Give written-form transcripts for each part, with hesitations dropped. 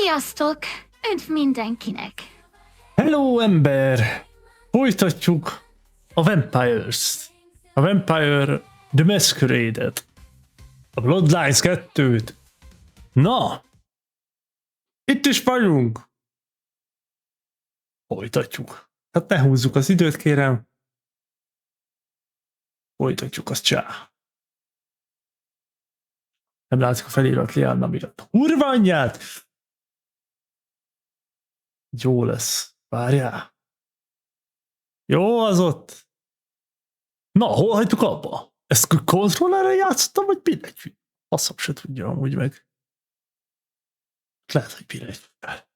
Sziasztok! Üdv mindenkinek! Hello, ember! Folytatjuk a Vampires-t. A Vampire The Masquerade-et. A Bloodlines 2-t. Na! Itt is vagyunk! Folytatjuk. Hát ne húzzuk az időt, kérem. Folytatjuk, az csá. Nem látszik a felirat Lianna miatt. Kurva anyját! Jó lesz. Várjál. Jó az ott. Na, hol hagytuk abba? Ezt kontrollerrel játszottam, vagy billentyű? Faszom se tudja amúgy meg. Lehet, hogy billentyűvel.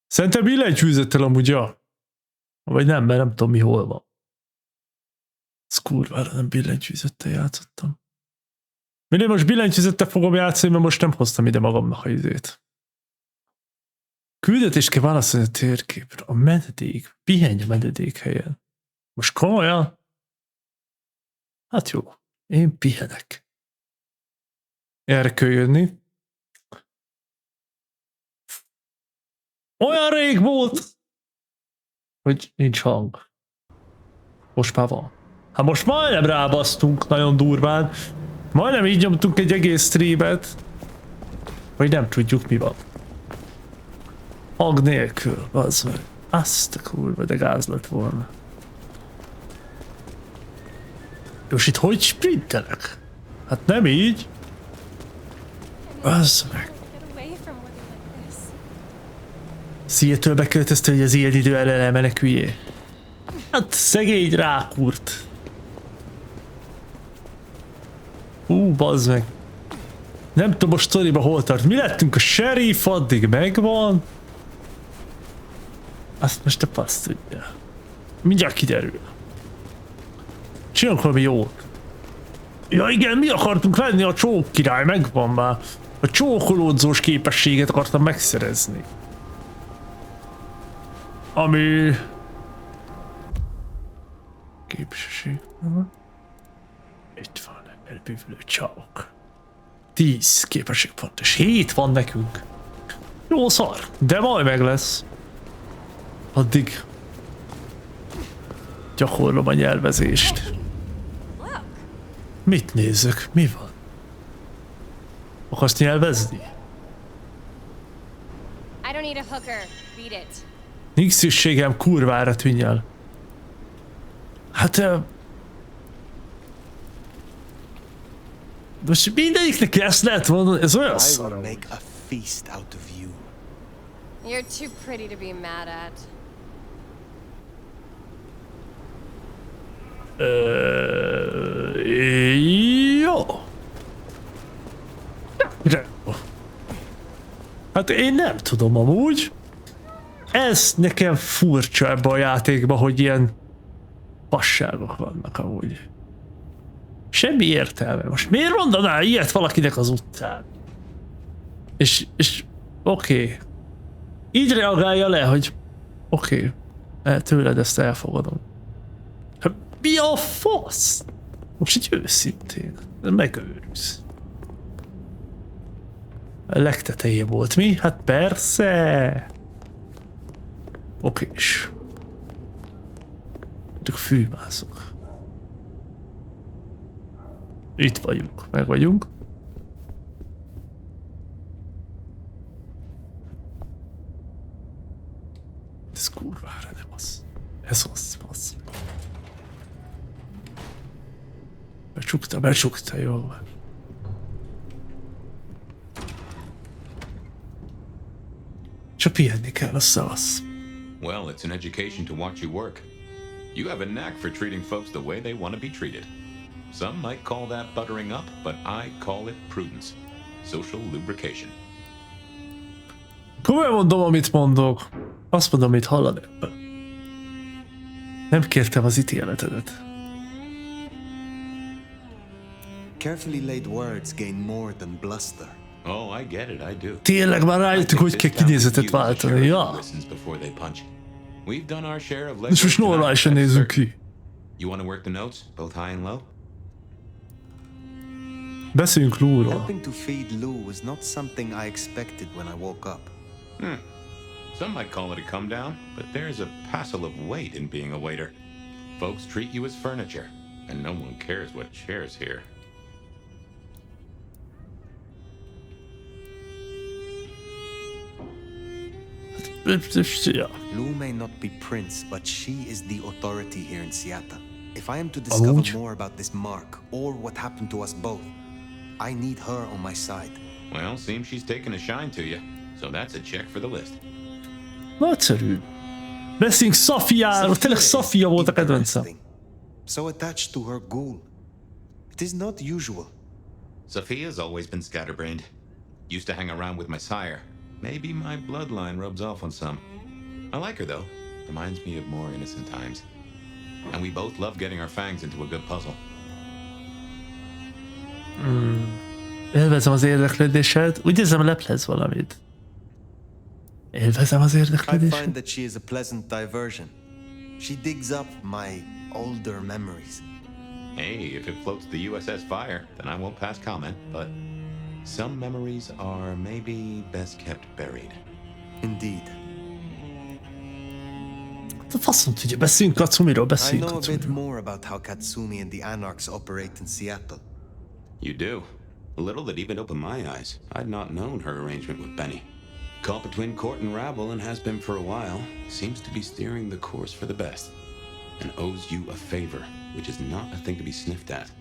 Szerintem billentyűzettel amúgy, ja. Vagy nem, mert nem tudom mi hol van. Ez kurvára nem billentyűzettel játszottam. Én most billentyűzettel fogom játszani, mert most nem hoztam ide magamnak a izét. Küldetést kell válaszolni a térképre. A menedék. Pihenj a menedék helyen. Most komolyan? Hát jó. Én pihenek. Erre kell jönni. Olyan rég volt, hogy nincs hang. Most már van. Hát most majdnem rábasztunk nagyon durván. Majdnem így nyomtunk egy egész streamet. Vagy nem tudjuk mi van. Hang nélkül, az meg. Azt a kurva, de gáz lett volna. És itt hogy sprintelek? Hát nem így. Az meg. Seattle beköltözte, hogy az ilyen idő ellen elmeneküljél. Hát szegény rákurt. Bazd meg. Nem tudom a sztoriba hol tart. Mi lettünk a sheriff, addig megvan. Azt most a paszt tudja. Mindjárt kiderül. Csinálunk valami jót. Ja igen, mi akartunk venni a csók király, megvan már. A csókolódzós képességet akartam megszerezni. Ami... Képesség. Itt van, elbűvülő csavok. 10 képességpont, és 7 van nekünk. Jó szar, de majd meg lesz. Addig gyakorlom a nyelvezést. Mit nézök? Mi van? Akarsz nyelvezni? Nincs szükségem kurvára tűnjel. Hát... most mindegyiknek ezt lehet mondani, ez olyan szar. You're too pretty to be mad at. Jó. Hát én nem tudom amúgy. Ez nekem furcsa ebben a játékban, hogy ilyen passágok vannak amúgy. Semmi értelme. Most miért mondaná ilyet valakinek az utcán? És oké. Így reagálja le, hogy oké, tőled ezt elfogadom. Hát mi a fasz? Most így őszintén. Megőrülsz. A legtetején volt mi? Hát persze. Okés. Csak fűmászok. Itt vagyunk. Meg vagyunk. Ez kurvára nem az. Ez az. Becsukta, jó van. Csak pihenni kell, a szavasz. Well, it's an education to watch you work. You have a knack for treating folks the way they want to be treated. Some might call that buttering up, but I call it prudence. Social lubrication. Komolyan mondom, amit mondok. Azt mondom, amit hallani ebben. Nem kértem az ítéletedet. Carefully laid words gain more than bluster. Oh, I get it, I do. Tényleg már rájöttük, hogy kell kinézetet váltani, ja. És most normálisan nézzük ki. You want to work the notes, both high and low? Beszéljünk Lou-ról. Helping to feed Lou was not something I expected when I woke up. Some might call it a come down, but there's a passel of weight in being a waiter. Folks treat you as furniture, and no one cares what shares here. Lou may not be prince, but she is the authority here in Seattle. If I am to discover more about this mark, or what happened to us both, I need her on my side. Well, seems she's taken a shine to you, so that's a check for the list. Nagyszerű. Beszéljünk Szafiáról, tényleg Szafia volt a kedvencem. So attached to her ghoul. It is not usual. Sophia's always been scatterbrained. Used to hang around with my sire. Maybe my bloodline rubs off on some. I like her though. Reminds me of more innocent times. And we both love getting our fangs into a good puzzle. Élvezem az érdeklődésed. Úgy érzem, leplez valamit. Élvezem az I érdeklődésed. find that she is a pleasant diversion. She digs up my older memories. Hey, if it floats the USS Fire, then I won't pass comment, but some memories are maybe best kept buried. Indeed. A faszom tudja, beszéljünk Katsumiról, I beszéljünk know a bit Katsumiról. more about how Katsumi and the Anarchs operate in Seattle. You do. A little that even opened my eyes. I'd not known her arrangement with Benny. Caught between court and rabble and has been for a while. Seems to be steering the course for the best. And owes you a favor, which is not a thing to be sniffed at.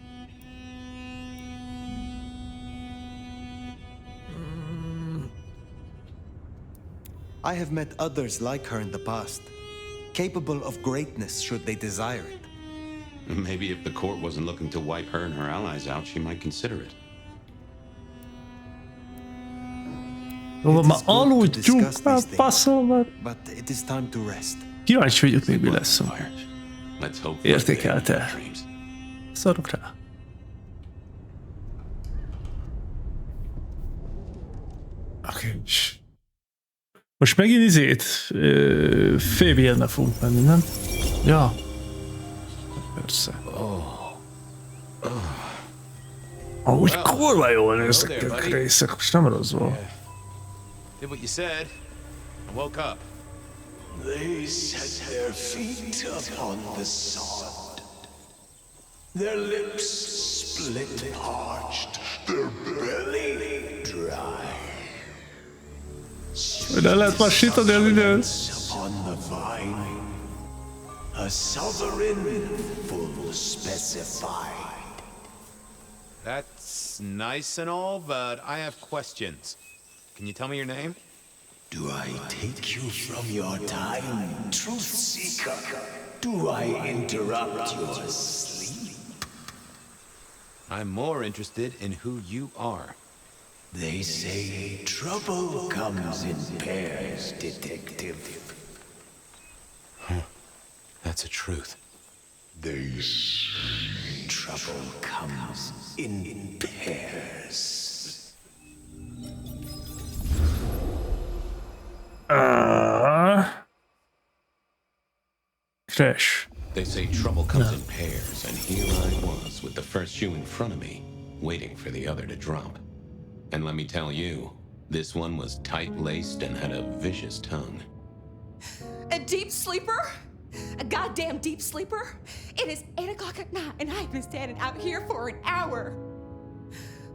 I have met others like her in the past, capable of greatness should they desire it. Maybe if the court wasn't looking to wipe her and her allies out, she might consider it. Jó, It már is good to aludjunk, discuss már these things, passzol már. But it is time to rest. Kíváncsi vagyok még, mi lesz. Let's hope for Értékelte. better dreams. Szarok rá. Oké. Most megint izét Fabienne fogunk menni, nem? Ja. Persze. Ahogy kurva jól néznek a részek, most nem rossz volt. Did what you said and woke up. They set their feet upon the sod. Their lips split parched, their belly dry. De lehet lassítani az időt. Upon the vine, a sovereign full specified. That's nice and all, but I have questions. Can you tell me your name? Do I take you from your time, truth seeker? Do I interrupt your sleep? I'm more interested in who you are. They say trouble comes in pairs, detective. That's a truth. They say trouble comes in pairs. Crash. They say trouble comes in pairs, and here I was with the first shoe in front of me, waiting for the other to drop. And let me tell you, this one was tight-laced and had a vicious tongue. A deep sleeper? A goddamn deep sleeper? It is 8 o'clock at night and I've been standing out here for an hour.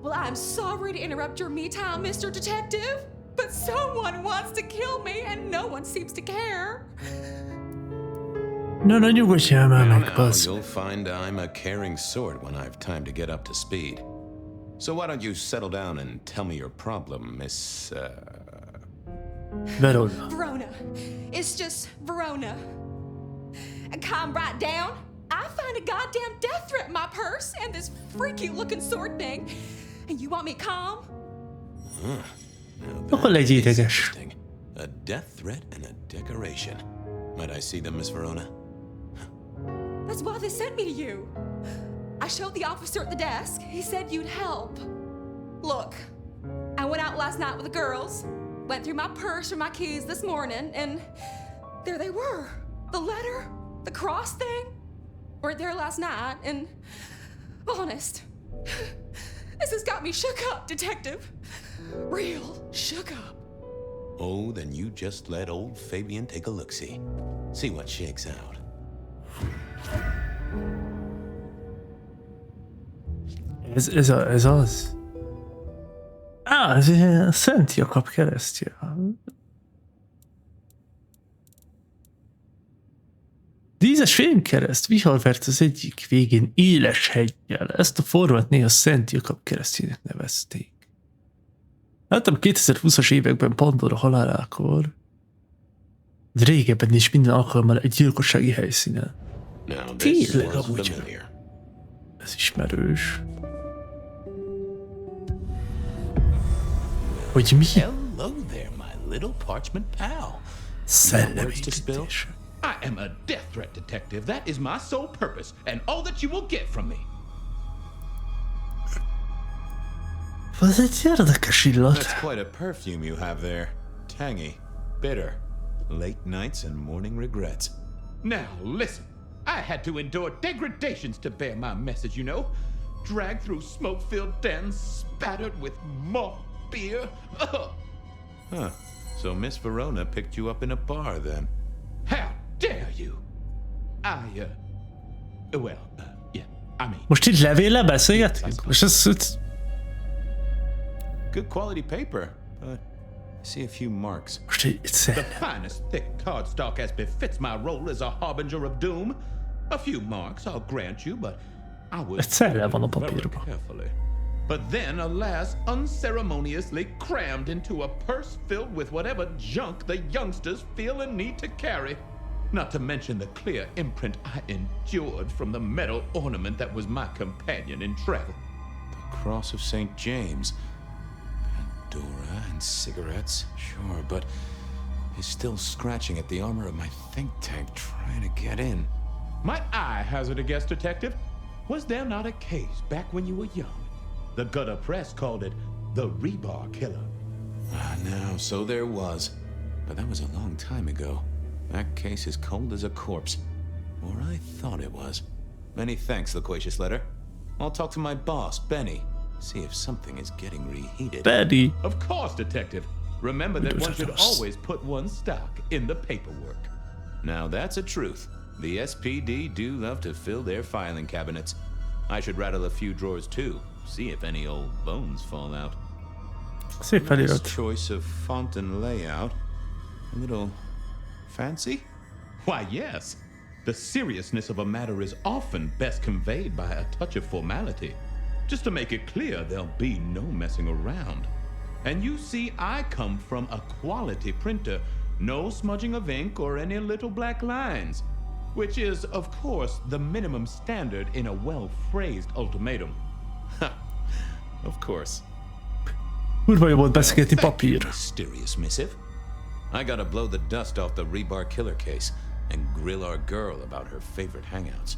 Well, I'm sorry to interrupt your me time, Mr. Detective, but someone wants to kill me and no one seems to care. No, nyugodjál már meg, Now bazd. you'll find I'm a caring sort when I've time to get up to speed. So why don't you settle down and tell me your problem, Miss, Verona. Verona. It's just Verona. And calm right down. I find a goddamn death threat in my purse and this freaky looking sword thing. And you want me calm? Akkor legy ideges. Interesting. A death threat and a decoration. Might I see them, Miss Verona? That's why they sent me to you. I showed the officer at the desk. He said you'd help. Look, I went out last night with the girls, went through my purse for my keys this morning, and there they were. The letter, the cross thing, were there last night, and honest, this has got me shook up, detective. Real shook up. Oh, then you just let old Fabian take a look-see. See what shakes out. Ez az. Ez ilyen Szent Jakab keresztje. Dízes fénykereszt viharvert az egyik végén éles heggyel. Ezt a formát néha Szent Jakab keresztjének nevezték. Láttam 2020-as években Pandora halálakor, de régebben is minden alkalommal egy gyilkossági helyszínen. Tényleg amúgy. Ez ismerős. Hogy mi? Hello there, my little parchment pal. Szellemépítés. I am a death threat detective. That is my sole purpose, and all that you will get from me. Ez egy érdekes illat. That's quite a perfume you have there. Tangy, bitter, late nights and morning regrets. Now, listen. I had to endure degradations to bear my message, you know. Dragged through smoke-filled dens, spattered with malt beer. Ugh. Huh. So Miss Verona picked you up in a bar then? How dare you? Yeah, I mean... Most így levéllel beszélgetünk? Most ez... Good quality paper, but I see a few marks. Most így The finest thick cardstock as befits my role as a harbinger of doom. A few marks, I'll grant you, but I would... Egy szellem van a very papírban. carefully. But then, alas, unceremoniously crammed into a purse filled with whatever junk the youngsters feel a need to carry. Not to mention the clear imprint I endured from the metal ornament that was my companion in travel. The Cross of St. James. Pandora and cigarettes, sure, but he's still scratching at the armor of my think tank trying to get in. Might I hazard a guess, detective? Was there not a case back when you were young? The gutter press called it the Rebar Killer. Now, so there was. But that was a long time ago. That case is cold as a corpse. Or I thought it was. Many thanks, loquacious letter. I'll talk to my boss, Benny. See if something is getting reheated. Betty. Of course, detective. Remember that one should always put one's stock in the paperwork. Now that's a truth. The SPD do love to fill their filing cabinets. I should rattle a few drawers too. See if any old bones fall out. Szép Nice felirat. choice of font and layout. A little fancy? Why, yes. The seriousness of a matter is often best conveyed by a touch of formality. Just to make it clear, there'll be no messing around. And you see, I come from a quality printer. No smudging of ink or any little black lines. Which is, of course, the minimum standard in a well-phrased ultimatum. Of course. Kurva jó volt beszélgetni papír. Mysterious missive. I gotta blow the dust off the Rebar Killer case and grill our girl about her favorite hangouts.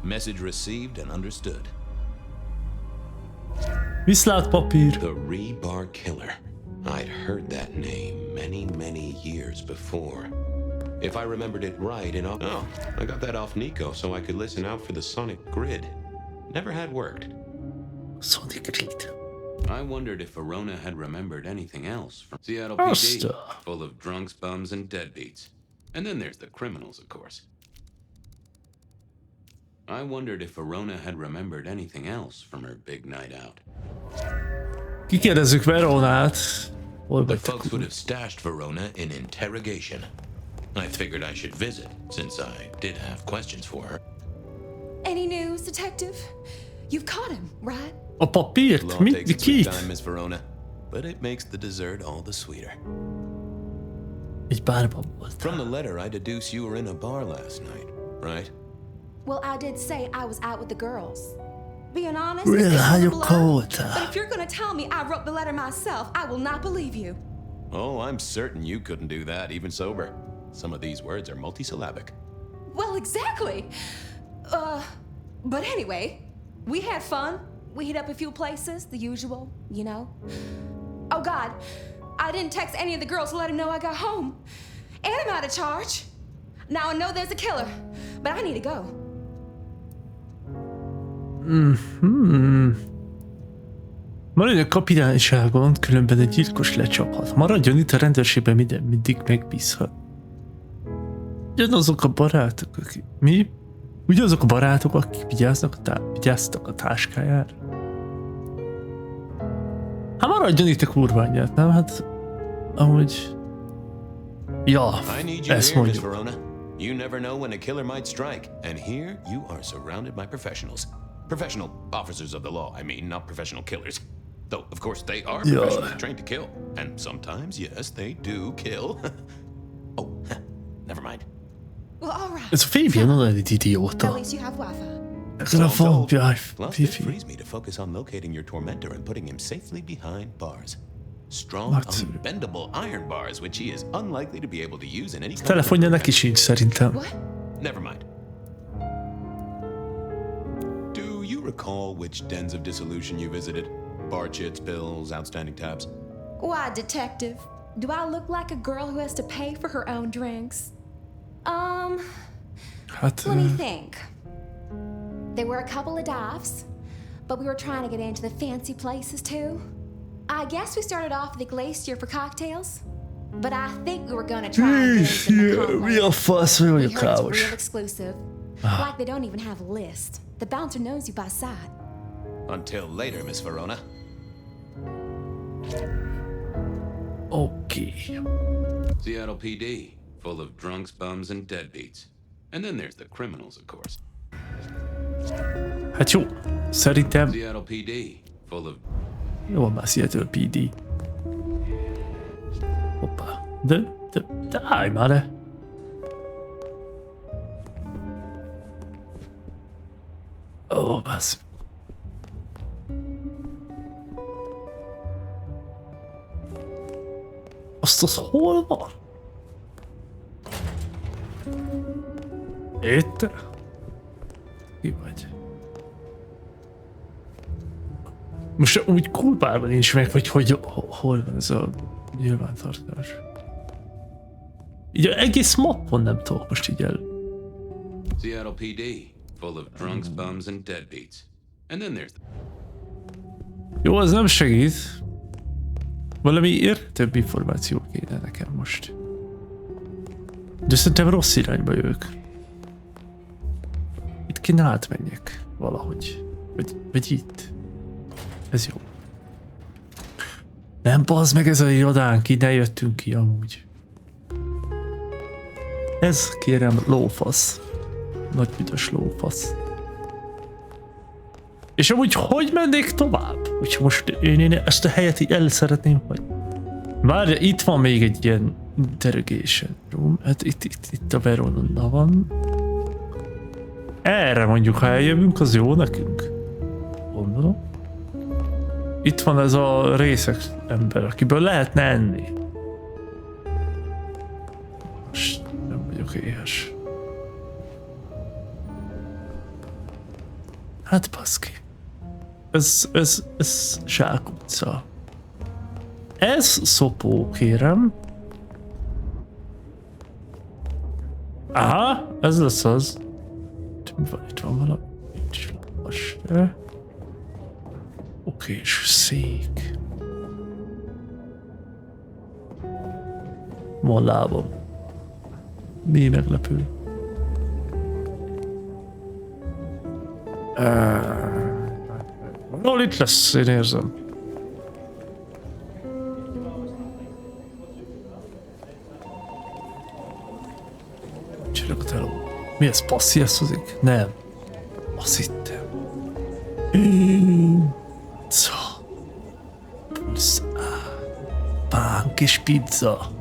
Message received and understood. Viszlát papír. The Rebar Killer. I'd heard that name many years before. If I remembered it right in... Oh, I got that off Nico so I could listen out for the sonic grid. Never had worked. Sonic grid. I wondered if Verona had remembered anything else from Seattle Asta. PD, full of drunks, bums, and deadbeats. And then there's the criminals, of course. I wondered if Verona had remembered anything else from her big night out. Kikérdezzük Veronát. Hol The vagy te folks would kurva? have stashed Verona in interrogation. I figured I should visit, since I did have questions for her. Any news, detective? You've caught him, right? A papírt? Law Mit? takes its sweet Kit? time, Miss Verona, but it makes the dessert all the sweeter. Egy bárban volt. From the letter, I deduce you were in a bar last night, right? Well, I did say I was out with the girls. Being honest, Really? it's a How you blur, called? but if you're gonna tell me I wrote the letter myself, I will not believe you. Oh, I'm certain you couldn't do that, even sober. Some of these words are multisyllabic. Well, exactly. But anyway, we had fun. We hit up a few places, the usual, you know. Oh God, I didn't text any of the girls to let them know I got home. And I'm out of charge. Now I know there's a killer, but I need to go. Maradjon a kapitányságon, különben egy gyilkos lecsaphat. Maradjon itt a rendőrségben, mindig megbízhat. Ugyanazok a barátok, akik... Mi? Ugyanazok a barátok, akik vigyáztak a táskájára? Hát maradjon itt a kurva anyját, nem? Hát... Amúgy... Ja, ezt mondjuk. You never know when a killer might strike, and here you are surrounded by professionals. Professional officers of the law, I mean, not professional killers. Though, of course, they are professionally trained to kill. And sometimes, yes, they do kill. Oh, never mind. Well, all right. Ez a Fabian olyan egy idióta. At least you have Wi-Fi. Ez a vampire, Plus, this frees me to focus on locating your tormentor and putting him safely behind bars. Strong, unbendable iron bars, which he is unlikely to be able to use in any kind of... Telefonja neki sincs szerintem. What? Never mind. Do you recall which dens of dissolution you visited? Bar chits, bills, outstanding tabs? Why, detective? Do I look like a girl who has to pay for her own drinks? Hát... Let me think. There were a couple of dives, but we were trying to get into the fancy places too. I guess we started off at the Glacier for cocktails, but I think we were gonna try and get into the Conway. Real fuss, real We heard it's cows. real exclusive. Like they don't even have a list. The bouncer knows you by sight. Until later, Miss Verona. Okay. Seattle PD, full of drunks, bums, and deadbeats. And then there's the criminals, of course. Hát jó, szerintem... Seattle PD, full of... Jó, már Seattle PD. Hoppá. De állj már le. Ó, bassz. Azt az hol van? Itt? Ki vagy? Most úgy kulpálva nincs meg, vagy hogy hol van ez a nyilvántartás. Így egész mappon nem tudok most így el. Seattle PD, full of drunks, bums, and deadbeats. And then there's... Jó, az nem segít. Valami több információ kéne nekem most. De szerintem rossz irányba jövök. Itt kéne átmenjek valahogy. Vagy itt. Ez jó. Nem bazd meg ez a irodánk, ide jöttünk ki amúgy. Ez kérem lófasz. Nagy büdös lófasz. És amúgy hogy mennék tovább? Úgyhogy most én ezt a helyet így el szeretném, hogy... Várja, itt van még egy ilyen interrogation room. Hát itt a Verona van. Erre mondjuk, ha eljövünk, az jó nekünk. Gondolom. Itt van ez a részek ember, akiből lehetne enni. Most nem vagyok éhes. Hát baszki. Ez zsákutca. Ez szopó, kérem. Aha, ez lesz az. Itt van valami. Nincs se. Oké, és szék. Van lábam. Mi meglepő. Valahol itt lesz, én érzem. Csillagot eló. Mi ez? Passziesszozik? Nem. Azt hittem. Pizza. Pizza. Pánk és pizza.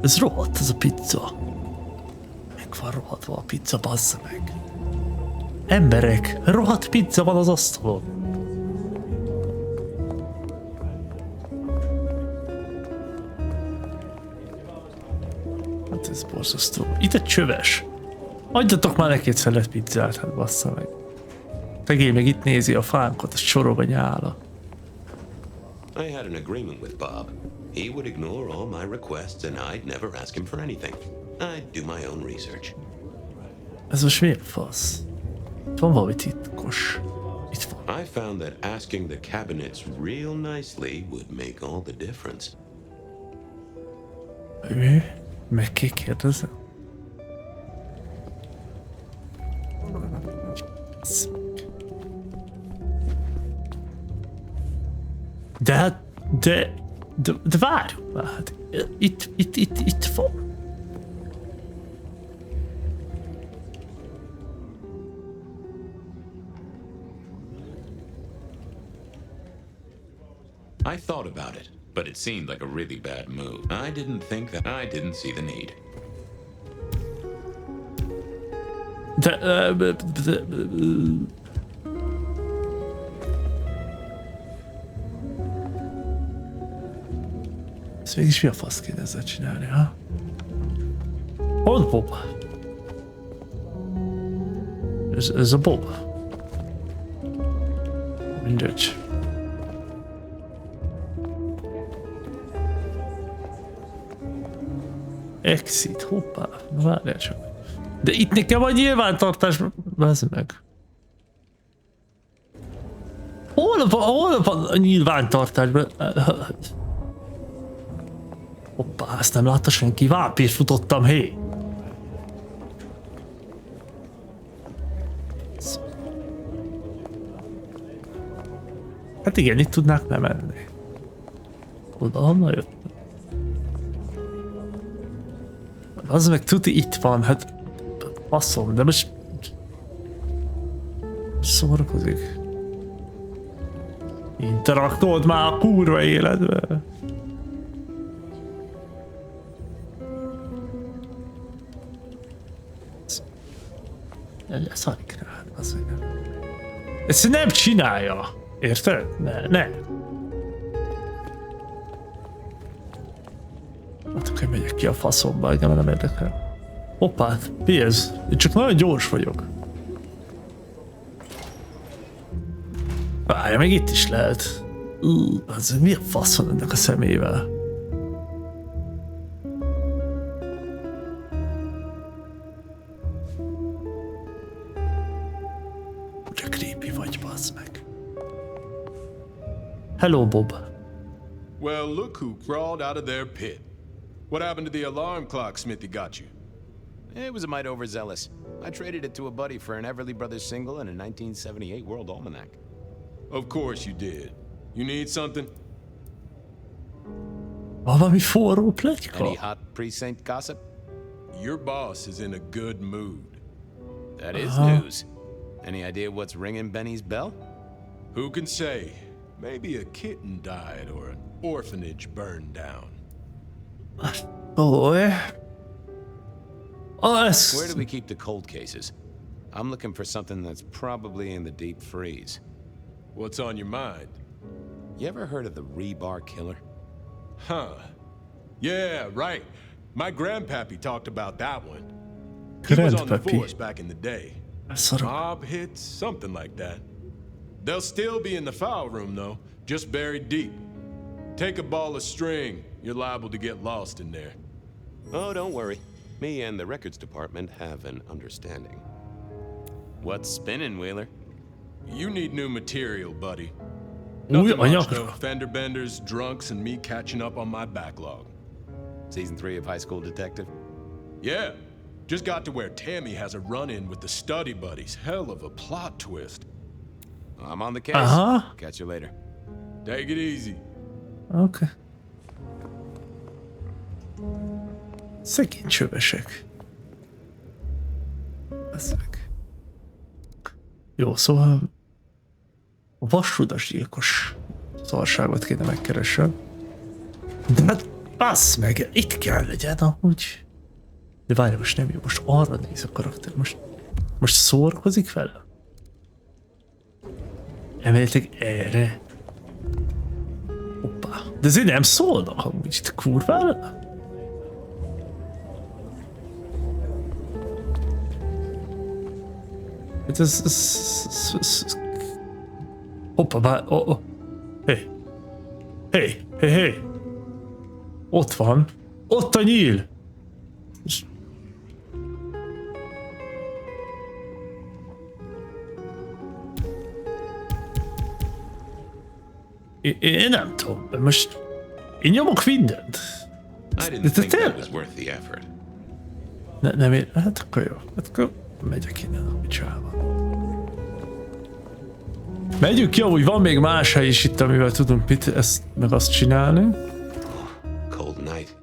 Ez rohadt, ez a pizza. Meg van rohadva a pizza, bassza meg. Emberek, rohadt pizza van az asztalon. Hát ez borzasztó. Itt egy csöves. Adjatok már neki egy szelet pizzát, hát bassza meg. Tegél meg itt nézi a fánkot, a csorog a nyála. I had an agreement with Bob. He would ignore all my requests and I'd never ask him for anything. I'd do my own research. Ez most miért fasz? Van valami titkos. Itt van. I found that asking the cabinets real nicely would make all the difference. Mi? Meg kell kérdezem? De hát, de várjunk már, hát itt van. I thought about it, but it seemed like a really bad move. I didn't see the need. Ez mégis mi a fasz kéne ezzel csinálni, ha? Hol Bob? Ez a Bob. Mindegy. Exit, hoppá, várjál csak. De itt nekem a nyilvántartás, vázd meg. Hol van a nyilvántartásban? Hoppá, ezt nem látta senki, vámpírt futottam, hé! Hát igen, itt tudnák bemenni. Oda, honnan jött? Az meg tuti itt van, hát faszom, de most szórakozik. Interaktold már a kurva életbe. Szarik rád, az meg. Ezt nem csinálja, érted? Ne. Hát akkor megyek ki a faszomba, engem nem érdekel. Hoppá, mi ez? Én csak nagyon gyors vagyok. Várja, még itt is lehet. Az mi a fasz van ennek a szemével? Ugye creepy vagy, bazd meg. Hello, Bob. Well, look who crawled out of their pit. What happened to the alarm clock Smithy got you? It was a mite overzealous. I traded it to a buddy for an Everly Brothers single and a 1978 World Almanac. Of course you did. You need something? Valami forró pletyka. Any hot precinct gossip? Your boss is in a good mood. That is news. Any idea what's ringing Benny's bell? Who can say? Maybe a kitten died or an orphanage burned down. Oh, Where do we keep the cold cases? I'm looking for something that's probably in the deep freeze. What's on your mind? You ever heard of the rebar killer? Huh. Yeah, right. My grandpappy talked about that one. He was on the force back in the day. Mob hits, something like that. They'll still be in the file room, though, just buried deep. Take a ball of string, you're liable to get lost in there. Oh, don't worry. Me and the records department have an understanding. What's spinning, Wheeler? You need new material, buddy. Nothing much, though. Fender benders, drunks, and me catching up on my backlog. Season 3 of High School Detective? Yeah. Just got to where Tammy has a run-in with the study buddies. Hell of a plot twist. I'm on the case. Catch you later. Take it easy. Okay. Szegény csövesek. Ezek. Jó, szóval a vasrudas gyilkos szarságot kéne megkeresem. De hát bassz meg, itt kell legyen amúgy. De várj, most nem jó, most arra néz a karakter, most szórakozik vele? Emeltek erre. Hoppá. De ezért nem szólnak amúgy itt kurvára? Hoppá, bár... Hé. Ott van. Ott a nyíl. Én nem tudom, most én nyomok mindent. I didn't think that was worth the effort. Nem ér, hát akkor jó. Hát akkor megyek innen, amit csinálva. Megyünk ki, úgy van még más hely is itt, amivel tudunk ezt meg azt csinálni. Cold night.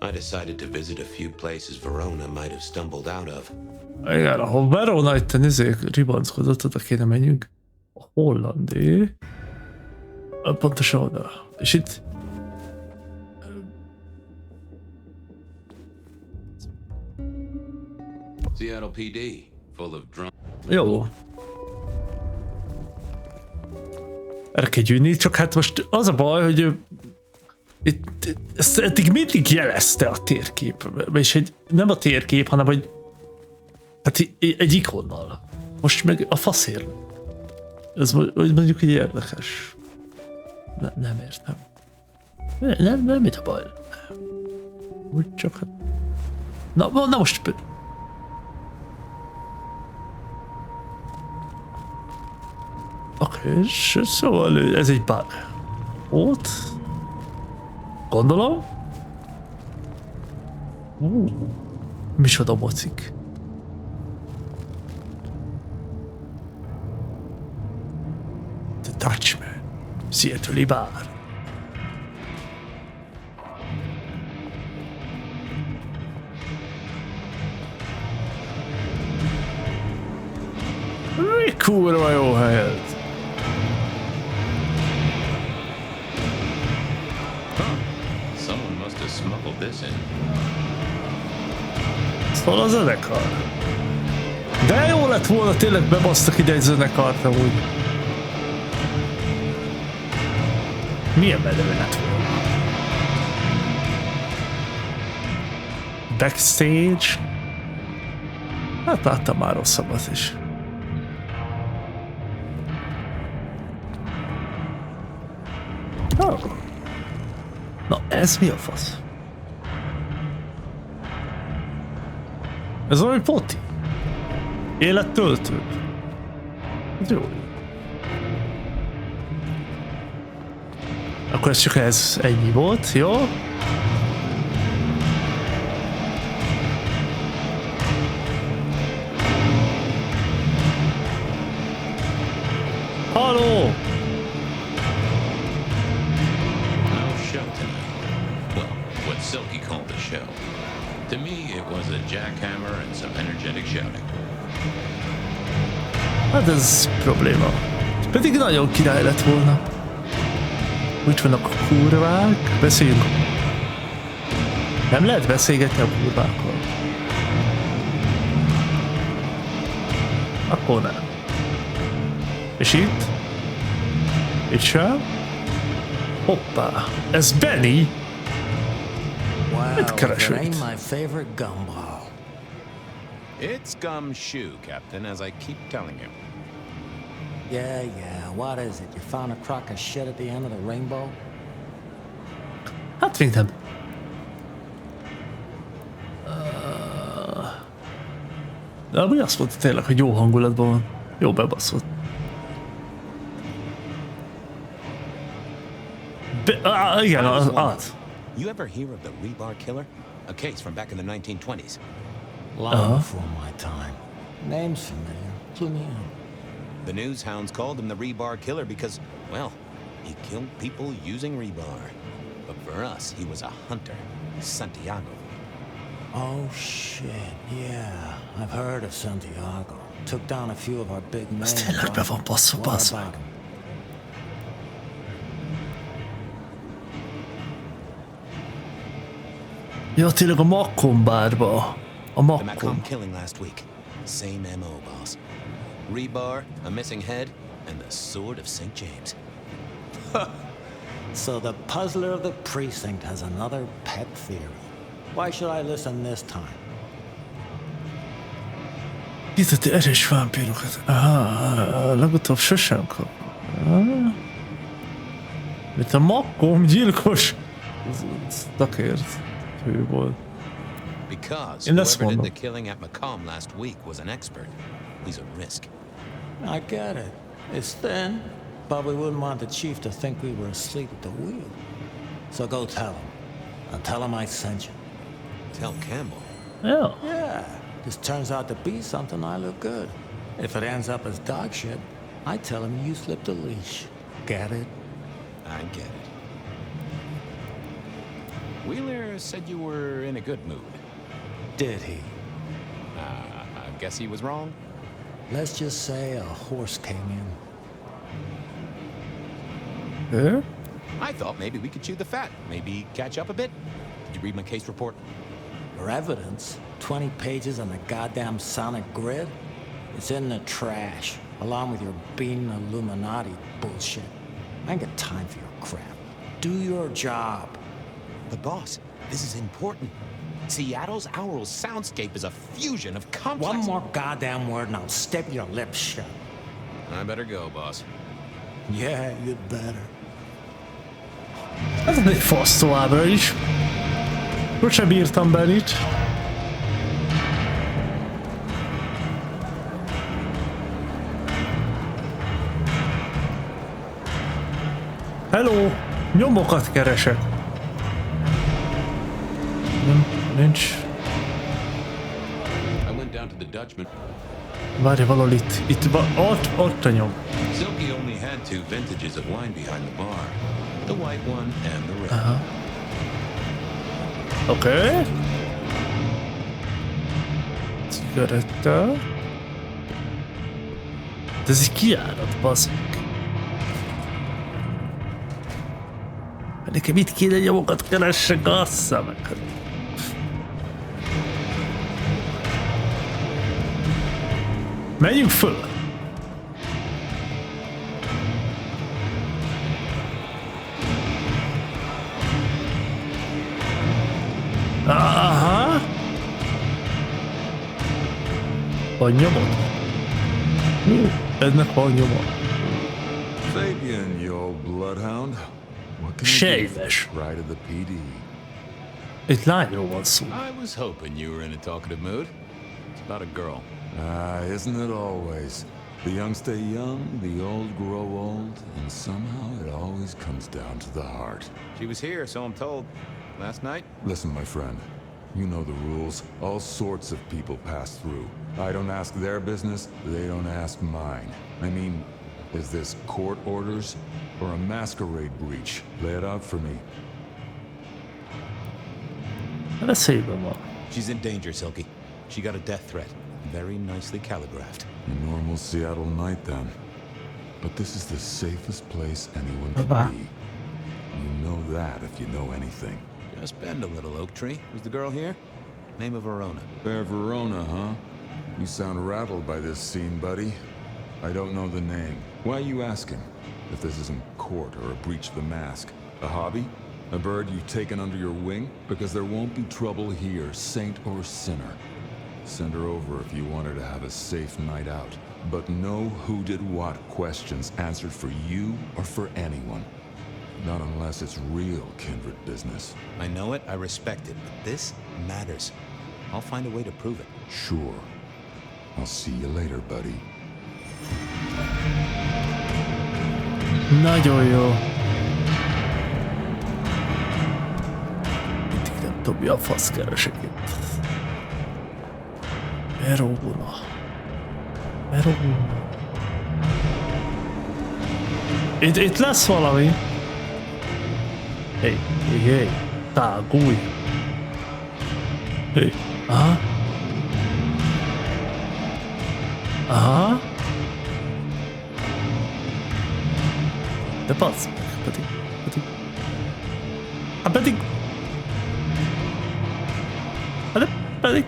I decided to visit a few places Verona might have stumbled out of. Igen, ahol Verona itt ribanckodott, oda kéne menjünk. A hollandi. Pontosan oda. És itt... Seattle PD, full of drunk... Jó. Erre kell gyűjni, csak hát most az a baj, hogy ezt eddig mindig jelezte a térkép. És nem a térkép, hanem hogy hát egy ikonnal. Most meg a faszér. Ez mondjuk egy érdekes. Nem értem. Nem, mit a baj? Úgy csak hát... Na most... Oké, szóval ez egy bug. Ott? Gondolom? Micsoda mocik. The Dutchman. Seattle-i bár. Mi kurva jó helyed. Someone must have smuggled this in. Szóval a zenekar. De jó lett volna, tényleg bebasztak ide egy zenekart amúgy. Milyen menő lett volna? Backstage? Hát láttam már rosszabbat is. Oh. Na ez mi a fasz? Ez valami poti. Élettöltő. Ez jó. Akkor ez csak ennyi volt, jó? Halló! Silky called the show. To me, it was a jackhammer and some energetic shouting. Hát ez probléma. Pedig nagyon király lett volna. Úgy vannak a kurvák. Beszéljünk. Nem lehet beszélgetni a kurvákkal. Akkor nem. És itt? Itt sem? Hoppá. Ez Benny! Wow, that ain't my favorite gumball. It's gumshoe, Captain, as I keep telling you. Yeah, what is it? You found a crock of shit at the end of the rainbow? Hát még nem. De amúgy azt mondta tényleg, hogy jó hangulatban van. Jó bebaszott. Igen, az. You ever hear of the rebar killer? A case from back in the 1920s. Long before my time. Name's familiar. Clue me in. The news hounds called him the rebar killer because, well, he killed people using rebar. But for us, he was a hunter. Santiago. Oh shit, yeah. I've heard of Santiago. Took down a few of our big men. Ez tényleg be van basszva. Ja, tényleg a Macon bárba. A Macon. The Macon killing last week. Same MO, boss. Rebar, a missing head, and the sword of St. James. So the puzzler of the precinct has another pet theory. Why should I listen this time? Kitette erős vámpírokat. Legutóbb sosem kap. Mint a Macon gyilkos. Szakért. Ő volt. Because whoever did the killing at Macomb last week was an expert. He's a risk. I get it. It's thin, But we wouldn't want the chief to think we were asleep at the wheel. So go tell him. And tell him I sent you. Tell Campbell? Yeah. Yeah. This turns out to be something, I look good. If it ends up as dog shit, I tell him you slipped a leash. Get it? I get it. Wheeler said you were in a good mood. Did he? I guess he was wrong. Let's just say a horse came in. Yeah? I thought maybe we could chew the fat. Maybe catch up a bit. Did you read my case report? Your evidence? 20 pages on the goddamn sonic grid? It's in the trash, along with your bean Illuminati bullshit. I ain't got time for your crap. Do your job. But boss, this is important. Seattle's aural soundscape is a fusion of complex... One more goddamn word and I'll step your lips shut. I better go, boss. Yeah, you'd better. Ez egy fasz továbbra is. Sose bírtam Bennyt. Hello! Nyomokat keresek. Nincs. Várj, valahol itt ott a nyom. Silky only had 2 vintages of wine behind the bar. The white one and the red. Oké. Cigaretta. De ez egy kijárat, baszik. Nekem itt kéne nyomokat keressek, assza meg. Menjünk föl! Aha! Van nyomod? Ennek van nyomod. Fabian, you old bloodhound. Sejves. Right of the PD. Itt lányról van szó. I was hoping you were in a talkative mood. It's about a girl. Isn't it always? The young stay young, the old grow old, and somehow it always comes down to the heart. She was here, so I'm told. Last night? Listen, my friend. You know the rules. All sorts of people pass through. I don't ask their business, they don't ask mine. I mean, is this court orders or a masquerade breach? Lay it out for me. Beszéljben van. She's in danger, Silky. She got a death threat. Very nicely calligraphed. A normal Seattle night, then. But this is the safest place anyone could be. You know that if you know anything. Just bend a little, Oak Tree. Who's the girl here? Name of Verona. Fair Verona, huh? You sound rattled by this scene, buddy. I don't know the name. Why are you asking? If this isn't court or a breach of the mask. A hobby? A bird you've taken under your wing? Because there won't be trouble here, saint or sinner. Send her over if you want her to have a safe night out. But no who did what questions answered for you or for anyone. Not unless it's real kindred business. I know it, I respect it, but this matters. I'll find a way to prove it. Sure. I'll see you later, buddy. Nagyon jó. Mindig nem tudom, mi a fasz keresek itt. Verona. Itt lesz valami. Hey. Tágulj. Hey. Aha. De passz meg, pedig. Pedig.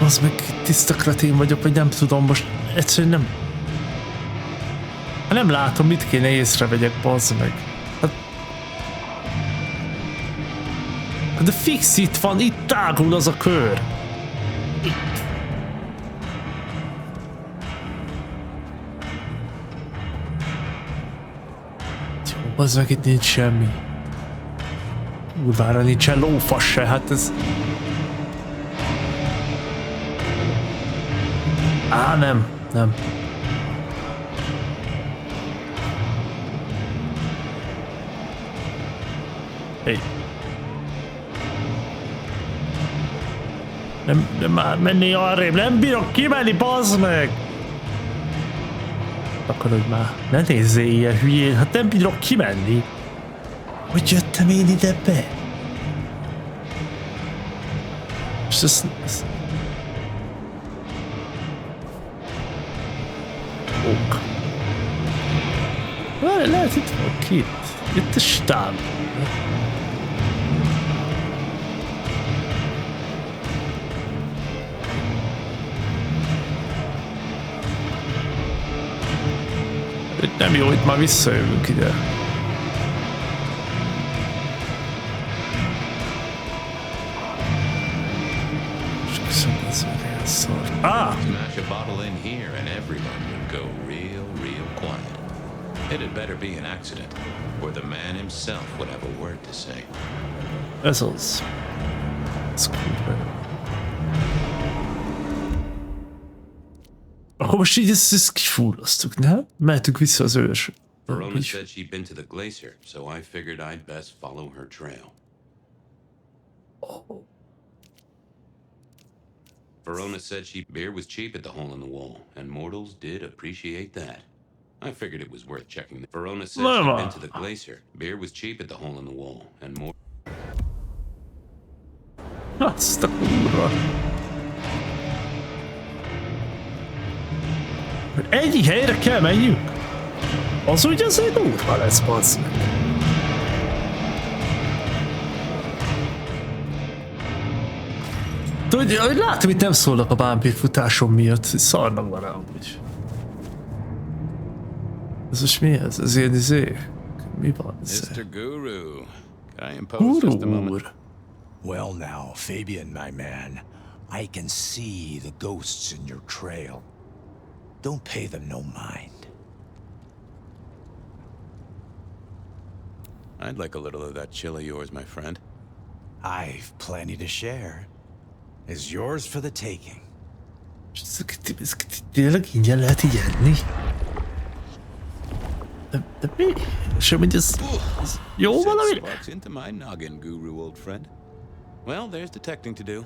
Az meg tiszta kretén vagyok, vagy nem tudom, most egyszerűen nem... Nem látom, mit kéne észrevegyek, bazd meg. Hát... De fix itt van, itt tágul az a kör. Itt. Jó, az meg itt nincs semmi. Kurvára nincsen lófasz se, hát ez... Á, nem. Hey. Nem már menni arrébb, nem bírok kimenni, bazd meg! Akarod már, ne nézzél ilyen hülyén, hát nem bírok kimenni. Hogy jöttem én ide be? És ez... Ok. Lehet itt van kit. Itt a stáb. Nem jó, itt már visszajövünk ide. Ah! Smash a bottle in here and everyone would go real quiet. It'd better be an accident, or the man himself would have a word to say. Ez az. Ez kurva. Akkor most így ezt kifullasztuk, ne? Mehetünk vissza az ős. Verona said she'd been to the glacier, so I figured I'd best follow her trail. Oh. Verona said beer was cheap at the hole in the wall, and mortals did appreciate that. I figured it was worth checking. Verona said she'd been to the glacier. Beer was cheap at the hole in the wall, and more. Azt a kurva. Egy helyre kell menjünk? Az úgy azért durva lesz, bazd meg. Tudod, hogy látom, itt nem szólnak a vámpírfutásom miatt, szarnak van rá amúgy. Ez most mi ez? Ez ilyen izé? Mi van ez? Mr. Guru. Can I impose Guru just a moment? úr. Well now, Fabian, my man, I can see the ghosts in your trail. Don't pay them no mind. I'd like a little of that chill of yours, my friend. I've plenty to share. Is yours for the taking. Tényleg ingyen lehet így enni? De mi? És hogy ez jó valami? Sparks into my noggin, Guru, old friend. Well, there's detecting to do.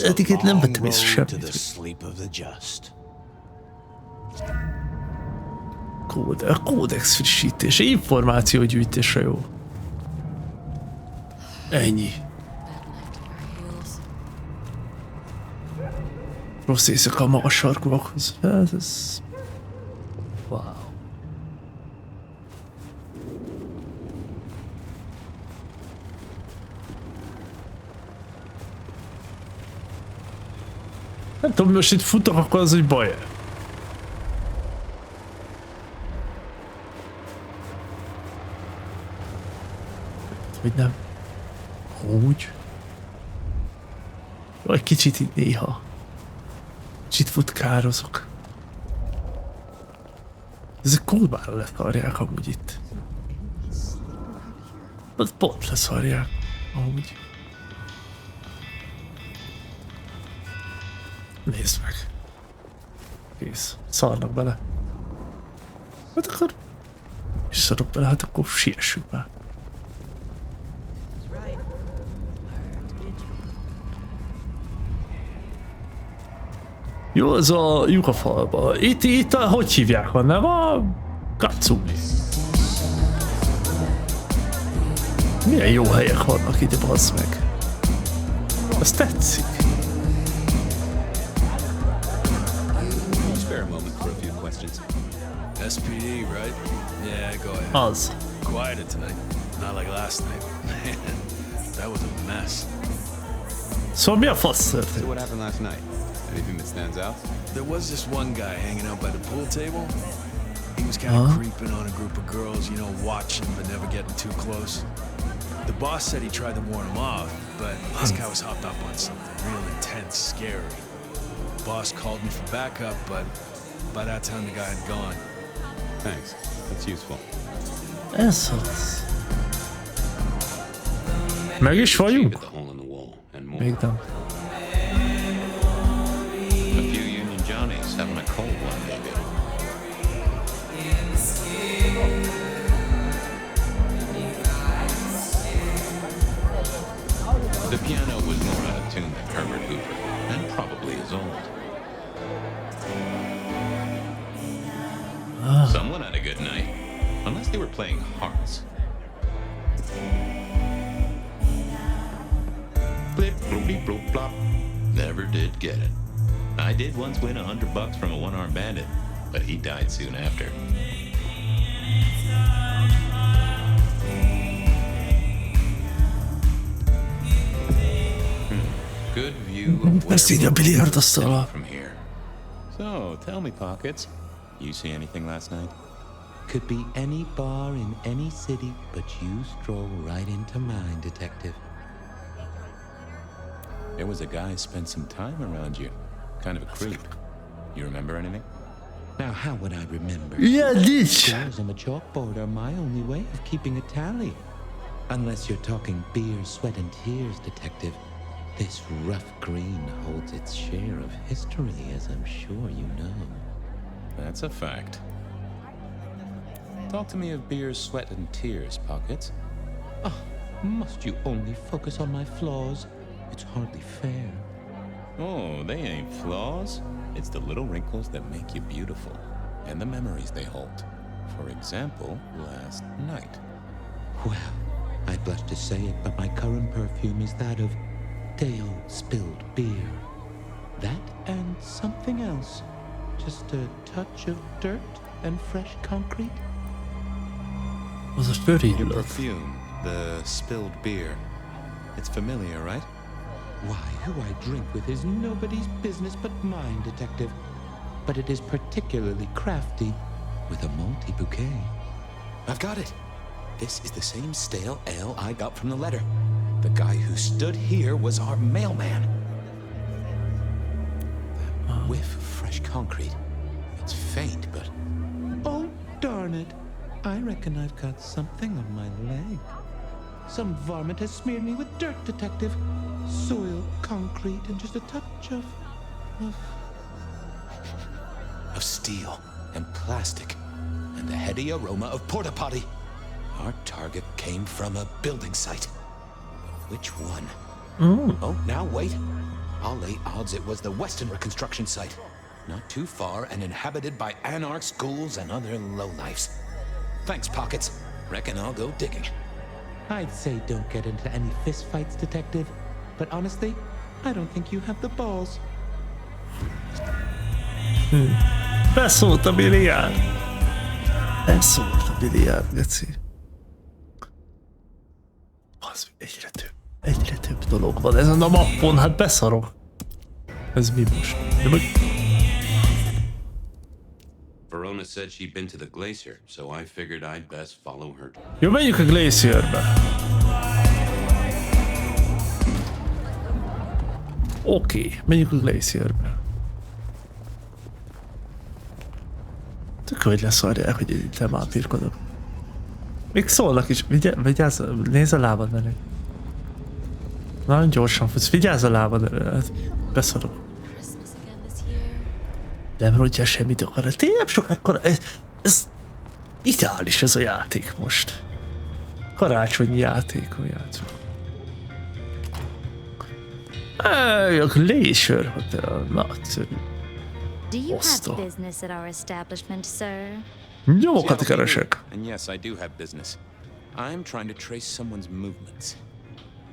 Eddig itt nem vettem észre To the semmit. sleep of the just. Kódex frissítés, információgyűjtésre jó. Ennyi. Rossz éjszaka a magas sarkúakhoz. Ez... Wow. Nem tudom, most itt futok, akkor az, hogy baj. Hogy nem. Úgy. Vagy kicsit így néha. Kicsit futkározok. Ezek kurvára leszarják amúgy itt. Pont leszarják. Amúgy. Nézd meg. Kész. Szarnak bele. Hát akkor... És szarok bele, hát akkor siessünk már. Jó, ez a lyukafalba. Itt hogy hívják, hanem a Katsumi. Milyen jó helyek vannak ide, bazd meg. Ez tetszik. Spare a moment for a few questions. SPD, right? Yeah, go ahead. Az. Quieted tonight, not like last night. Man, that was a mess. Szóval mi a fasz So történt? what happened last night? Anything that stands out? There was this one guy hanging out by the pool table. He was kind of creeping on a group of girls, you know, watching but never getting too close. The boss said he tried to warn him off, but this guy was hopped up on something real intense, scary. The boss called me for backup, but by that time the guy had gone. Thanks. That's useful. Ez az. Meg is vagyunk? The hole in the wall and more. Még nem. A few Union Johnnies having a cold one, maybe. The piano was more out of tune than Herbert Hoover, and probably as old. Someone had a good night, unless they were playing hearts. Blip, bloopy, bloop, plop. Never did get it. I did once win $100 from a one-armed bandit, but he died soon after. Good view of where from here. So, tell me, Pockets, you see anything last night? Could be any bar in any city, but you stroll right into mine, Detective. There was a guy spent some time around you. Kind of a creep. You remember anything? Now, how would I remember? Yeah, this. Scars on the chalkboard are my only way of keeping a tally. Unless you're talking beer, sweat, and tears, Detective. This rough green holds its share of history, as I'm sure you know. That's a fact. Talk to me of beer, sweat, and tears, Pockets. Oh, must you only focus on my flaws? It's hardly fair. Oh, they ain't flaws. It's the little wrinkles that make you beautiful, and the memories they hold. For example, last night. Well, I blush to say it, but my current perfume is that of day-old spilled beer. That and something else. Just a touch of dirt and fresh concrete. Was a dirty Your look. perfume, the spilled beer. It's familiar, right? Why, who I drink with is nobody's business but mine, Detective. But it is particularly crafty, with a malty bouquet. I've got it. This is the same stale ale I got from the letter. The guy who stood here was our mailman. That whiff of fresh concrete. It's faint, but... Oh, darn it. I reckon I've got something on my leg. Some varmint has smeared me with dirt, Detective. Soil, concrete, and just a touch of steel and plastic, and the heady aroma of porta potty. Our target came from a building site. Which one? Oh, now wait. I'll lay odds it was the Westoner construction site. Not too far and inhabited by anarchs, ghouls, and other lowlifes. Thanks, Pockets. Reckon I'll go digging. I'd say don't get into any fistfights, Detective. But honestly, I don't think you have the balls. Beszólt a biliárd. Beszólt a biliárd, geci. Az egyre több dolog van ezen a mappon, hát beszarok. Ez mi most? Verona said she'd been to the glacier, so I figured I'd best follow her. Jó, menjünk a glacierbe. Oké, menjünk a glacierbe. Tök, hogy leszarják, hogy itt nem ápírkodok. Még szólnak is, vigyázz, nézz a lábad menni. Nagyon gyorsan futsz, vigyázz a lábad, hát beszarok. Nem rontja semmit akar, tényleg sokákkor, ez ideális ez a játék most. Karácsonyi játékon játszunk. A Glacier Hotel, nagyszerű. Do you have business at our establishment, sir? Nyomokat keresek. And yes, I do have business. I'm trying to trace someone's movements.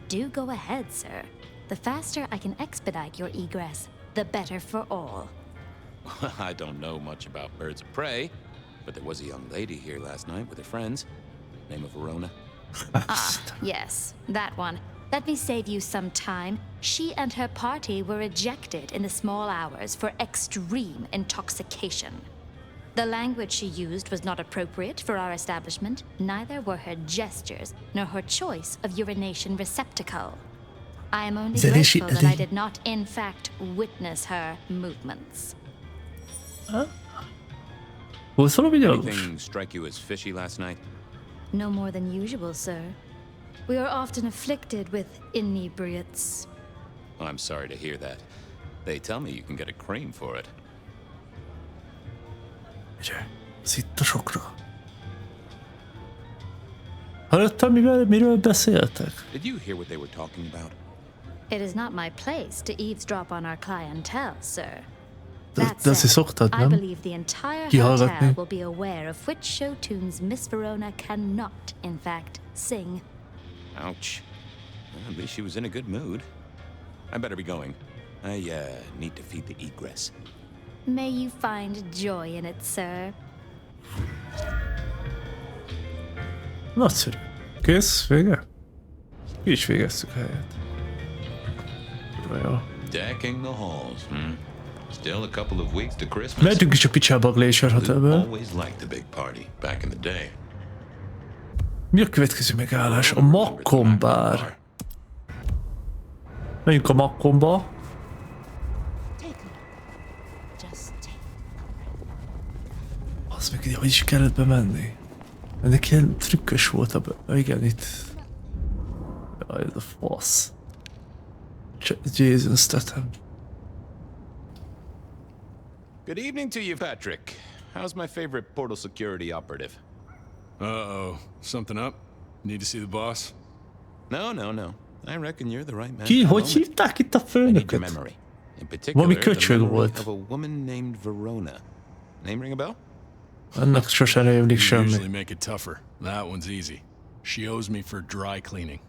Do go ahead, sir. The faster I can expedite your egress, the better for all. I don't know much about birds of prey, but there was a young lady here last night with her friends. Name of Verona. Yes, that one. Let me save you some time. She and her party were ejected in the small hours for extreme intoxication. The language she used was not appropriate for our establishment, neither were her gestures, nor her choice of urination receptacle. I am only grateful that I did not, in fact, witness her movements. Anything strike you as fishy last night? No more than usual, sir. We are often afflicted with inebriates. I'm sorry to hear that. They tell me you can get a cream for it. Hallottam, miről beszéltek? Did you hear what they were talking about? It is not my place to eavesdrop on our clientele, sir. De azt szoktad, I nem? believe the entire Kihallgatni. hotel will be aware of which show tunes Miss Verona cannot, in fact, sing. Ouch. Well, at least she was in a good mood. I better be going. I need to feed the egress. May you find joy in it, sir. Nagyszerű. Kész? Vége? Ki is végeztük helyet. Jó. Decking the halls, Still a couple of weeks to Christmas. Mehetünk is a picsába a Glacier Hotelből. Always liked the big party back in the day. Mi a következő megállás? A Makkon bár. Menjünk a Makkonba. Az meg ide, hogy is kellett bemenni. Ennek ilyen trükkös volt a... Igen, itt... Jaj, ez a fasz. Jason Statham. Good evening to you, Patrick. How's my favorite portal security operative? Uh-oh. Something up? Need to see the boss? No. I reckon you're the right man. Ki? Hogy hívták itt a főnököt? Valami köcsög volt. Of a woman named Verona. Name ring a bell? Annak sosem rémlik semmi. Usually make it tougher. That one's easy. She owes me for dry cleaning.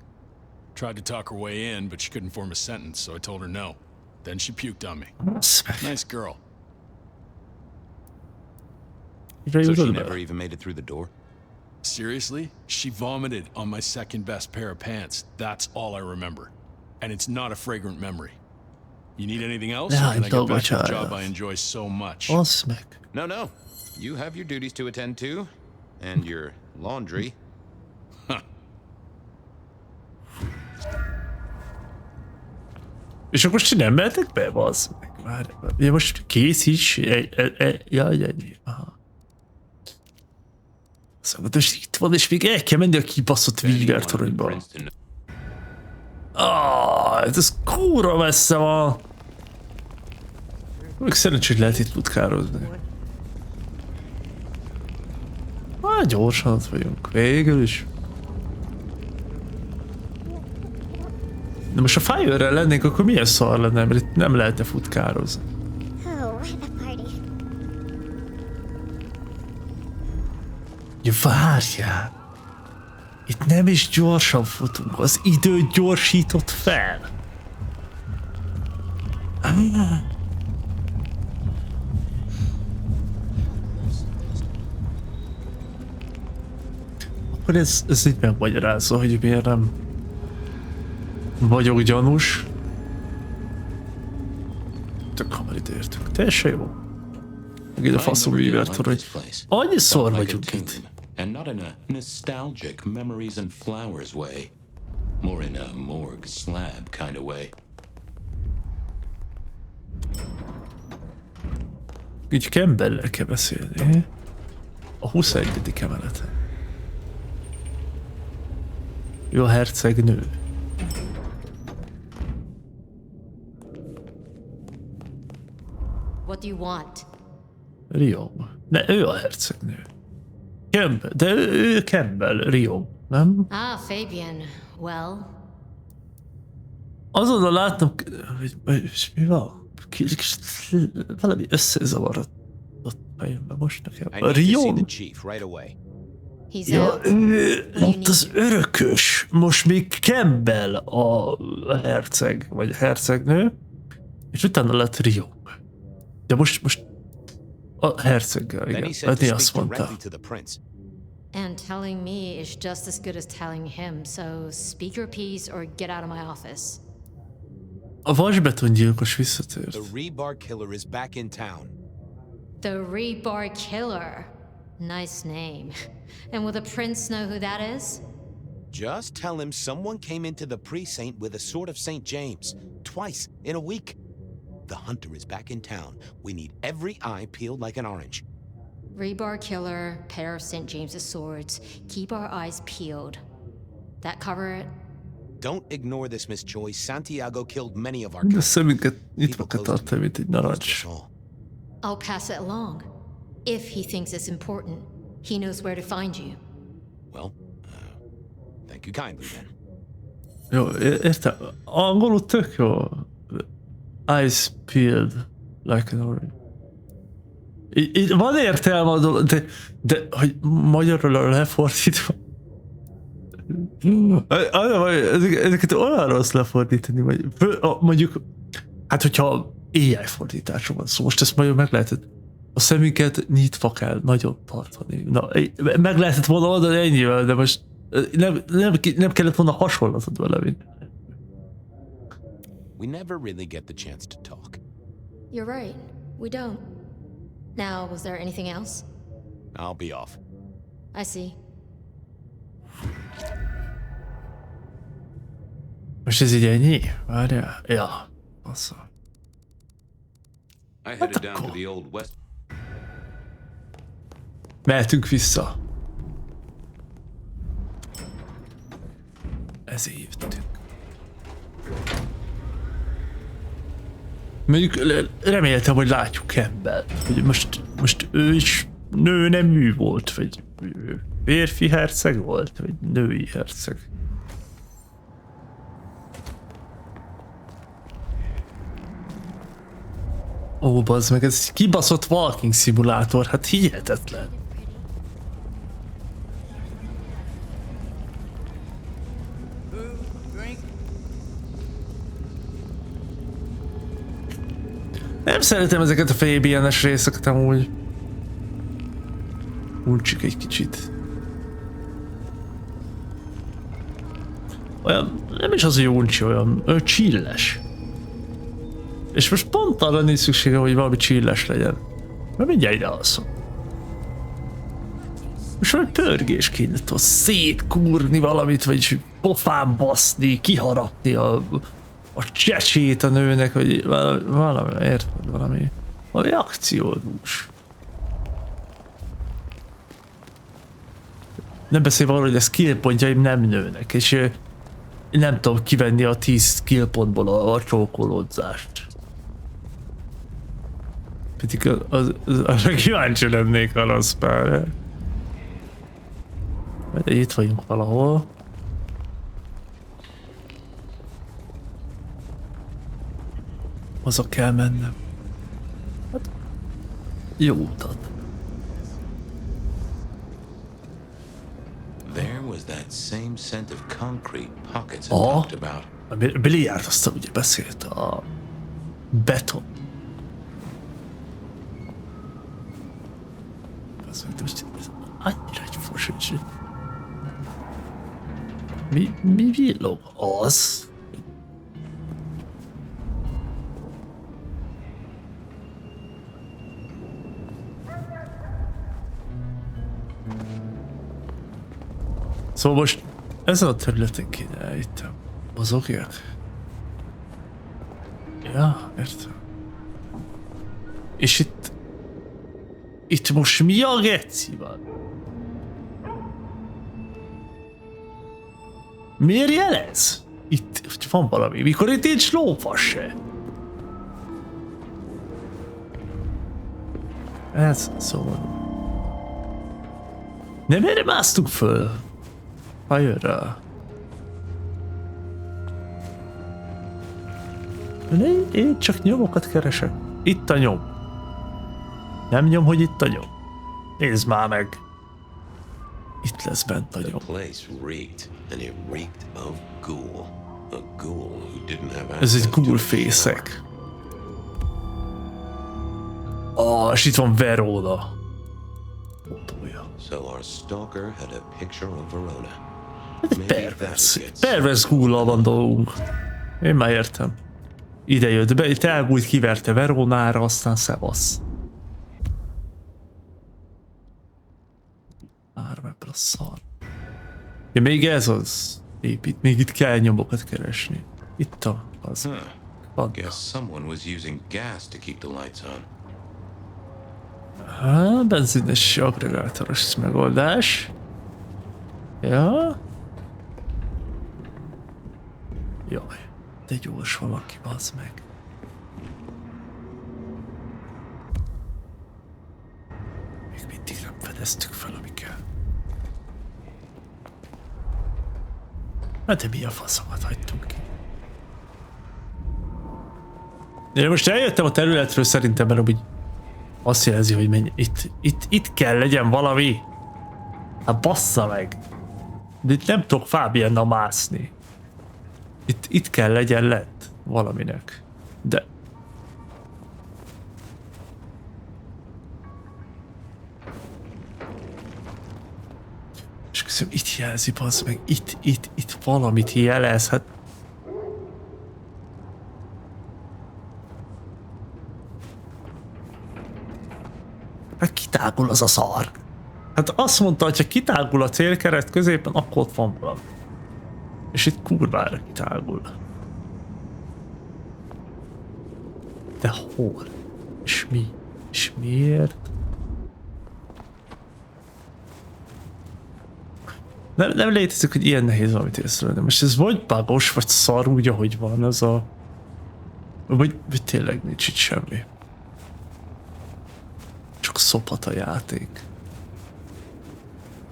Tried to talk her way in, but she couldn't form a sentence, so I told her no. Then she puked on me. Nice girl. So she never even made it through the door? Seriously? She vomited on my second best pair of pants. That's all I remember. And it's not a fragrant memory. You need anything else? Or can I get back to the job I enjoy so much? No. You have your duties to attend to, and your laundry. És akkor most nem mehetek be, bazd meg. Várj, ja, most kész is. Jaj. Aha. Szóval most itt van, és még el kell menni a kibaszott Weaver toronyba. Ez kurva messze van. Még szerencsé, hogy lehet itt futkározni. Gyorsan ott vagyunk. Végül is. De most a Fire-rel lennénk, akkor milyen szar lenne, mert itt nem lehetne futkározni. Ja, várjál! Itt nem is gyorsan futunk, az idő gyorsított fel. Akkor ez így megmagyarázza, hogy miért nem vagyok gyanús. Tök hamar ide értünk. Teljesen jó. Meg ide faszom Weaver torony. Annyiszor vagyunk itt. And not in a nostalgic memories and flowers way. More in a morgue slab kind of way. Így Campbell-lel kell beszélni. A 21. emeleten. Jó, a hercegnő. What do you want? Riom. Ne, ő a hercegnő. Campbell, de ő Campbell, Riom, nem? Ah, Fabian. Well. Azonnal látnom, hogy mi van? Valami összezavarodott fejemben most nekem. A Riom? Ja, ő ott az örökös. Most még Campbell a herceg, vagy hercegnő, és utána lett Riom. De most a herceggel, igen. Lenni azt mondta. And telling me is just as good as telling him, so speak your piece or get out of my office. A vasbetongyilkos visszatért. The rebar killer is back in town. The Rebar Killer. Nice name. And will the prince know who that is? Just tell him someone came into the precinct with a sword of St. James. Twice in a week. The hunter is back in town. We need every eye peeled like an orange. Rebar Killer, pair of St. James's swords. Keep our eyes peeled. That cover it? Don't ignore this, Miss Choi. Santiago killed many of our De szemünket nyitva kell tartani, mint egy narancs. I'll pass it along. If he thinks it's important, he knows where to find you. Well, thank you kindly then. Jó, értem. Angolul tök jó. Eyes peeled like an orange. Így van értelme a dolog, de hogy magyarul lefordítva. Ezeket olyan rossz lefordítani, vagy mondjuk, hát hogyha AI fordításról van szó, most ezt majd meg lehetett, a szemünket nyitva kell nagyon tartani. Na, meg lehetett volna oldani ennyivel, de most nem kellett volna hasonlatod vele, mint. We never really get the chance to talk. You're right. We don't. Now, was there anything else? I'll be off. I see. Most ez így ennyi? Várjál? Ja. Bassza. I headed down to the old west. Mehetünk vissza. Ezért hívtunk. Mondjuk reméltem, hogy látjuk Campbell. Hogy most ő is nő, nem ő volt, vagy férfi herceg volt, vagy női herceg. Ó, bazd meg, ez kibaszott walking szimulátor, hát hihetetlen. Nem szeretem ezeket a FBN-es részeket amúgy. Uncsik egy kicsit. Olyan, nem is az, hogy uncsi, olyan csilles. És most pont arra nincs szüksége, hogy valami csilles legyen. Mert mindjárt ide alszom. Most valami pörgés kéne, szétkúrni valamit, vagy pofán baszni, kiharapni a csecsét a nőnek, vagy valami, érted? Valami akciódús. Nem beszélve arról, hogy a skill pontjaim nem nőnek, és nem tudom kivenni a 10 skill pontból a csókolódzást. Pedig arra kíváncsi lennék a rossz pár. De itt vagyunk valahol. Haza kell mennem. Hát, jó utat. There was that same scent of concrete pockets I talked about. A biliárd aztán ugye beszélt a beton. Az most annyira egy fosíts. Mi villog? Az? Szóval most ezen a területen kéne itt mozogjak. Ja, értem. És itt most mi a geci van? Miért jelez? Itt van valami, mikor itt nincs lófasz se. Ez szóval. Nem erre másztuk föl. Hajjön rá. Én csak nyomokat keresek. Itt a nyom. Nem nyom, hogy itt a nyom. Nézd már meg. Itt lesz bent a nyom. Ez egy ghoul-fészek. És itt van Verona. So our stalker had a picture of Verona. Ez egy pervers ghoul-al van dolgunk. Én már értem. Ide jött be, itt elbújt, kiverte Veronára, aztán szevasz. akarom ebből a szar. Ja, még ez az épít, még itt kell nyomokat keresni. Itt a az. Guess someone was using gas to keep the lights on. Benzines aggregátoros megoldás. Ja. Jaj, de gyors valaki, bazd meg. Még mindig nem fedeztük fel, ami kell. Hát de mi a faszomat hagytunk ki? Én most eljöttem a területről szerintem, mert úgy azt jelzi, hogy menj, itt kell legyen valami. Hát bassza meg. De itt nem tudok Fábiennal mászni. Itt kell legyen lett valaminek. De... És köszönöm, itt jelzi, bazd meg. Itt valamit jelez, hát... Hát kitágul az a szar. Hát azt mondta, hogy ha kitágul a célkereszt középen, akkor ott van valami. És itt kurvára kitágul. De hol? És mi? És miért? Nem létezik, hogy ilyen nehéz valamit észrevenni. Most ez vagy bugos, vagy szar úgy, ahogy van az a... Vagy tényleg nincs itt semmi. Csak szopat a játék.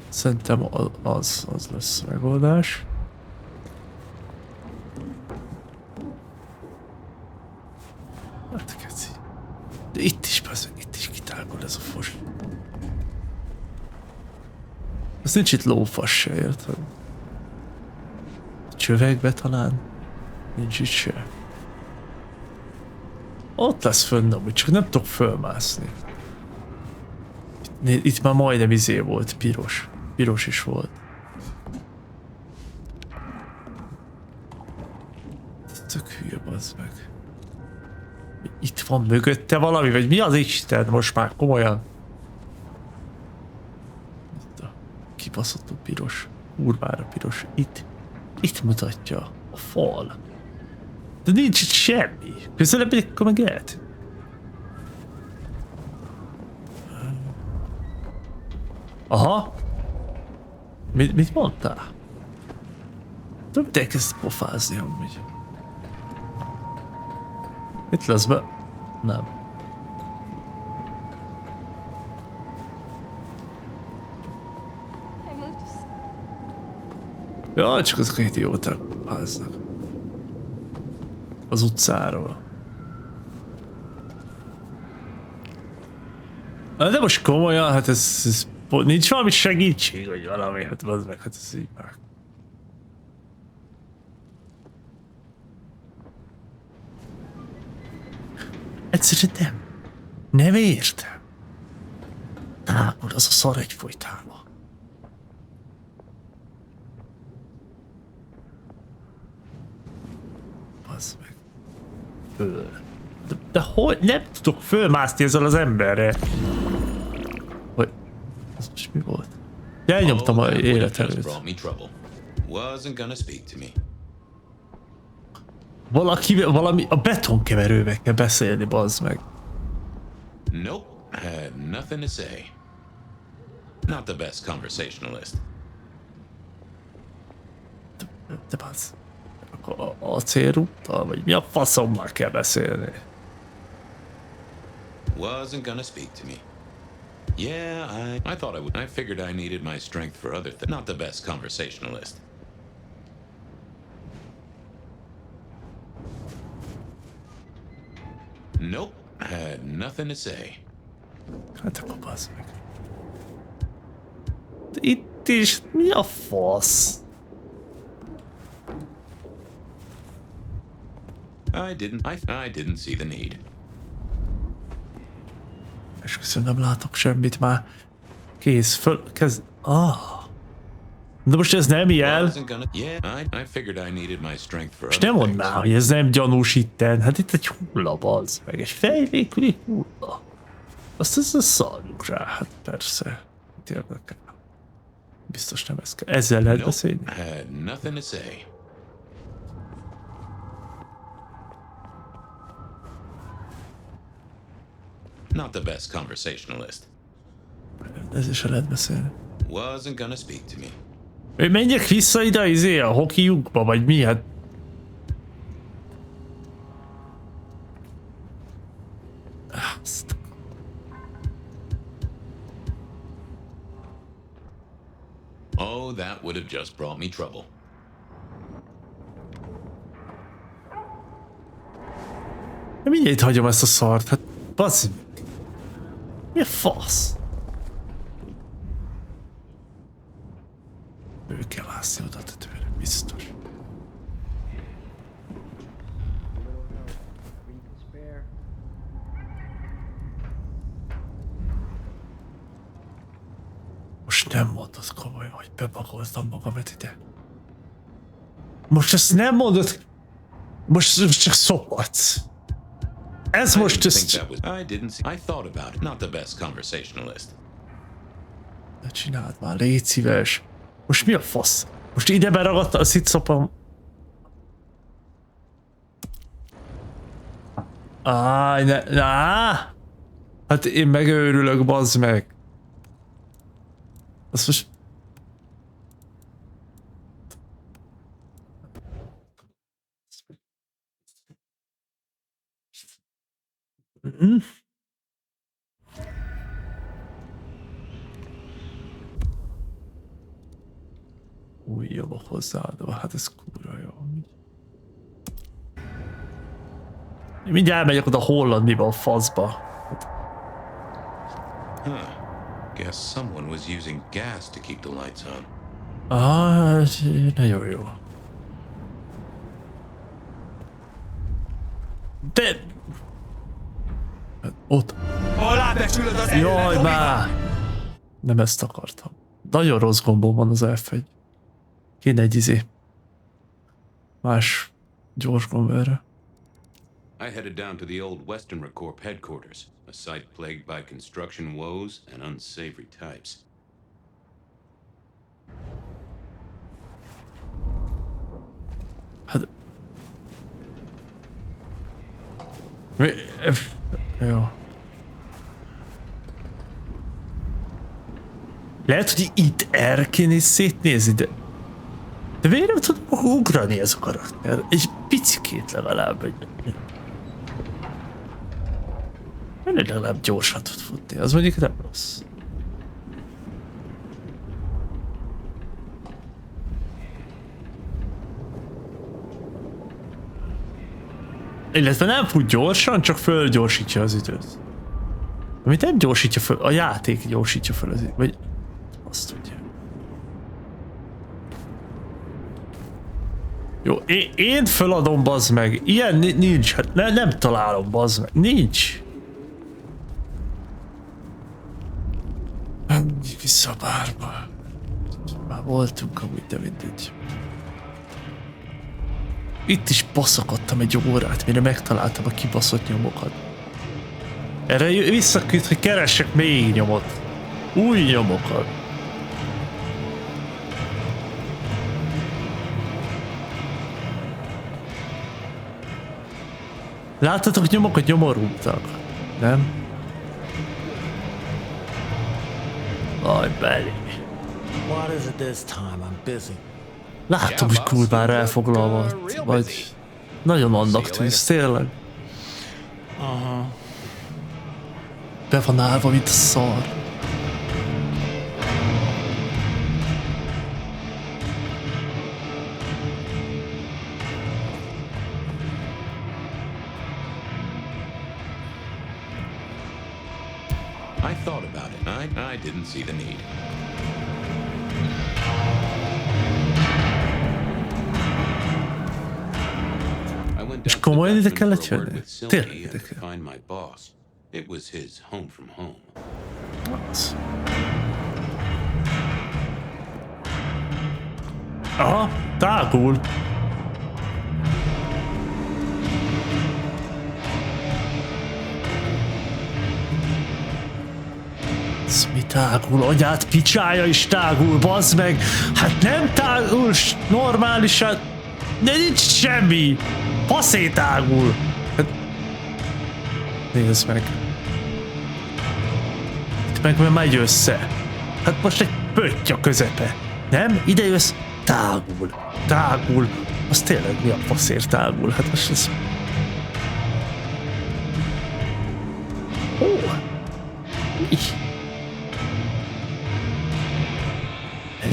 Szerintem az lesz a megoldás. Hát keci. De itt is kitágul ez a fos. Ez nincs itt lófasz se, érted? Csövekbe talán? Nincs itt se. Ott lesz fönn, amúgy csak nem tudok fölmászni. Itt már majdnem izé volt, piros. Piros is volt. Tök hülye, bazd meg. Itt van mögötte valami, vagy mi az Isten most már komolyan? Itt a kibaszottul piros. Kurvára piros. Itt mutatja a fal. De nincs itt semmi. Közelebb megyek, akkor meg lehet. Aha. Mit mondtál? Több elkezd pofázni amúgy. Itt lesz be? Nem. Ja, csak azok a idióták háznak. Az utcáról. De most komolyan, hát ez nincs valami segítség, vagy valami, hát az meg, hát ez így már. Egyszerűen nem. Nem értem. Tágul az a szar egyfolytában. Bazd meg. Föl. De hogy nem tudok fölmászni ezzel az emberre? Hogy... Ez most mi volt? Elnyomtam a élet előtt. Valami a betonkeverővel kell beszélni, bazd meg. Nope, had nothing to say. Not the best conversationalist. De bazd. A célrúttal, vagy mi a faszommal kell beszélni? Wasn't gonna speak to me. Yeah, I thought I would. I figured I needed my strength for other things. Not the best conversationalist. Nope, had nothing to say. Hát akkor bazd meg. De itt is mi a fasz? I didn't see the need. És köszönöm, nem látok semmit már. Kész, föl, kezd... De most ez nem jel. És nem mondd már, hogy ez nem gyanús itten. Hát itt egy hulla, bazd meg. Egy fejvéküli hulla. Azt szarjuk rá, hát persze. Itt érdekel. Biztos nem ez kell. Ezzel lehet beszélni. I had nothing to say. Not the best conversationalist. Ez is lehet beszélni. Wasn't gonna speak to me. Menjek vissza ide a hokiukba, vagy mi? Hát... Oh, that would have just brought me trouble. Mindjárt hagyom ezt a szart, hát bassz. Mi a fasz? Ő kell ászni oda tőle, biztos. Most nem mondod komolyan, hogy bepakoltam magamat ide. Most ezt nem mondod. Most csak szopatsz. Ez most ezt... I thought about it. Not the best conversationalist. Ne csináld már, légy szíves. Most mi a fasz? Most ide beragadta a szitszopam. Hát én megőrülök, bazd meg. Azt most... Új javak hozzáadva, hát ez kurva jó. Én mindjárt elmegyek oda Hollandiba, a faszba. Guess someone was using gas to keep the lights on. Nagyon jó. De... Ott. Jaj, már! Nem ezt akartam. Nagyon rossz gombom van az F1. Kéne egy más gyors gomb erre. I headed down to the old Western Corps headquarters, a site plagued by construction woes and unsavory types. Hát... Jó. Lehet, hogy itt erként is szétnézni, de miért nem tudom ugrani ez a karakter? Egy picikét legalább. Legalább gyorsan tud futni, az mondjuk nem rossz. Illetve nem fut gyorsan, csak fölgyorsítja az időt. Amit nem gyorsítja föl, a játék gyorsítja föl az időt, vagy azt tudja. Jó, én föladom, bazd meg. Ilyen nincs, hát nem találom, bazd meg. Nincs. Vissza a bárba. Már voltunk amúgy, de mindegy. Itt is baszakodtam egy órát, mire megtaláltam a kibaszott nyomokat. Erre visszaküld, hogy keressek még nyomot. Új nyomokat. Láttatok nyomokat? Nyomorultak. Nem? Aj, belé. Látom, hogy kurvára elfoglalva, vagy nagyon annak tűz, tényleg. Be van állva, mint a szar. I thought about it. I didn't see the need. És komolyan ide kellett jönni? Tényleg ide kell. It was his home from home. Aha, tágul. Ez mi tágul? Anyát picsája is tágul, bazd meg! Hát nem tágul normálisan, de nincs semmi! Faszé tágul! Hát... Nézd meg. Itt meg megy össze. Hát most egy pötty a közepe. Nem? Ide jössz? Tágul. Tágul. Az tényleg mi a faszért tágul? Hát most ez... Ó! Mi?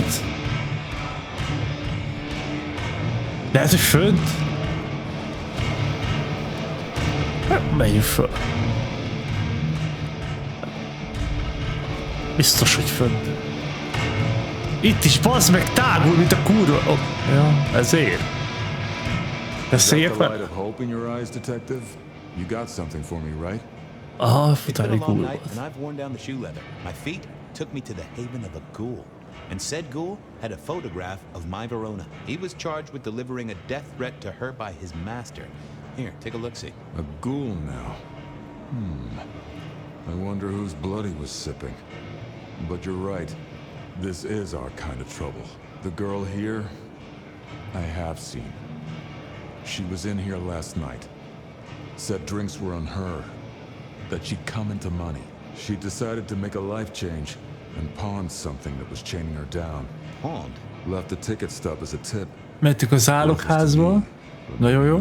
Ez... Lehet, hogy fönt? Menjünk föl. Biztos, hogy fönt. Itt is bazd meg tágul, mint a kurva. Oh, ja, ezért. Beszéljek vele? Aha, futani ghoul volt. And said ghoul had a photograph of my Verona. He was charged with delivering a death threat to her by his master. Here, take a look-see. A ghoul now. I wonder whose blood he was sipping. But you're right. This is our kind of trouble. The girl here, I have seen. She was in here last night. Said drinks were on her. That she'd come into money. She decided to make a life change and pawned something that was chaining her down. Pawned? Left a ticket stub as a tip. Mentük az álokházba. Nagyon jó.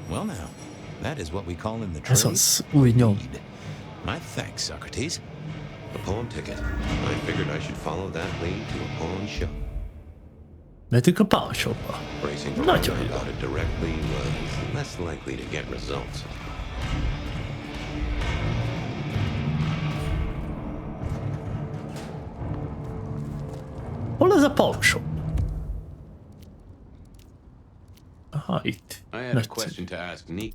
Well now, that is what we call in the trade. Ez az új nyom. My thanks, Socrates. A pawn ticket. I figured I should follow that lead to a pawn shop. Mentük a pawn shopba. Nagyon jó. About it directly was less likely to get results. Hol az a pawn shop? Aha, itt. I had a question to ask Nick.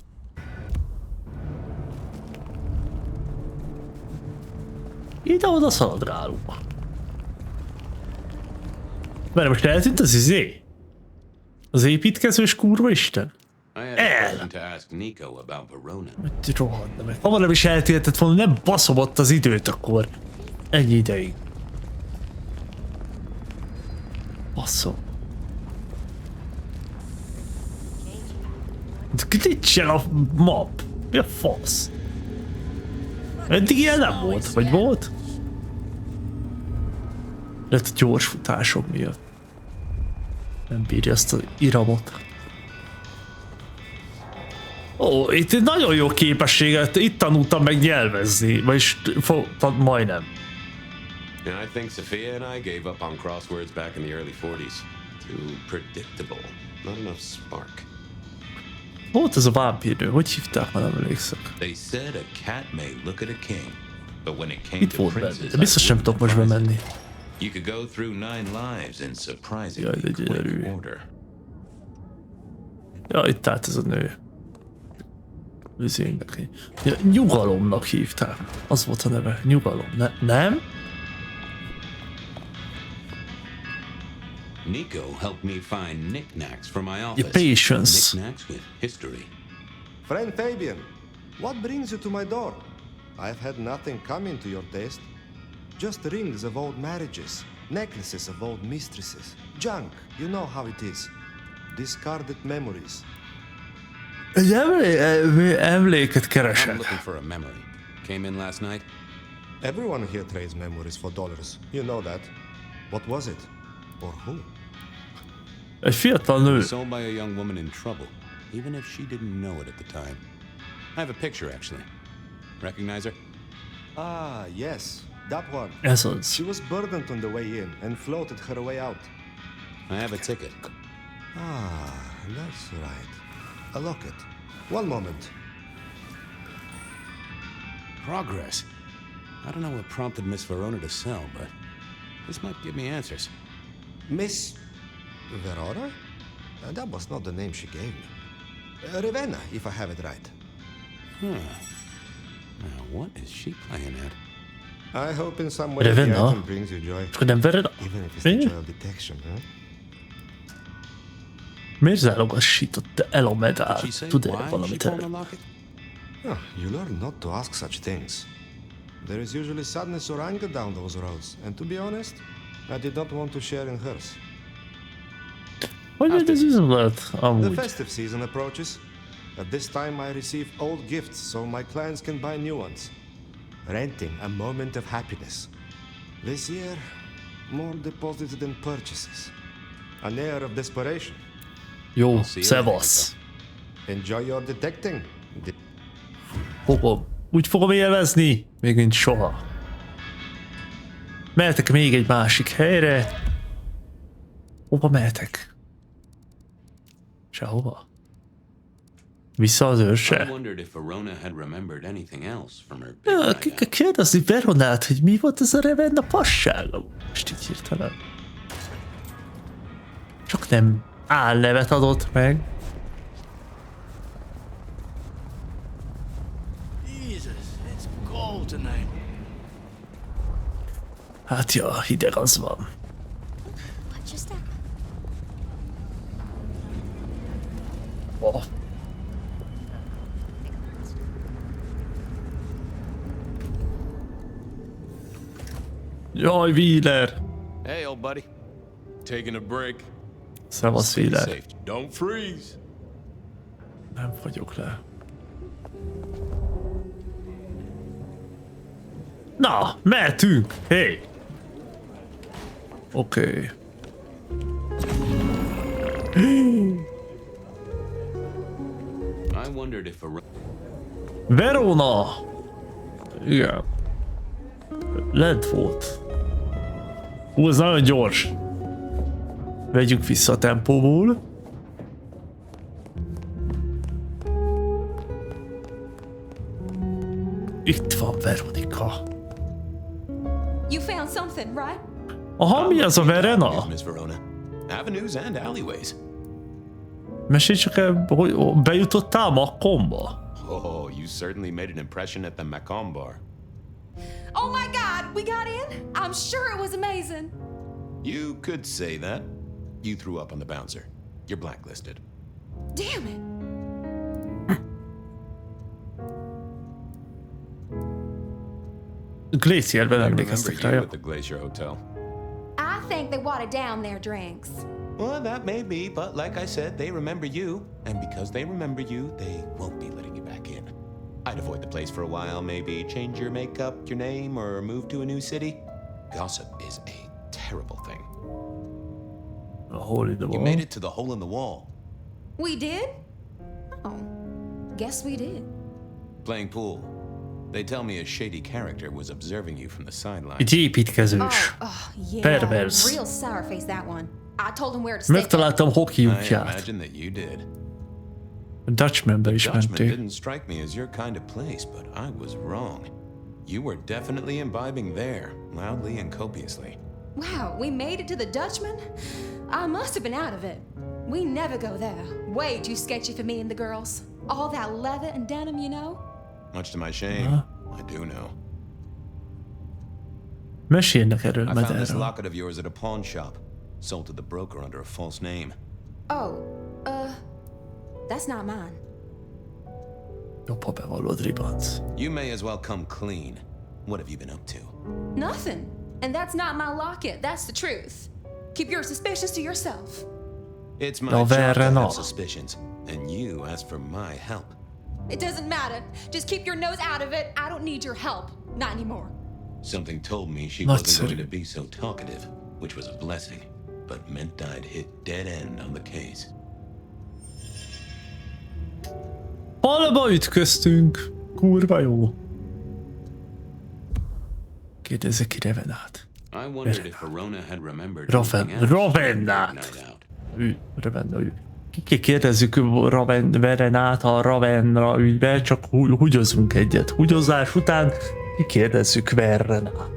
Ide-oda szaladgálunk. Mert most eltűnt az izé? Az építkezős kurva isten? El! Hogy rohadna meg. Ha nem is eltűntett volna, nem baszom ott az időt akkor. Ennyi ideig. Baszom. Glitch-el a map. Mi a fasz? Eddig ilyen nem volt, vagy volt? Lehet a gyors futások miatt. Nem bírja ezt az iramot. Ó, itt nagyon jó képességet, itt tanultam meg nyelvezni, vagyis majdnem. I think Sophia and I gave up on crosswords back in the early 40s. Too predictable. Not enough spark. Volt ez a vámpírnő, hogy hívták, már nem emlékszek. They said a cat may look at a king, but when it came itt to volt princes, benne, de biztos nem tudok most bemenni. You could go through 9 lives in surprisingly quick order. Ja, itt állt ez a nő. Ja, Nyugalomnak hívták. Az volt a neve. Nyugalom. Nem? Nico helped me find knickknacks for my office. Your patience. Knickknacks with history. Friend Fabian, what brings you to my door? I've had nothing coming to your taste. Just rings of old marriages, necklaces of old mistresses, junk, you know how it is. Discarded memories. Egy emléket keresek. I'm looking for a memory. Came in last night? Everyone here trades memories for dollars. You know that. What was it? Or who? Egy fiatal nő. Sold by a young woman in trouble, even if she didn't know it at the time. I have a picture, actually. Recognize her? Ah, yes. That one. Ez az. She was burdened on the way in and floated her way out. I have a ticket. Ah, that's right. A locket. One moment. Progress. I don't know what prompted Miss Verona to sell, but this might give me answers. Miss Verona? That was not the name she gave me. Ravenna, if I have it right. Huh. Now, what is she playing at? I hope in some way the item brings you joy. Even if it's the joy of detection, huh? Miért zálogasított el a medált? Tud-e valamit erről? Oh, you learn not to ask such things. There is usually sadness or anger down those roads, and to be honest, I did not want to share in hers. The festive season approaches. At this time, I receive old gifts so my clients can buy new ones. Renting a moment of happiness. This year, more deposited than purchases. An air of desperation. Jó, szevasz. Enjoy your detecting. Úgy fogom élvezni, még mint soha. Mehetek még egy másik helyre. Hova mehetek? Sehova. Vissza az őrse. Kérdezni Veronát, hogy mi volt ez a Ravenna passága. Most így hirtelen. Csak nem álnevet adott meg. Hát ja, hideg az van. Oh. Jaj, Wheeler! Hey, old buddy. Taking a break. Szevasz, Wheeler. Don't freeze. Nem fagyok le. Na, mehetünk! Hey! Oké. Verona! Igen. Lent volt. Hú, ez nagyon gyors. Vegyük vissza a tempóból. Itt van Veronika. You found something, right? Aha, mi az a Verena? Avenues and alleyways. Mesélj csak el, hogy bejutottál Macomba? Oh, you certainly made an impression at the Macomb bar. Oh my God, we got in? I'm sure it was amazing. You could say that. You threw up on the bouncer. You're blacklisted. Damn it. Glacierben emlékeztek rá. At the Glacier Hotel. I think they watered down their drinks. Well, that may be, but like I said, they remember you. And because they remember you, they won't be letting you back in. I'd avoid the place for a while, maybe change your makeup, your name, or move to a new city. Gossip is a terrible thing. A hole in the wall. You made it to the hole in the wall. We did? Oh, guess we did. Playing pool. They tell me a shady character was observing you from the sidelines. Egy építkezős. Yeah, Pervers. real sour face that one. I told him where to stay. Megtaláltam hoki I útját. imagine that you did. A Dutchmanbe is Dutchman menték. didn't strike me as your kind of place, but I was wrong. You were definitely imbibing there, loudly and copiously. Wow, we made it to the Dutchman? I must have been out of it. We never go there. Way too sketchy for me and the girls. All that leather and denim, you know? Much to my shame, I do know. Mesélnek erről, I found this Mederről. locket of yours at a pawn shop, sold to the broker under a false name. Oh, that's not mine. Jobb, ha bevallod, ribanc. You may as well come clean. What have you been up to? Nothing. And that's not my locket, that's the truth. Keep your suspicions to yourself. It's my No, job to Verena. have suspicions, and you asked for my help. It doesn't matter. Just keep your nose out of it. I don't need your help. Not anymore. Something told me she Not wasn't going so. to be so talkative, which was a blessing, but meant I'd hit dead end on the case. Falba ütköztünk. Kurva jó. Kérdezzek ki Ravenát. I wondered if Verona had remembered Ravennát. Ravenna ügy. Kérdezzük Verenát a Ravenna ügybe, csak húgyozunk egyet. Húgyozás után kérdezzük Verenát.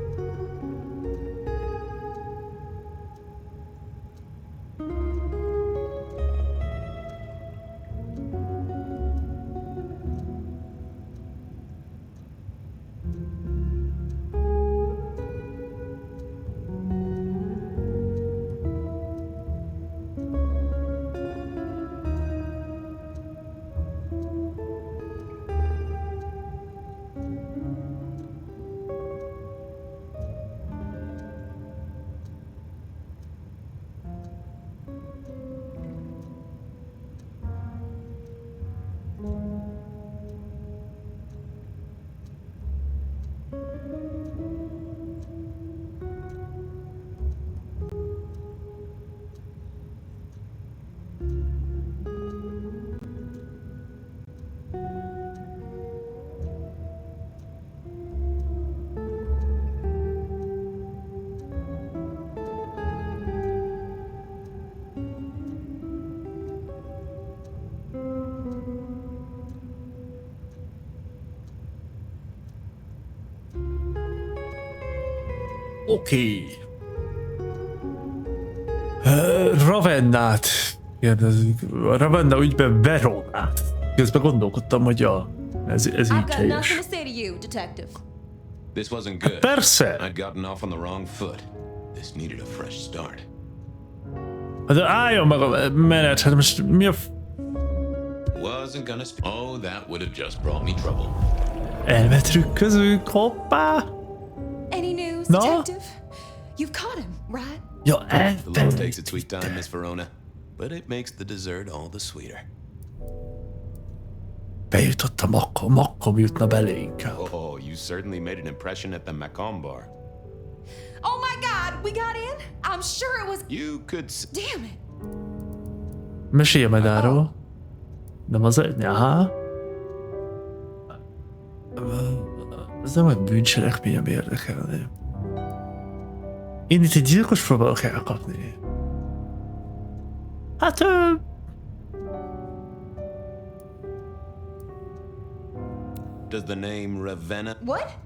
Oké. Ravennát kérdezzük. Ravenna ügyben Veronát. Közben gondolkodtam, hogy ez így helyes. This wasn't good. Persze. I'd gotten off on the wrong foot. This needed a fresh start. De álljon meg a menet, hát most mi a... Wasn't gonna oh, that would have just brought me trouble. Elmetrükközünk, hoppá! Any news, detective? You've caught him, right? Ja, The law takes its sweet time, Miss Verona, but it makes the dessert all the sweeter. Bejutott a makkom jutna bele inkább. Oh, you certainly made an impression at the Macomb bar. Oh my God, we got in? I'm sure it was... You could... Damn it! Mesélj majd arról. Nem az egy... Aha. Ez nem egy bűncselekmény, érdekelni. Én itt egy gyilkos próbálok elkapni. Hát... Does the name Ravenna... What?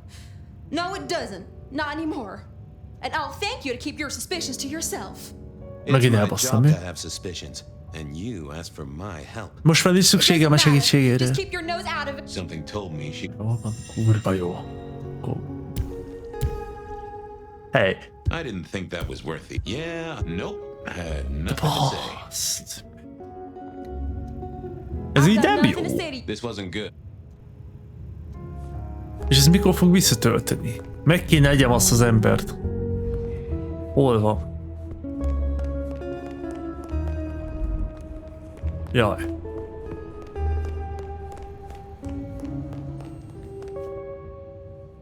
No, it doesn't. Not anymore. And I'll thank you to keep your suspicions to yourself. It's my job to have suspicions, and you asked for my help. Most van is szükségem a segítségére. Just keep your nose out of it. Something told me she... Jó van, kurva jó. Hey. I didn't think that was worth it. Yeah, nope. I had nothing to say. Ez így nem jó. This wasn't good. És ez mikor fog visszatölteni? Meg kéne egyem azt az embert. Hol van? Jaj.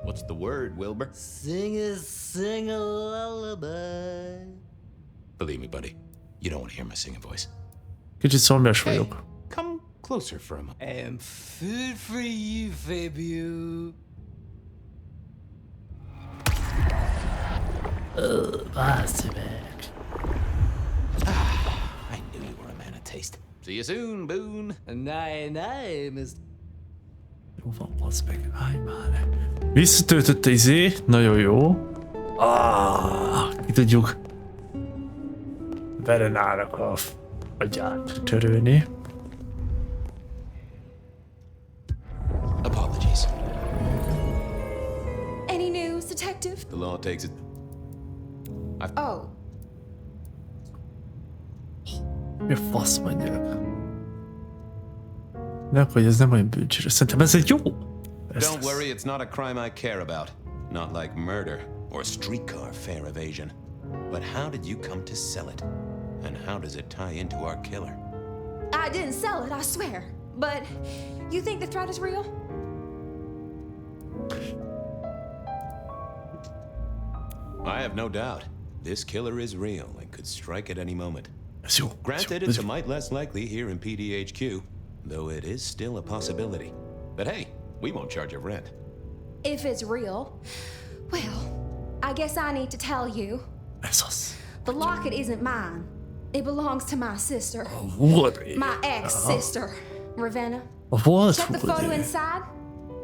What's the word, Wilbur? Sing a lullaby. Believe me, buddy, you don't want to hear my singing voice. Kicsit szomjas vagyok. Come closer for a moment. I am food for you, Fabio. Bászd meg. I knew you were a man of taste. See you soon, Boone. Nay, Mr. Jó van, baszd meg. Állj már. Visszatöltötte izé. Nagyon jó. Ki tudjuk Verenának a agyát törölni. Apologies. Any news, detective? The law takes it. Oh. Mi a fasz mondják? Nem, hogy ez nem olyan bűncsére. Szerintem ez egy jó. Don't worry, it's not a crime I care about. Not like murder or streetcar fare evasion. But how did you come to sell it? And how does it tie into our killer? I didn't sell it, I swear. But you think the threat is real? I have no doubt. This killer is real and could strike at any moment. Granted, it's a mite less likely here in PDHQ, though it is still a possibility. But hey, we won't charge a rent. If it's real, well, I guess I need to tell you. The locket isn't mine. It belongs to my sister. My ex-sister, Ravenna. Check the photo inside.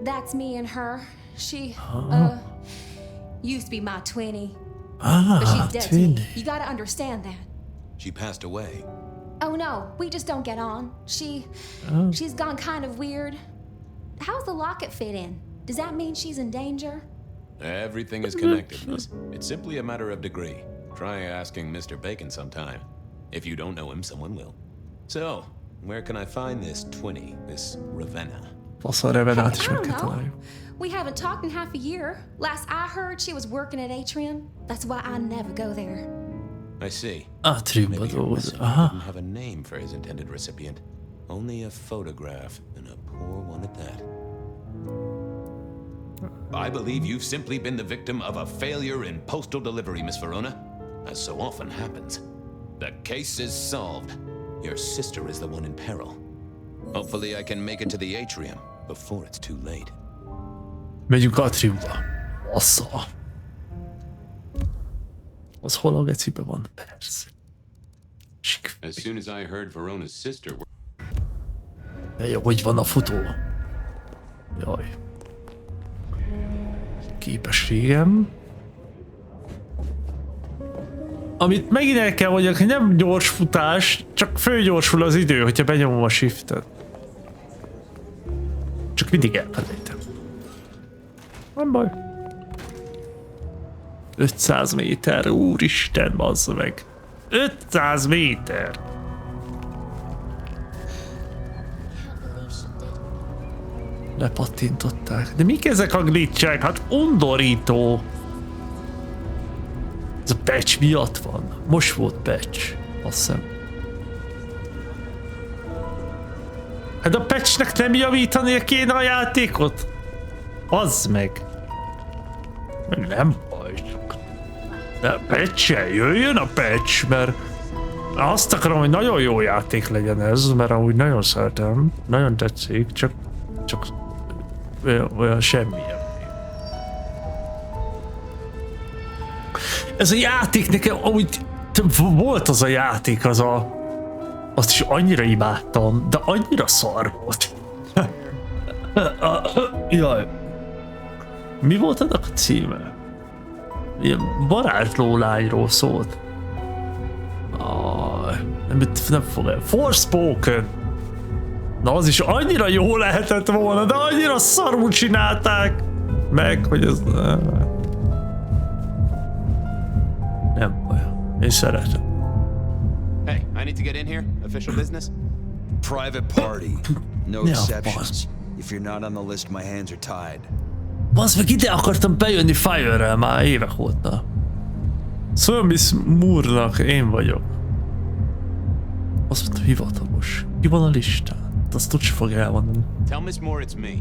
That's me and her. She, used to be my twinnie. But she's dead to me. You gotta understand that. She passed away. Oh no, we just don't get on. She's gone kind of weird. How's the locket fit in? Does that mean she's in danger? Everything is connected, Miss. It's simply a matter of degree. Try asking Mr. Bacon sometime. If you don't know him, someone will. So, where can I find this twinnie, this Ravenna? I don't know. We haven't talked in half a year. Last I heard, she was working at Atrium. That's why I never go there. I see. Atrium didn't have a name for his intended recipient. Only a photograph, and a poor one at that. I believe you've simply been the victim of a failure in postal delivery, Miss Verona, as so often happens. The case is solved. Your sister is the one in peril. Hopefully I can make it to the Atrium before it's too late. Megyünk Atriumba. Assza. Az hol a gecibe van? Persze. As soon as I heard Verona's sister... Jó, hogy van a futó? Jaj. Képességem. Amit megint el kell mondjak, hogy nem gyors futás, csak fölgyorsul az idő, hogyha benyomom a shiftet. Csak mindig elfelejtem. Nem baj. 500 méter, úristen, bassza meg. 500 méter! Lepattintották. De mik ezek a glitchek? Hát undorító! Ez a patch miatt van. Most volt patch. Azt hiszem. Hát a patchnek nem javítania kéne a játékot? Az meg. Nem baj. De patch-el jöjjön a patch, mert azt akarom, hogy nagyon jó játék legyen ez, mert amúgy nagyon szeretem, nagyon tetszik, csak olyan semmilyen. Ez a játék nekem, amúgy volt az a játék, azt is annyira imádtam, de annyira szar volt. Jaj. Mi volt annak a címe? Ilyen varázsló lányról szólt. Nem fog el. Forspoken! Na az is annyira jó lehetett volna, de annyira szarul csinálták meg, hogy ez... Nem baj. Én szeretem. Hey, I need to get in here. Official business? Private party. No exceptions. If you're not on the list, my hands are tied. Bazd meg, ide akartam bejönni Fire-rel már évek óta. Szóval Miss Moore-nak én vagyok. Azt mondta, hivatalos. Ki van a listán? Azt úgy fog elmondani. Tell Miss Moore it's me.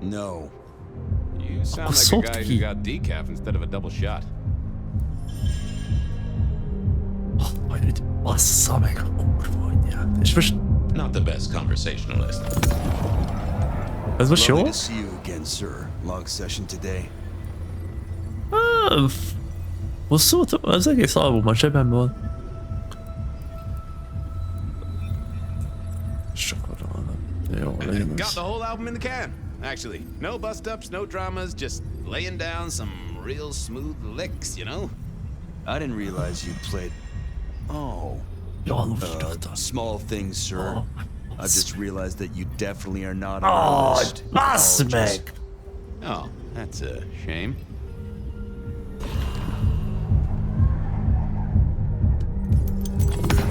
No. You sound like a guy who got decaf instead of a double shot. Majd bassza meg a kurva anyját. És most... Not the best conversationalist. Ez most jó? Lovely to see you again, sir. Long session today. Hosszú, az egész album a zsebemben van. Got the whole album in the can, actually. No bust-ups, no dramas, just laying down some real smooth licks, you know? I didn't realize you played... Oh. Small things, sir. I just realized that you definitely are not on the list. Meg. Oh, that's a shame.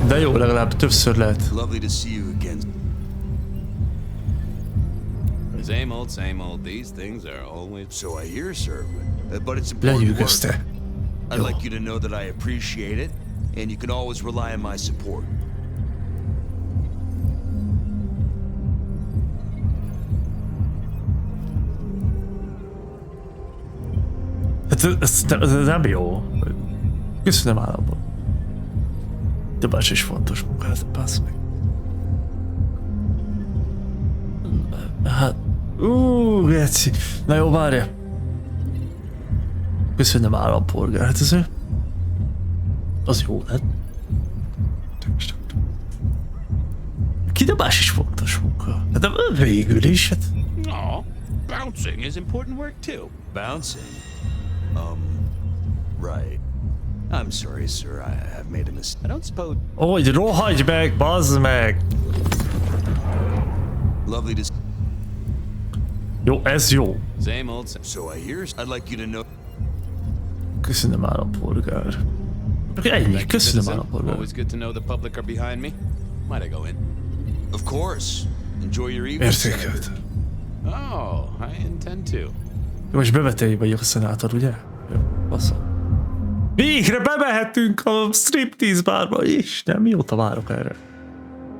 De jó, legalább többször lehet. Lovely to see you again. Same old. These things are always... So I hear, sir. But it's important work. I'd Jó. like you to know that I appreciate it, and you can always rely on my support. Ez nem jó. Köszönöm állapot. De más is fontos munkát, passz meg. Hát... Geci. Na jó, várja. Köszönöm állampolgár. Hát ez... Az jó lett. De más is fontos munka. De végül is, hát... Oh, bouncing is important work too. Bouncing? Right. I'm sorry, sir. I've made a mistake. I don't suppose... Hogy rohagy meg, bazd meg! Lovely to... Jó, ez jó. Same old... So I hear... I'd like you to know... Köszönöm állampolgár. Ennyi, köszönöm állampolgár. Always good to know the public are behind me. Might I go in? Of course. Enjoy your evening. Értékelt. Oh, I intend to. Jó, most bevetői vagyok a szenátor, ugye? Jó, bassza. Végre bemehetünk a striptease bárba. Isten, mióta várok erre?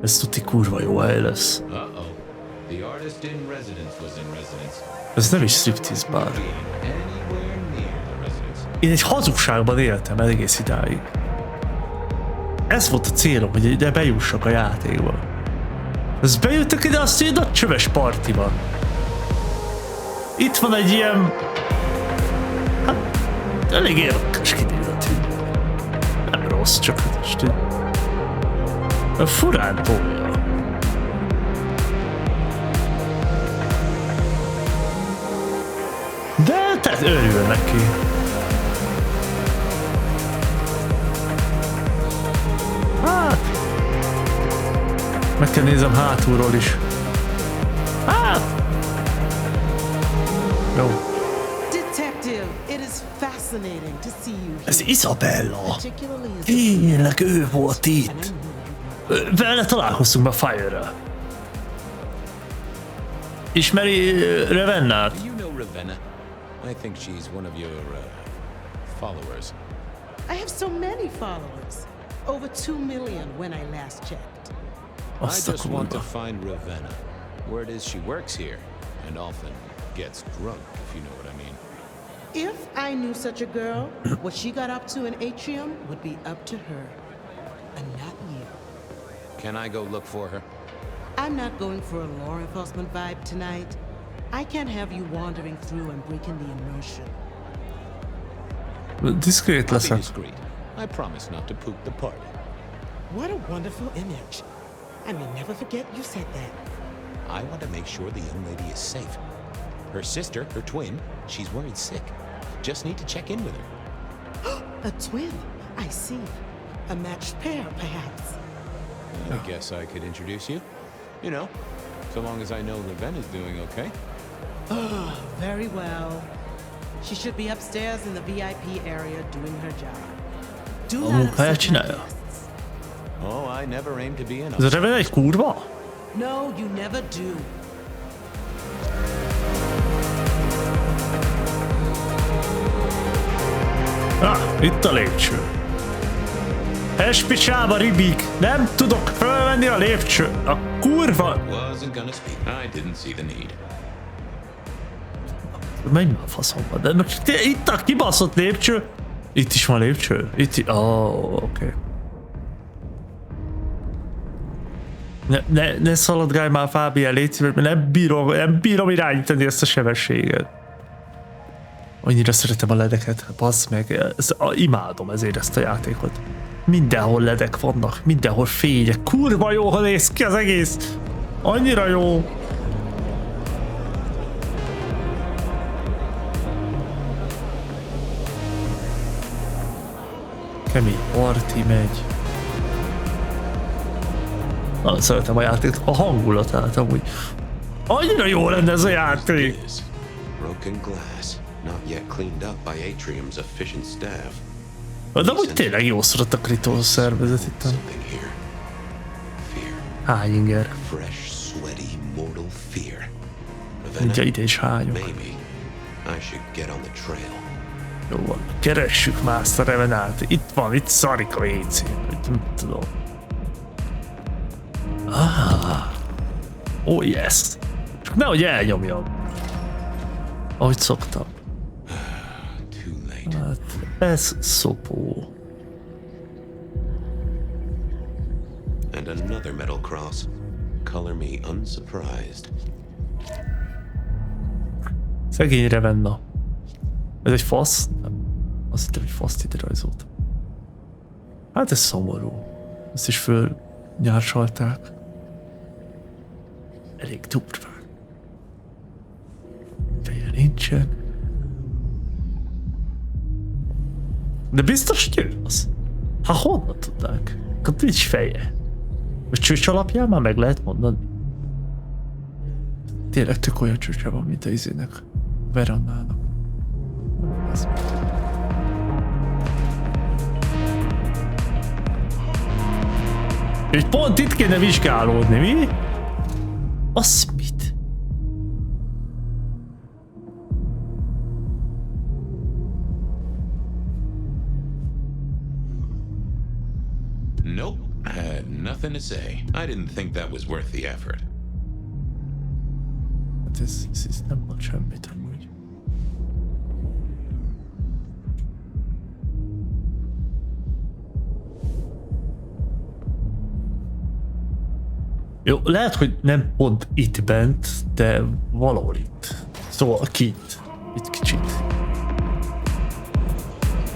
Ez tuti kurva jó hely lesz. Ez nem is striptease bár. Én egy hazugságban éltem egész idáig. Ez volt a célom, hogy ide bejussak a játékba. Ez bejöttek ide, azt egy nagy csöves parti van. Itt van egy ilyen... Hát... elég érdekes kinézetű. Nem rossz, csak most így... furán tolja. De tehát örül neki. meg kell nézem hátulról is. Hát! Jó. Ez Isabella. Tényleg ő volt itt. Vele találkoztunk be Fire-rel. Ismeri Ravennát? Do you know Ravenna? I think she's one of your followers. I have so many followers. Over 2 million when I last checked. I just want to find Ravenna. Word is she works here and often gets drunk, if you know what I mean. If I knew such a girl, what she got up to in Atrium would be up to her, and not you. Can I go look for her? I'm not going for a law enforcement vibe tonight. I can't have you wandering through and breaking the immersion. Diszkrét leszek. Discreet. I promise not to poop the party. What a wonderful image. I may never forget you said that. I want to make sure the young lady is safe. Her sister, her twin, she's worried sick. Just need to check in with her. A twin? I see. A matched pair, perhaps. I guess I could introduce you. You know, so long as I know Ravenna's doing okay. Oh, very well. She should be upstairs in the VIP area doing her job. Do not upset my guests. Oh, I never aim to be an Ez a Ravenna egy kurva? No, you never do. Itt a lépcső. Espicsába, Ribik! Nem tudok fölvenni a lépcső! A kurva! Menj már a faszomba, de itt a kibaszott lépcső! Itt is van lépcső? Itt... oké. Ne szaladgálj már, Fábián, légy szíves, mert nem bírom irányítani ezt a sebességet. Annyira szeretem a ledeket, bassz meg, imádom ezért ezt a játékot. Mindenhol ledek vannak, mindenhol fények, kurva jó, ha néz ki az egész! Annyira jó! Kemény parti megy. Nagyon szeretem a játékot, a hangulatát amúgy. Annyira jó lenne ez a játék! Broken glass, not yet cleaned up by Atrium's efficient staff. De amúgy tényleg jó szorott a Kritos szervezet itt. Hány inger. Fresh, sweaty, mortal fear. Ugye ide is hányok. Maybe I should get on the trail. Jó van, keressük már azt a Ravennát. Itt van, itt szarik a WC. Nem tudom. Oh yes. Csak nehogy elnyomjam. Ahogy szoktam. Hát, ez szopó. And another metal cross. Color me unsurprised. Szegény Ravenna. Ez egy fasz? Azt hittem, hogy faszt ide rajzolt. Hát ez szomorú. Ezt is fölnyársalták. Elég durván. Feje nincsen. De biztos, hogy ő az. Hát honnan tudnánk? Hát nincs feje. A csőcs alapján már meg lehet mondani. Tényleg tök olyan csőcse van, mint a izének. Verannának. És pont itt kéne vizsgálódni, mi? Az mit? Nope, I had nothing to say. I didn't think that was worth the effort. Hát ez nem volt semmit amúgy. Jó, lehet, hogy nem pont itt bent, de valahol itt. Szóval kint. Itt kicsit.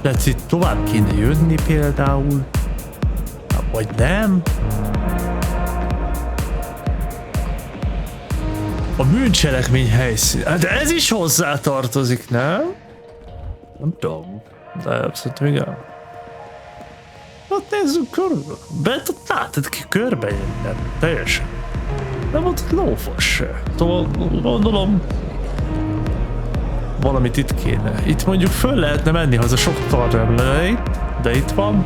Lehet, itt tovább kéne jönni például. Vagy nem. A bűncselekmény helyszín. De ez is hozzá tartozik, nem? Nem tudom. De szerintem igen. ott nézzünk körül. Bent ott látod ki körbe innen, teljesen. Nem volt lófasz se. Szóval gondolom, valamit itt kéne. Itt mondjuk föl lehetne menni haza, sok tartalom lenne itt, de itt van.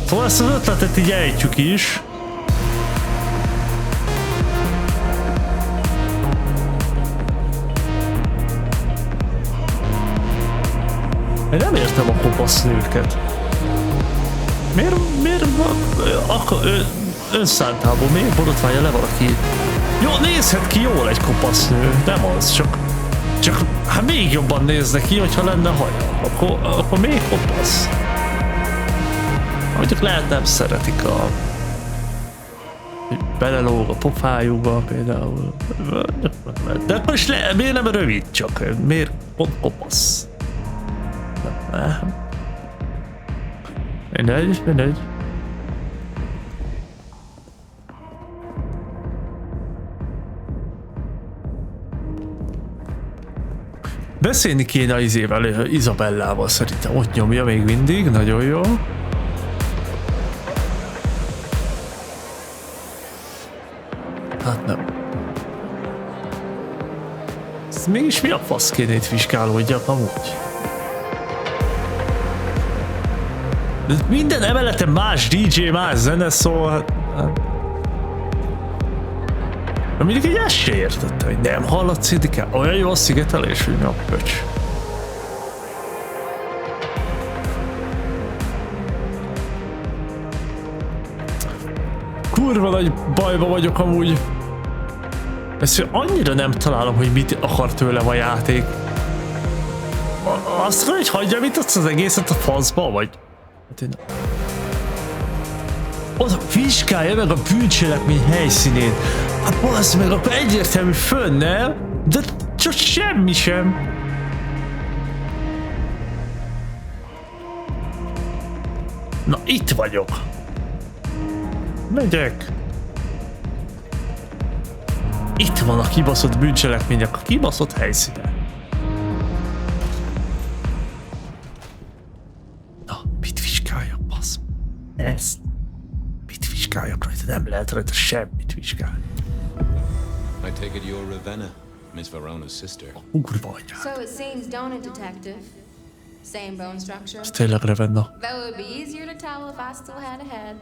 Szóval ezt az ötletet így ejtjük is. Én nem értem a kopasz nőket. Miért önszántából miért borotválja le valaki? Jó, nézhet ki jól egy kopasz nő, nem az, csak hát még jobban nézne ki, hogyha lenne haja. Akkor még kopasz. Mondjuk lehet nem szeretik hogy belelóg a pofájukba például. De akkor is miért nem rövid csak? Miért pont kopasz? Nem. Mindegy. Beszélni kéne az izével, Izabellával szerintem. Ott nyomja még mindig, nagyon jó. Hát nem. Ez mégis mi a fasz kéne itt vizsgálódjak amúgy? De minden emeleten más DJ, más zene, szóval... Mindig egy ezt se értettem, hogy nem hallatszik el. Olyan jó a szigetelés, hogy a pöcs. Kurva nagy bajba vagyok amúgy. Ezt annyira nem találom, hogy mit akar tőlem a játék. Azt mondja, hogy hagyja, mit adsz az egészet a faszba, vagy... Hát én... Oda vizsgálja meg a bűncselekmény helyszínén. Hát bazd meg, akkor egyértelmű fönn, nem? De csak semmi sem. Na, itt vagyok. Megyek. Itt van a kibaszott bűncselekmények, a kibaszott helyszínen. Na, mit vizsgáljak, basz? Ezt. Mit vizsgáljak rajta? Nem lehet rajta semmit vizsgálni. I take it you're Ravenna, Miss Verona's sister. So it seems, don't it, detective? Same bone structure. Ez tényleg Ravenna. Though it would be easier to tell if I still had a head.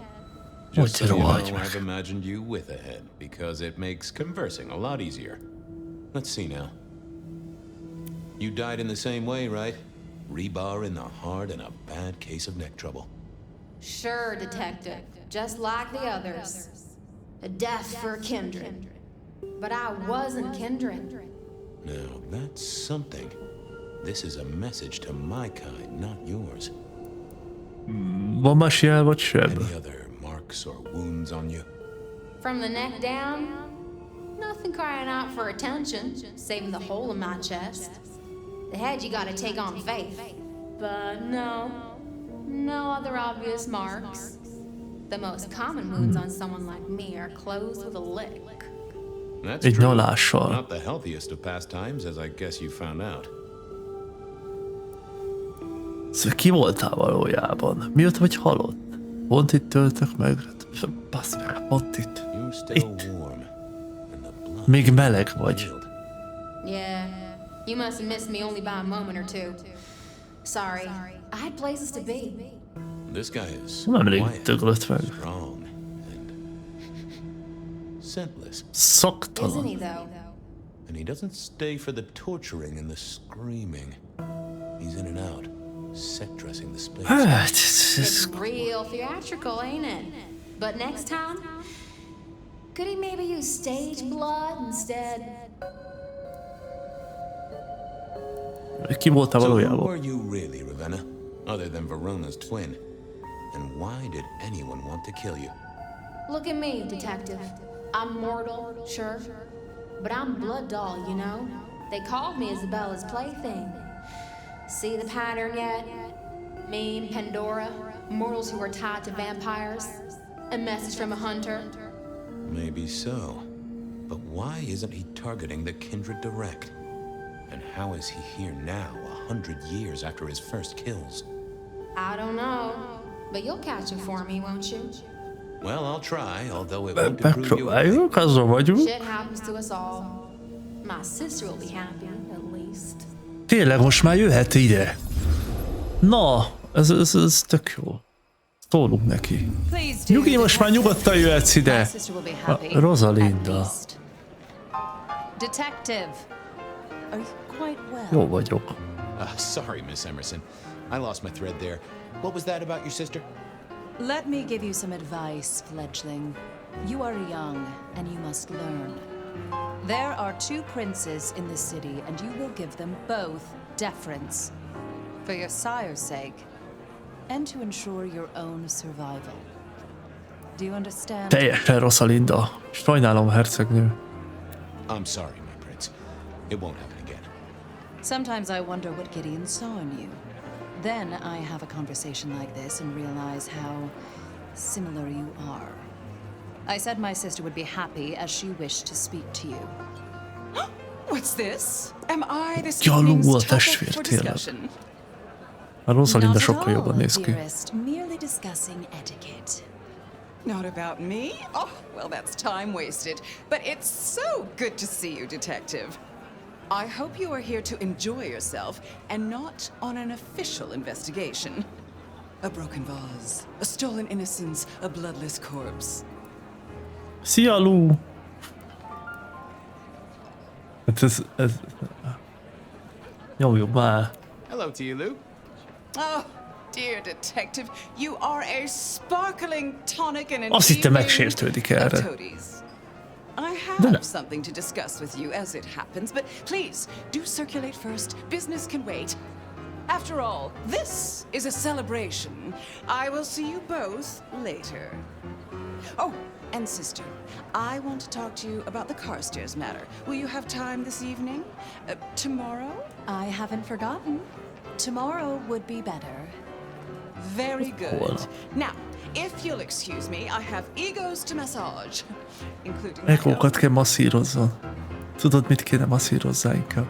Just so you know, I've imagined you with a head, because it makes conversing a lot easier. Let's see now. You died in the same way, right? Rebar in the heart and a bad case of neck trouble. Sure, detective. Just like the others. A death for kindred. But I wasn't kindred. Now, that's something. This is a message to my kind, not yours. Van más jel vagy seb? Any other marks or wounds on you? From the neck down, nothing crying out for attention, saving the hole in my chest. The head you gotta take on faith. But no other obvious marks. The most common wounds on someone like me are closed with a lick. That's true. Not the healthiest of pastimes, as I guess you found out. Szóval ki voltál valójában? Mióta vagy halott? Pont itt töltök meg? Basz meg, pont itt. Itt. Még meleg vagy. Yeah, you must have missed me only by a moment or two. Sorry, I had places to be. This guy is quiet, strong, and scentless. Isn't he though? And he doesn't stay for the torturing and the screaming. He's in and out, set dressing the space. It's real theatrical, ain't it? But next time, could he maybe use stage blood instead? Ki voltál valójában? So who are you really, Ravenna? Other than Verona's twin? And why did anyone want to kill you? Look at me, detective. I'm mortal, sure. But I'm blood doll, you know? They called me Isabella's plaything. See the pattern yet? Me and Pandora, mortals who are tied to vampires. A message from a hunter. Maybe so. But why isn't he targeting the kindred direct? And how is he here now, 100 years after his first kills? I don't know. But you'll catch him for me, won't you? Well, I'll try, although it won't improve you. Shit happens to us all. My sister will be happy, at least. Tényleg most már jöhet ide. Na, ez tök jó. Szólunk neki. Nyugi, most már nyugodtan jöhetsz ide. Rosalinda. Detective. Are you quite well? Jó vagyok. Sorry, Miss Emerson. I lost my thread there. What was that about your sister? Let me give you some advice, fledgling. You are young, and you must learn. There are 2 princes in the city, and you will give them both deference. For your sire's sake, and to ensure your own survival. Do you understand? Teljesen Rosalinda. Sajnálom, hercegnő. I'm sorry, my prince. It won't happen again. Sometimes I wonder what Gideon saw in you. Then I have a conversation like this and realize how similar you are. I said my sister would be happy as she wished to speak to you. What's this? Am I this evening's topic for discussion? A Rosalinda sokkal jobban néz ki. Merely discussing etiquette. Not about me? Oh, well, that's time wasted. But it's so good to see you, Detective. I hope you are here to enjoy yourself and not on an official investigation. A broken vase, a stolen innocence, a bloodless corpse. Szia, Lou! Nyomjuk már. Hello to you, Lou. Oh, dear detective, you are a sparkling tonic and an Azt hittem megsértődik erre. I have something to discuss with you as it happens, but please do circulate first. Business can wait. After all, this is a celebration. I will see you both later. Oh, and sister, I want to talk to you about the Carstairs matter. Will you have time this evening? Tomorrow? I haven't forgotten. Tomorrow would be better. Very good. Now, if you'll excuse me, I have egos to massage, including Egókat kell masszírozzon. Tudod, mit kéne masszírozzá inkább?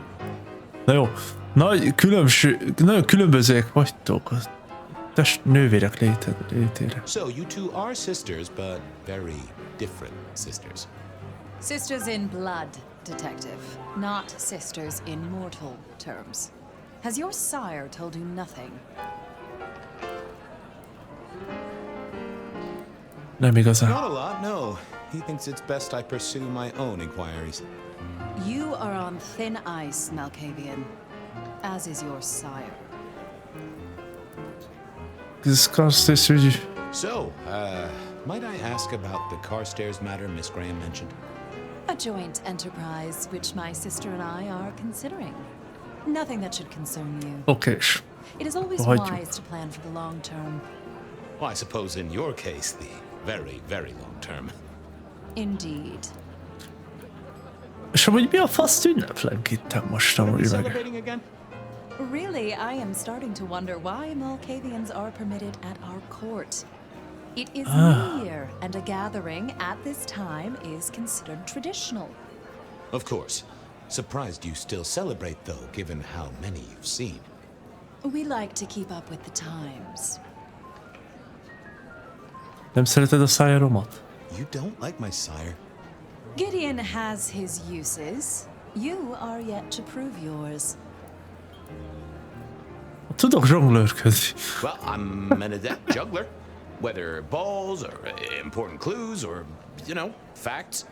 Na jó, nagyon különbözőek vagytok a test nővérek létére. So you two are sisters, but very different sisters. Sisters in blood, detective, not sisters in mortal terms. Has your sire told you nothing? Nem igazán. Not a lot, no. He thinks it's best I pursue my own inquiries. You are on thin ice, Malkavian, as is your sire. This Carstairs ügy. So, might I ask about the Carstairs matter Miss Graham mentioned? A joint enterprise which my sister and I are considering. Nothing that should concern you. Okay. It is always wise to plan for the long term. Well, I suppose in your case, the very, very long term. Indeed. És amúgy mi a faszt ünneplenk itt most amúgy meg? Really, I am starting to wonder why Malkavians are permitted at our court. It is New Year, and a gathering at this time is considered traditional. Of course. Surprised you still celebrate, though, given how many you've seen. We like to keep up with the times. Nem szereted a szájáromat? You don't like my sire? Gideon has his uses. You are yet to prove yours. Tudok zsonglőrködni. Well, I'm an adept juggler. Whether balls or important clues or, you know, facts.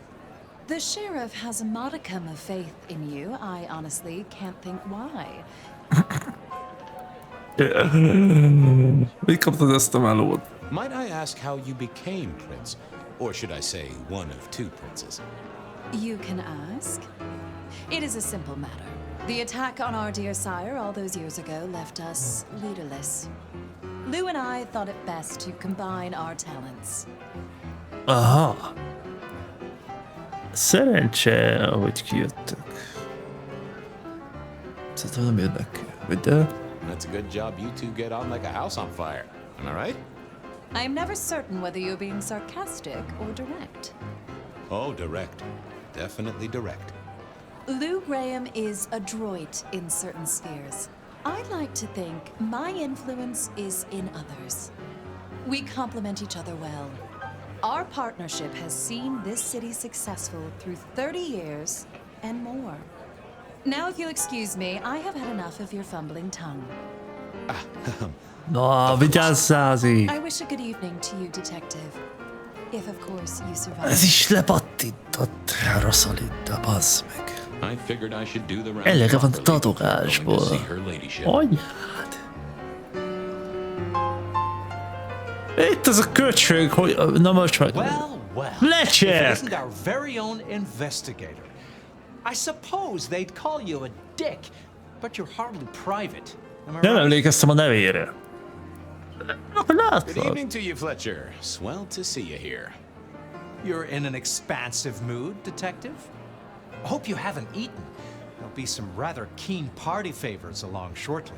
The sheriff has a modicum of faith in you. I honestly can't think why. Mi kaptad ezt a melót? Might I ask how you became prince? Or should I say one of 2 princes? You can ask. It is a simple matter. The attack on our dear sire all those years ago left us leaderless. Lou and I thought it best to combine our talents. Aha. Szerencse, ahogy kijöttek. Szerintem nem jönnek ki, de... That's a good job you two get on like a house on fire. Am I right? I am never certain whether you're being sarcastic or direct. Oh, direct. Definitely direct. Lou Graham is adroit in certain spheres. I like to think my influence is in others. We complement each other well. Our partnership has seen this city successful through 30 years and more. Now, if you'll excuse me, I have had enough of your fumbling tongue. No, vigyázzál! I wish a good evening to you, detective. If, of course, you survive. Ez is lepattintott Rosalinda, bazd meg. I figured I should do the round. Elege van a dadogásból. Anyád. Itt az a köcsög, hogy... Na most meg... Lecser! Isn't our very own investigator. I suppose they'd call you a dick, but you're hardly private. Nem emlékeztem a nevére. Good evening to you, Fletcher. Swell to see you here. You're in an expansive mood, detective? I hope you haven't eaten. There'll be some rather keen party favors along shortly.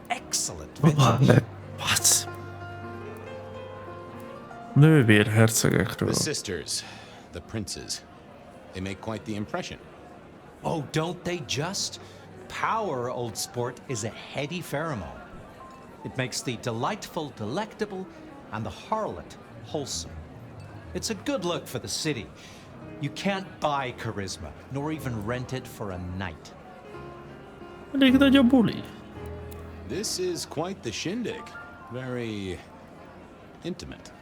Excellent vintage. What? Nővérhercegekről. The sisters, the princes, they make quite the impression. Oh, don't they just? Power, old sport, is a heady pheromone. It makes the delightful delectable and the harlot wholesome. It's a good look for the city. You can't buy charisma, nor even rent it for a night. This is quite the shindig. Very intimate.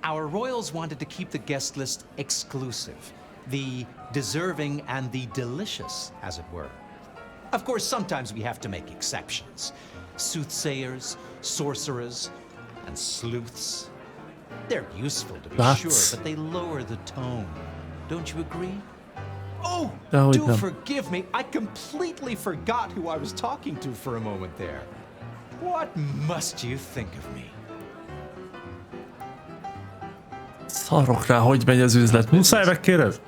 Our royals wanted to keep the guest list exclusive. The deserving and the delicious, as it were. Of course, sometimes we have to make exceptions. Soothsayers, sorcerers, and sleuths. They're useful, to be sure, but they lower the tone. Don't you agree? Oh, do forgive me. I completely forgot who I was talking to for a moment there. What must you think of me? Szarok rá, hogy megy az üzlet. Muszáj megkérdez?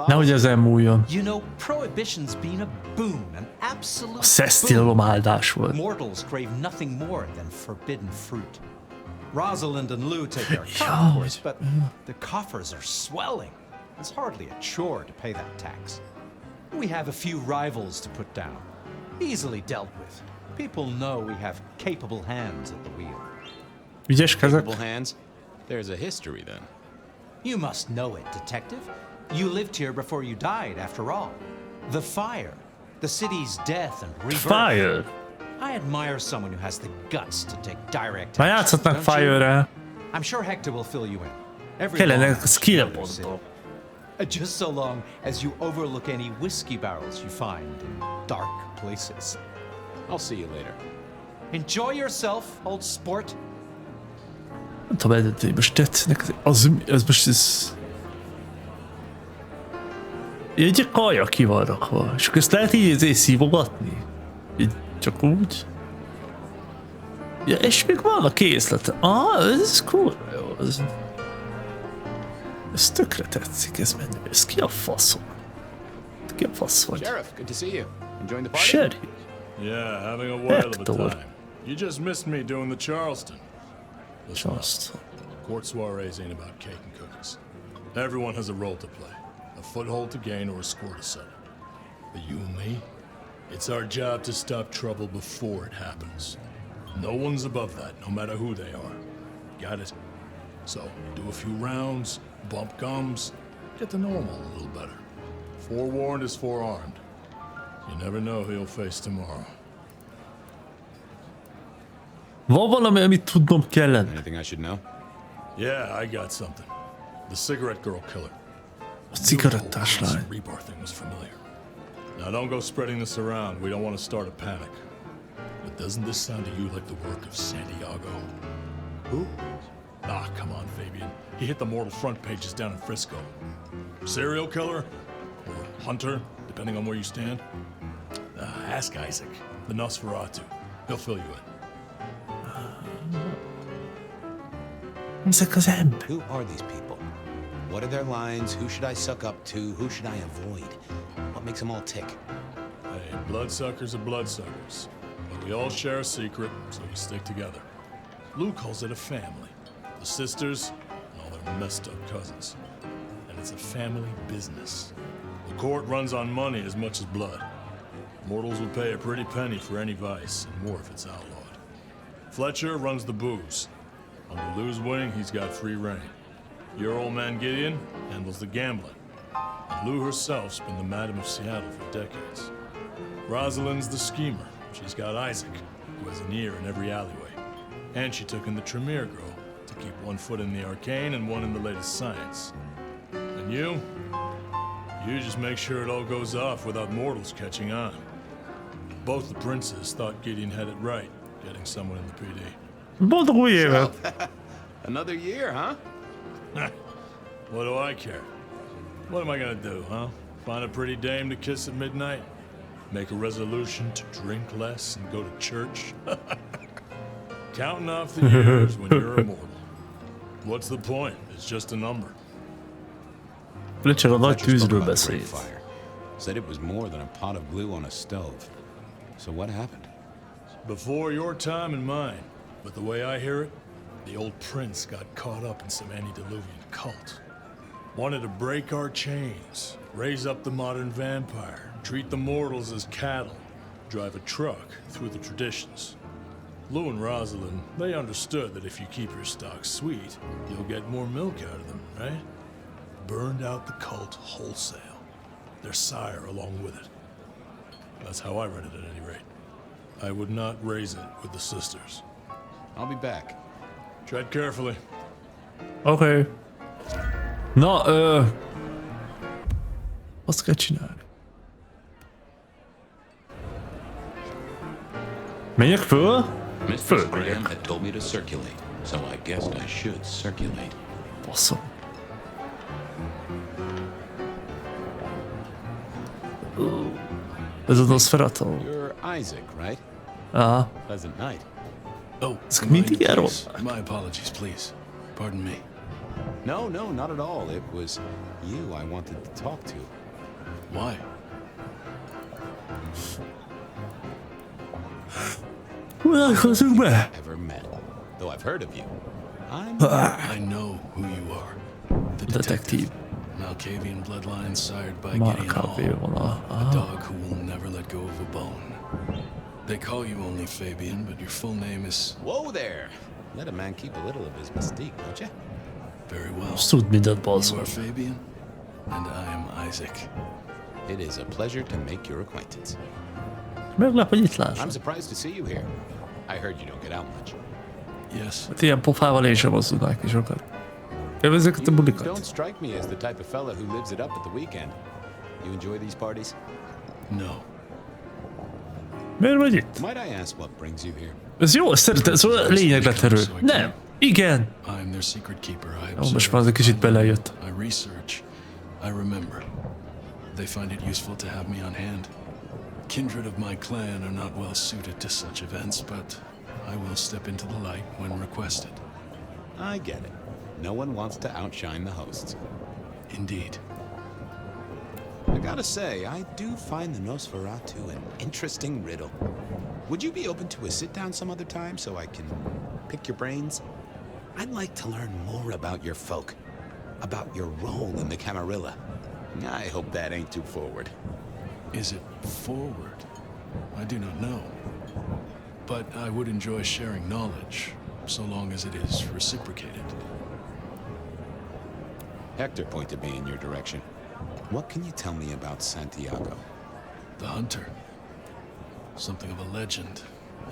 Nehogy ezen múljon. You know, prohibition's been a boon, an absolute szesztilalom áldás volt. Mortals crave nothing more than forbidden fruit. Rosalind and Lou take their cut, of course, but the coffers are swelling. It's hardly a chore to pay that tax. We have a few rivals to put down. Easily dealt with. People know we have capable hands at the wheel. Ügyes kezek. Capable hands? There's a history then. You must know it, detective. You lived here before you died, after all. The fire, the city's death and rebirth. Fire. I admire someone who has the guts to take direct action. Játszhatnak Fire-re. I'm sure Hector will fill you in. Kellene skill-pontok. Just so long as you overlook any whiskey barrels you find in dark places. I'll see you later. Enjoy yourself, old sport. Nem tudom eldönteni, most tetszenek, az most ez... Egy kaja ki van rakva, és akkor ezt lehet így szívogatni? Így csak úgy? Ja, és még van a készlete. Ez kurva jó. Ez tökre tetszik, ez menő. Ez ki a faszom? Ki a fasz vagy? Sheriff, good to see you. Enjoying the party? Sheriff. Yeah, having a whale of a time. You just missed me doing the Charleston. Charleston. Court soirees ain't about cake and cookies. Everyone has a role to play, a foothold to gain or a score to settle. But you and me, it's our job to stop trouble before it happens. No one's above that, no matter who they are. Got it? So, do a few rounds, bump gums, get to know them all a little better. Forewarned is forearmed. You never know who you'll face tomorrow. Van valami, amit tudnom kellene? Anything I should know? Yeah, I got something. The cigarette girl killer. A cigarettás lány. Rebar thing was familiar. Now don't go spreading this around. We don't want to start a panic. But doesn't this sound to you like the work of Santiago? Who? Ah, come on, Fabian. He hit the mortal front pages down in Frisco. Serial killer? Or hunter, depending on where you stand? Ask Isaac, the Nosferatu. He'll fill you in. Who are these people? What are their lines? Who should I suck up to? Who should I avoid? What makes them all tick? Hey, bloodsuckers are bloodsuckers. But we all share a secret, so we stick together. Lou calls it a family. The sisters and all their messed up cousins. And it's a family business. The court runs on money as much as blood. Mortals will pay a pretty penny for any vice, and more if it's outlawed. Fletcher runs the booze. Under Lou's wing, he's got free reign. Your old man Gideon handles the gambling. And Lou herself's been the Madam of Seattle for decades. Rosalind's the schemer. She's got Isaac, who has an ear in every alleyway. And she took in the Tremere girl to keep one foot in the arcane and one in the latest science. And you just make sure it all goes off without mortals catching on. Both the princes thought Gideon had it right, getting someone in the PD. Boldog új évet! Another year, huh? What do I care? What am I gonna do, huh? Find a pretty dame to kiss at midnight? Make a resolution to drink less and go to church? Counting off the years when you're immortal. What's the point? It's just a number. Fletcher a nagy tűzről beszél. Said it was more than a pot of glue on a stove. So what happened? Before your time and mine. But the way I hear it, the old prince got caught up in some antediluvian cult. Wanted to break our chains, raise up the modern vampire, treat the mortals as cattle, drive a truck through the traditions. Lou and Rosalind, they understood that if you keep your stock sweet, you'll get more milk out of them, right? Burned out the cult wholesale. Their sire along with it. That's how I read it at any rate. I would not raise it with the sisters. I'll be back. Tread carefully. Okay. Na, azt kell csinálni. Menjek föl? Mr. Graham had told me to circulate, so I guessed I should circulate. Baszom. Ez a Nosferatu. You're Isaac, right? Aha. Pleasant night. Oh, my apologies, please. Pardon me. No, not at all. It was you I wanted to talk to. Why? Ever met? Though I've heard of you. I know who you are. The detective. Malkavian bloodlines sired by Gideon Hall. A dog who will never let go of a bone. They call you only Fabian, but your full name is... Whoa there! Let a man keep a little of his mystique, don't you? Very well. You are Fabian, and I am Isaac. It is a pleasure to make your acquaintance. Meglep, hogy itt láss. I'm surprised to see you here. I heard you don't get out much. Yes. Hát ilyen pofával én sem mozdulnák ki sokat. Élvezzek a bulikat. You don't strike me as the type of fella who lives it up at the weekend. You enjoy these parties? No. Miért vagy itt? Might I ask what brings you here? Ez jó, szeretem, szóval lényegleterő. Nem. Igen. I'm their secret keeper. Ó, most már az egy kicsit belejött. I research. I remember. They find it useful to have me on hand. Kindred of my clan are not well suited to such events, but I will step into the light when requested. I get it. No one wants to outshine the hosts. Indeed. I gotta say, I do find the Nosferatu an interesting riddle. Would you be open to a sit-down some other time so I can pick your brains? I'd like to learn more about your folk, about your role in the Camarilla. I hope that ain't too forward. Is it forward? I do not know. But I would enjoy sharing knowledge, so long as it is reciprocated. Hector pointed me in your direction. What can you tell me about Santiago? The hunter. Something of a legend.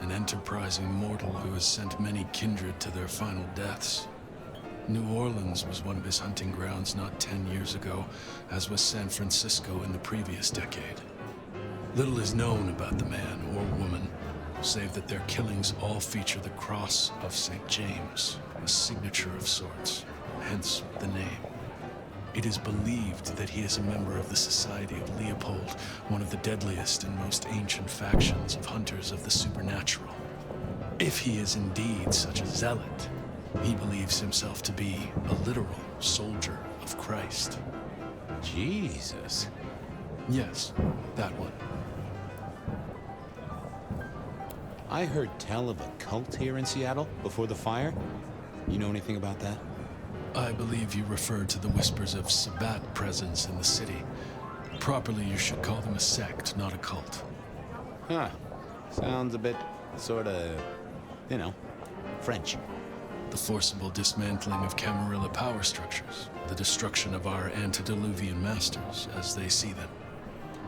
An enterprising mortal who has sent many kindred to their final deaths. New Orleans was one of his hunting grounds not 10 years ago, as was San Francisco in the previous decade. Little is known about the man or woman, save that their killings all feature the cross of St. James, a signature of sorts, hence the name. It is believed that he is a member of the Society of Leopold, one of the deadliest and most ancient factions of hunters of the supernatural. If he is indeed such a zealot, he believes himself to be a literal soldier of Christ. Jesus. Yes, that one. I heard tell of a cult here in Seattle before the fire. You know anything about that? I believe you referred to the whispers of Sabbat presence in the city. Properly, you should call them a sect, not a cult. Huh. Sounds a bit, sorta, French. The forcible dismantling of Camarilla power structures, the destruction of our antediluvian masters as they see them,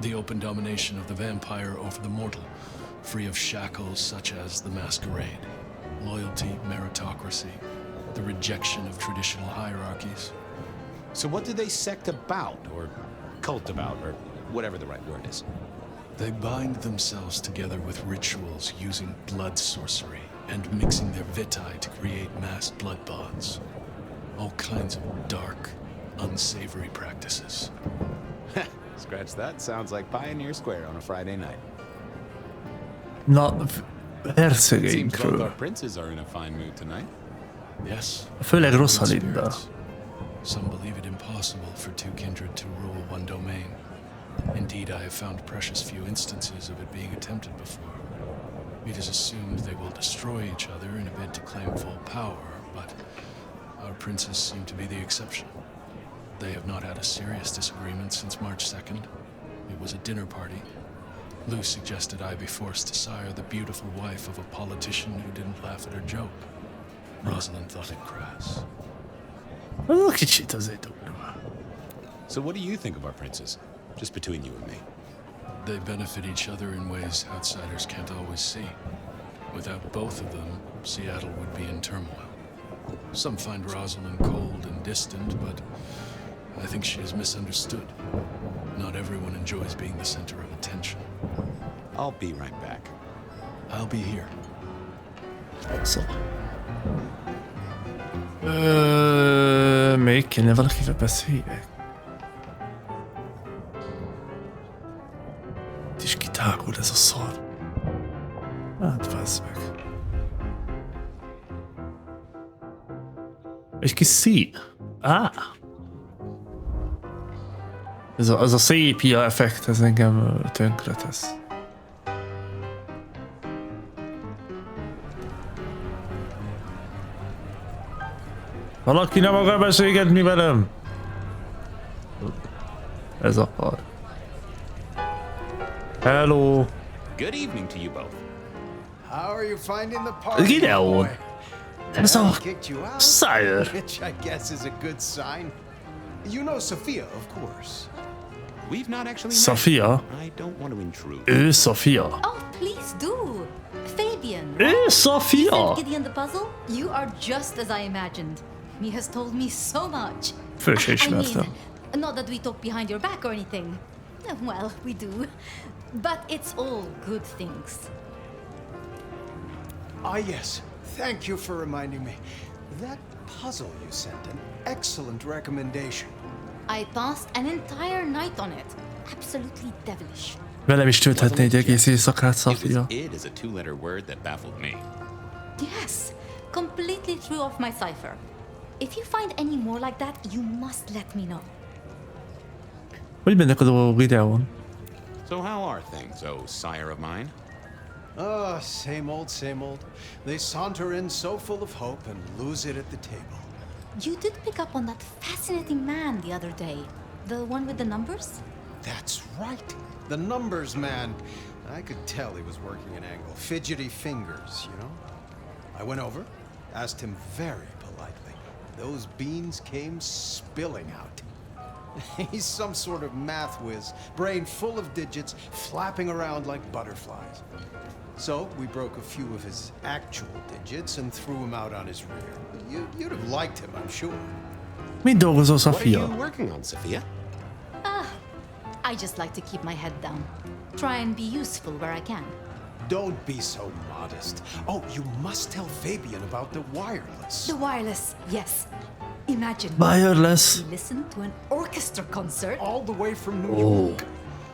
the open domination of the vampire over the mortal, free of shackles such as the Masquerade, loyalty, meritocracy, the rejection of traditional hierarchies. So what do they sect about, or cult about, or whatever the right word is? They bind themselves together with rituals using blood sorcery and mixing their vitae to create mass blood bonds. All kinds of dark, unsavory practices. Scratch that, sounds like Pioneer Square on a Friday night. Na, Seems both our hercegeinkről. princes are in a fine mood tonight. Yes. Főleg good Rosalinda. spirits. Some believe it impossible for two kindred to rule one domain. Indeed, I have found precious few instances of it being attempted before. It is assumed they will destroy each other in a bid to claim full power, but our princes seem to be the exception. They have not had a serious disagreement since March 2nd. It was a dinner party. Lou suggested I be forced to sire the beautiful wife of a politician who didn't laugh at her joke. Rosalind thought it crass. Az kicsit azért durva. So what do you think of our princes? Just between you and me. They benefit each other in ways outsiders can't always see. Without both of them, Seattle would be in turmoil. Some find Rosalind cold and distant, but I think she is misunderstood. Not everyone enjoys being the center of attention. I'll be right back. I'll be here. Så. Még kéne valakivel beszéljek. Itt is kitágul ez a szar. Hát vesz meg. Egy kis szín. Ez a szépia effekt, ez engem tönkre tesz. Valaki nem akar beszélgetni velem? Ez a par. Hello. Good evening to you both. How are you finding the party? Gideon. Ez a Kicked you out, Sire. which I guess is a good sign. You know Sophia, of course. We've not actually Sophia? met. I don't want to intrude. Ő Sophia. Oh, please do. Fabian. Ő Sophia. You sent Gideon the puzzle? You are just as I imagined. He has told me so much. Föl se ismertem. Not that we talk behind your back or anything. Well, we do. But it's all good things. Ah, yes. Thank you for reminding me. That puzzle you sent, an excellent recommendation. I passed an entire night on it. Absolutely devilish. Velem is tölthetné egy egész éjszakát, Sophia. It is a two-letter word that baffled me. Yes, completely threw off my cipher. If you find any more like that, you must let me know. Hogy mennek a dolgok videón? So how are things, oh sire of mine? Ah, same old, same old. They saunter in so full of hope and lose it at the table. You did pick up on that fascinating man the other day. The one with the numbers? That's right. The numbers man. I could tell he was working an angle. Fidgety fingers, you know? I went over, asked him very politely. Those beans came spilling out. He's some sort of math whiz, brain full of digits, flapping around like butterflies. So we broke a few of his actual digits and threw him out on his rear. You'd have liked him, I'm sure. Mit dolgozol, What are Sophia? you working on, Sophia? I just like to keep my head down. Try and be useful where I can. Don't be so modest. Oh, you must tell Fabian about the wireless. The wireless, yes. Imagine. Wireless. We listened to an orchestra concert. All the way from New York.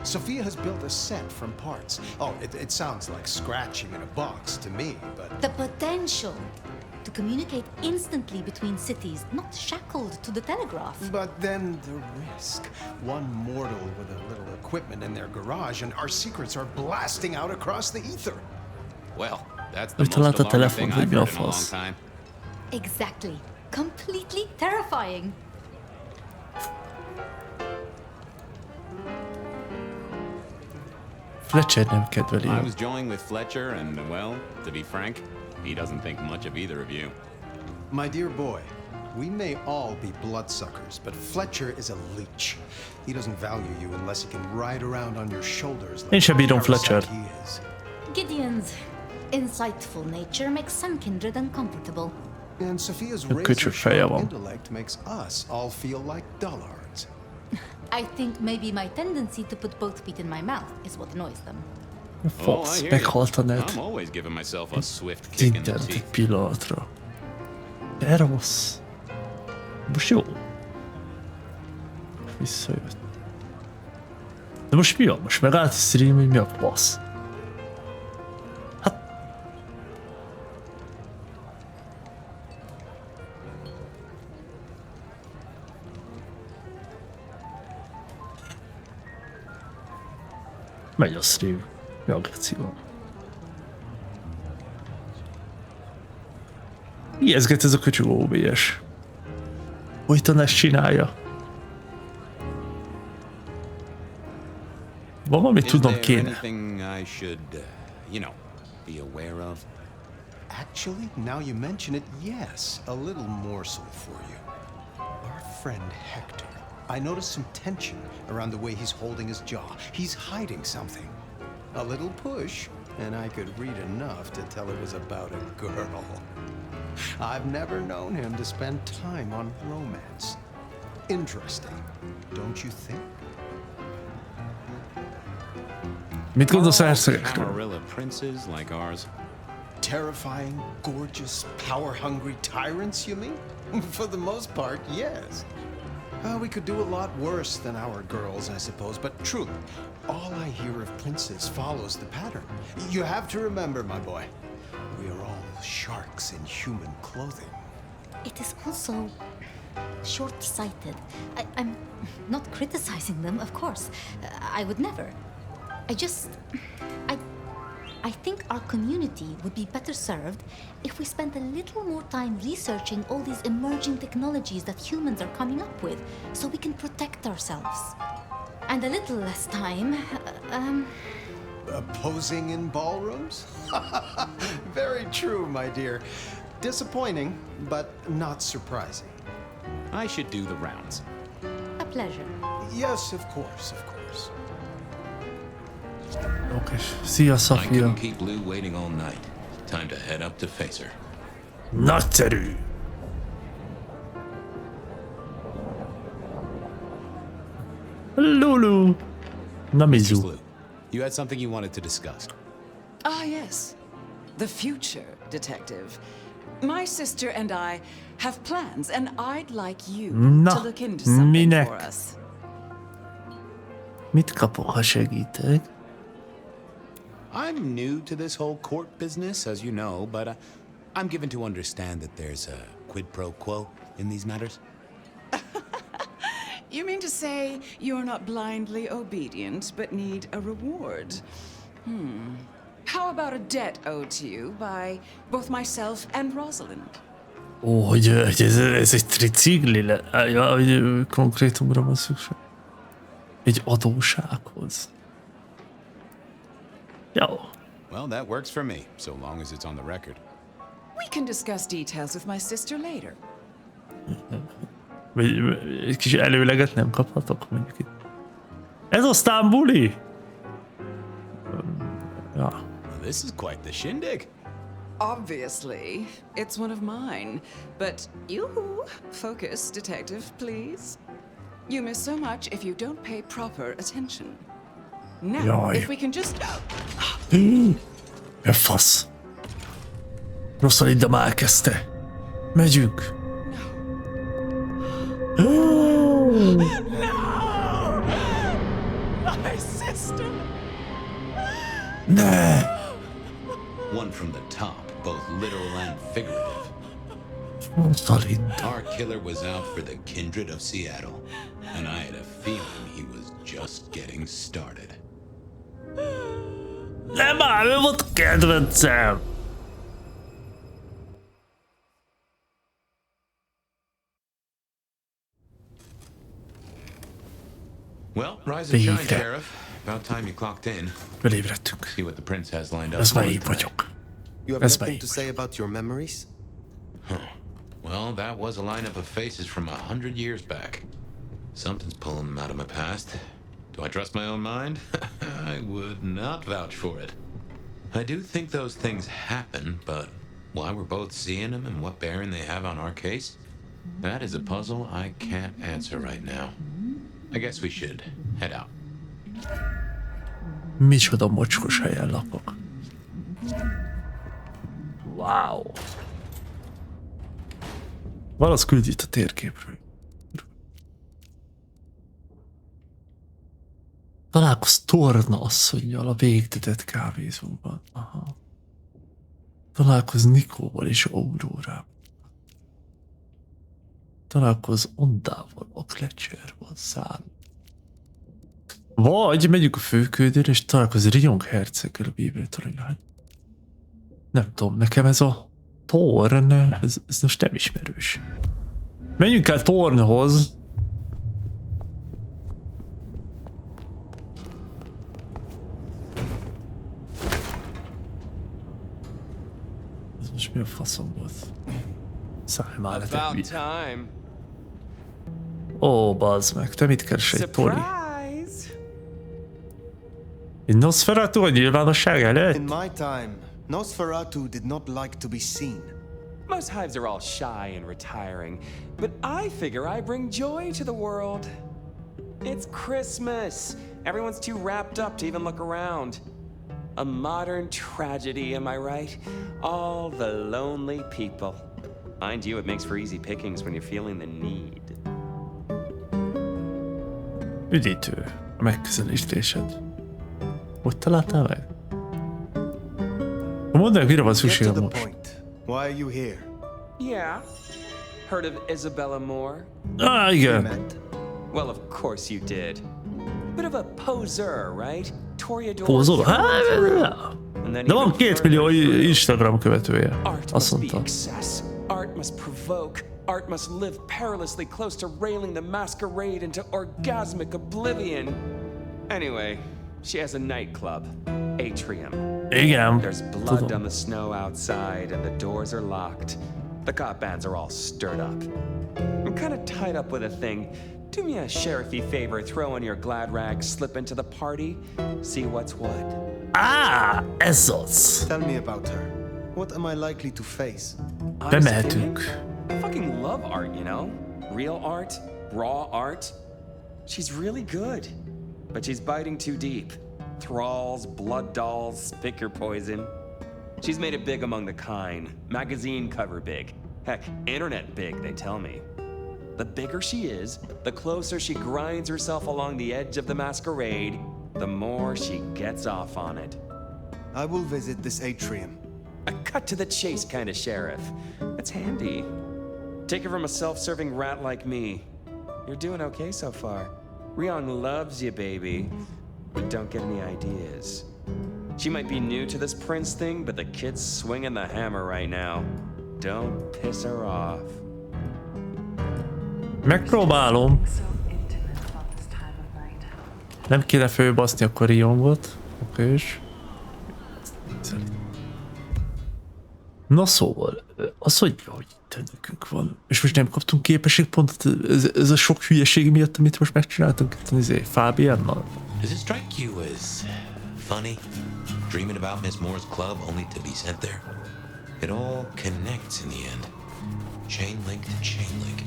Sophia has built a set from parts. Oh, it sounds like scratching in a box to me, but... The potential to communicate instantly between cities, not shackled to the telegraph. But then the risk. One mortal with a little equipment in their garage and our secrets are blasting out across the ether. Well, that's the most alarming thing I've heard in a long time. Exactly. Completely terrifying. Fletcher nem kedveli. I was joined with Fletcher and, well, to be frank, He doesn't think much of either of you. My dear boy, we may all be bloodsuckers, but Fletcher is a leech. He doesn't value you unless he can ride around on your shoulders like Én sem bírom parasite Fletcher. he is. Gideon's insightful nature makes some kindred uncomfortable. And Sophia's Köcsög feje razor-sharp van. intellect makes us all feel like dullards. I think maybe my tendency to put both feet in my mouth is what annoys them. Fasz, meghalt a net. I'm always giving myself a swift Az kick in the internet egy teeth. pillanatra. De rossz. Most jó. Visszajött. De most mi van? Most megállt a stream, hogy mi a fasz? Megy a stream. Mi agresszióan. Ijeszget ez a köcsög OBS. Hogyan ezt csinálja? Valamit tudnom kéne. Anything I should, be aware of? Actually, now you mention it, yes, a little morsel for you. Our friend Hector. I noticed some tension around the way he's holding his jaw. He's hiding something. A little push, and I could read enough to tell it was about a girl. I've never known him to spend time on romance. Interesting, don't you think? Mit gondolsz a hercegekről? Camarilla princes like ours. Terrifying, gorgeous, power-hungry tyrants, you mean? For the most part, yes. We could do a lot worse than our girls, I suppose, but truly, all I hear of princes follows the pattern. You have to remember, my boy, we are all sharks in human clothing. It is also short-sighted. I'm not criticizing them, of course. I would never. I think our community would be better served if we spent a little more time researching all these emerging technologies that humans are coming up with, so we can protect ourselves. And a little less time, Posing in ballrooms? Very true, my dear. Disappointing, but not surprising. I should do the rounds. A pleasure. Yes, of course, of course. Oké, szia I Sofia. couldn't keep Lou waiting all night. Time to head up to face her. Nagyszerű. Lulu. Na Mizu. Lou, you had something you wanted to discuss. Ah, yes. The future, Detective. My sister and I have plans, and I'd like you to look into something for us. Mit kapok, ha segítek? I'm new to this whole court business, as you know, but I'm given to understand that there's a quid pro quo in these matters. You mean to say you're not blindly obedient, but need a reward? How about a debt owed to you by both myself and Rosalind? Ó, hogy ez egy tricikli hogy konkrétumra van szükség. Egy adósághoz. Jó. Well, that works for me, so long as it's on the record. We can discuss details with my sister later. Egy kis előleget nem kaphatok mondjuk itt. Ez aztán buli! Ja. This is quite the shindig. Obviously, it's one of mine. But you focus, Detective, please. You miss so much if you don't pay proper attention. Now, Jaj. if we can just... Fasz. Rosalinda már elkezdte. Megyünk. No! My sister! Ne! One from the top, both literal and figurative. Rosalinda. Our killer was out for the kindred of Seattle, and I had a feeling he was just getting started. Nem áll, ő volt kedvencem! Well, rise and shine, Sheriff. About time you clocked in. Felébredtünk. See what the prince has lined up. Ez for már us én tonight. vagyok. You have nothing to say about your memories? Huh. Well, that was a lineup of faces from 100 years back. Something's pulling them out of my past. Do I trust my own mind? I would not vouch for it. I do think those things happen, but why we're both seeing them and what bearing they have on our case, that is a puzzle I can't answer right now. I guess we should head out. Micsoda mocskos helyen lakok. Wow. Valasz küld itt a térképről. Találkozz Torna asszonnyal a végtetett kávézóban. Aha. Találkozz Nikóval és Aurórával. Találkozz Ondával a Gletscherban száll. Vagy megyünk a főködőre és találkozz Riong herceggel a bíbeltoronyban. Nem tudom, nekem ez a Torn, ez most nem ismerős. Menjünk el Tornhoz. Ez most mi a faszom volt? Szállj már le, te hülye. Ó, bazd meg, te mit keres egy Tori? Egy Nosferatu a nyilvánosság előtt? In my time, Nosferatu did not like to be seen. Most hives are all shy and retiring, but I figure I bring joy to the world. It's Christmas. Everyone's too wrapped up to even look around. A modern tragedy, am I right? All the lonely people. Mind you, it makes for easy pickings when you're feeling the need. Üdítő a megközelítésed. Hogy találtál meg? Mondd meg, mire van szükségem most? Why are you here? Yeah. Heard of Isabella Moore? Ah, igen. Well, of course you did. Bit of a poser, right? Pózol? De van 2 millió Instagram követője. Azt mondta. Art must provoke. Art must live perilously close to railing the masquerade into orgasmic oblivion. Anyway, she has a nightclub, Atrium. Igen. There's blood on the snow outside and the doors are locked. The cop bands are all stirred up. I'm kind of tied up with a thing. Do me a sheriffy favor, throw on your glad rags, slip into the party, see what's what. Ah, ez az. Tell me about her. What am I likely to face? Bemehetünk. I fucking love art, you know? Real art, raw art. She's really good, but she's biting too deep. Thralls, blood dolls, pick your poison. She's made it big among the kind. Magazine cover big. Heck, internet big, they tell me. The bigger she is, the closer she grinds herself along the edge of the masquerade, the more she gets off on it. I will visit this atrium. A cut-to-the-chase kind of sheriff. That's handy. Take it from a self-serving rat like me. You're doing okay so far. Ryong loves you, baby. But don't get any ideas. She might be new to this prince thing, but the kid's swinging the hammer right now. Don't piss her off. Megpróbálom. Nem kéne fölbaszni akkor Ryongot. Okés. Na szóval, az, hogy nekünk van. És most nem kaptunk képességpontot ez a sok hülyeség miatt, amit most megcsináltunk itt Fabiannal. Does it strike you as funny? Dreaming about Miss Moore's club only to be sent there? It all connects in the end. Chain link to chain link.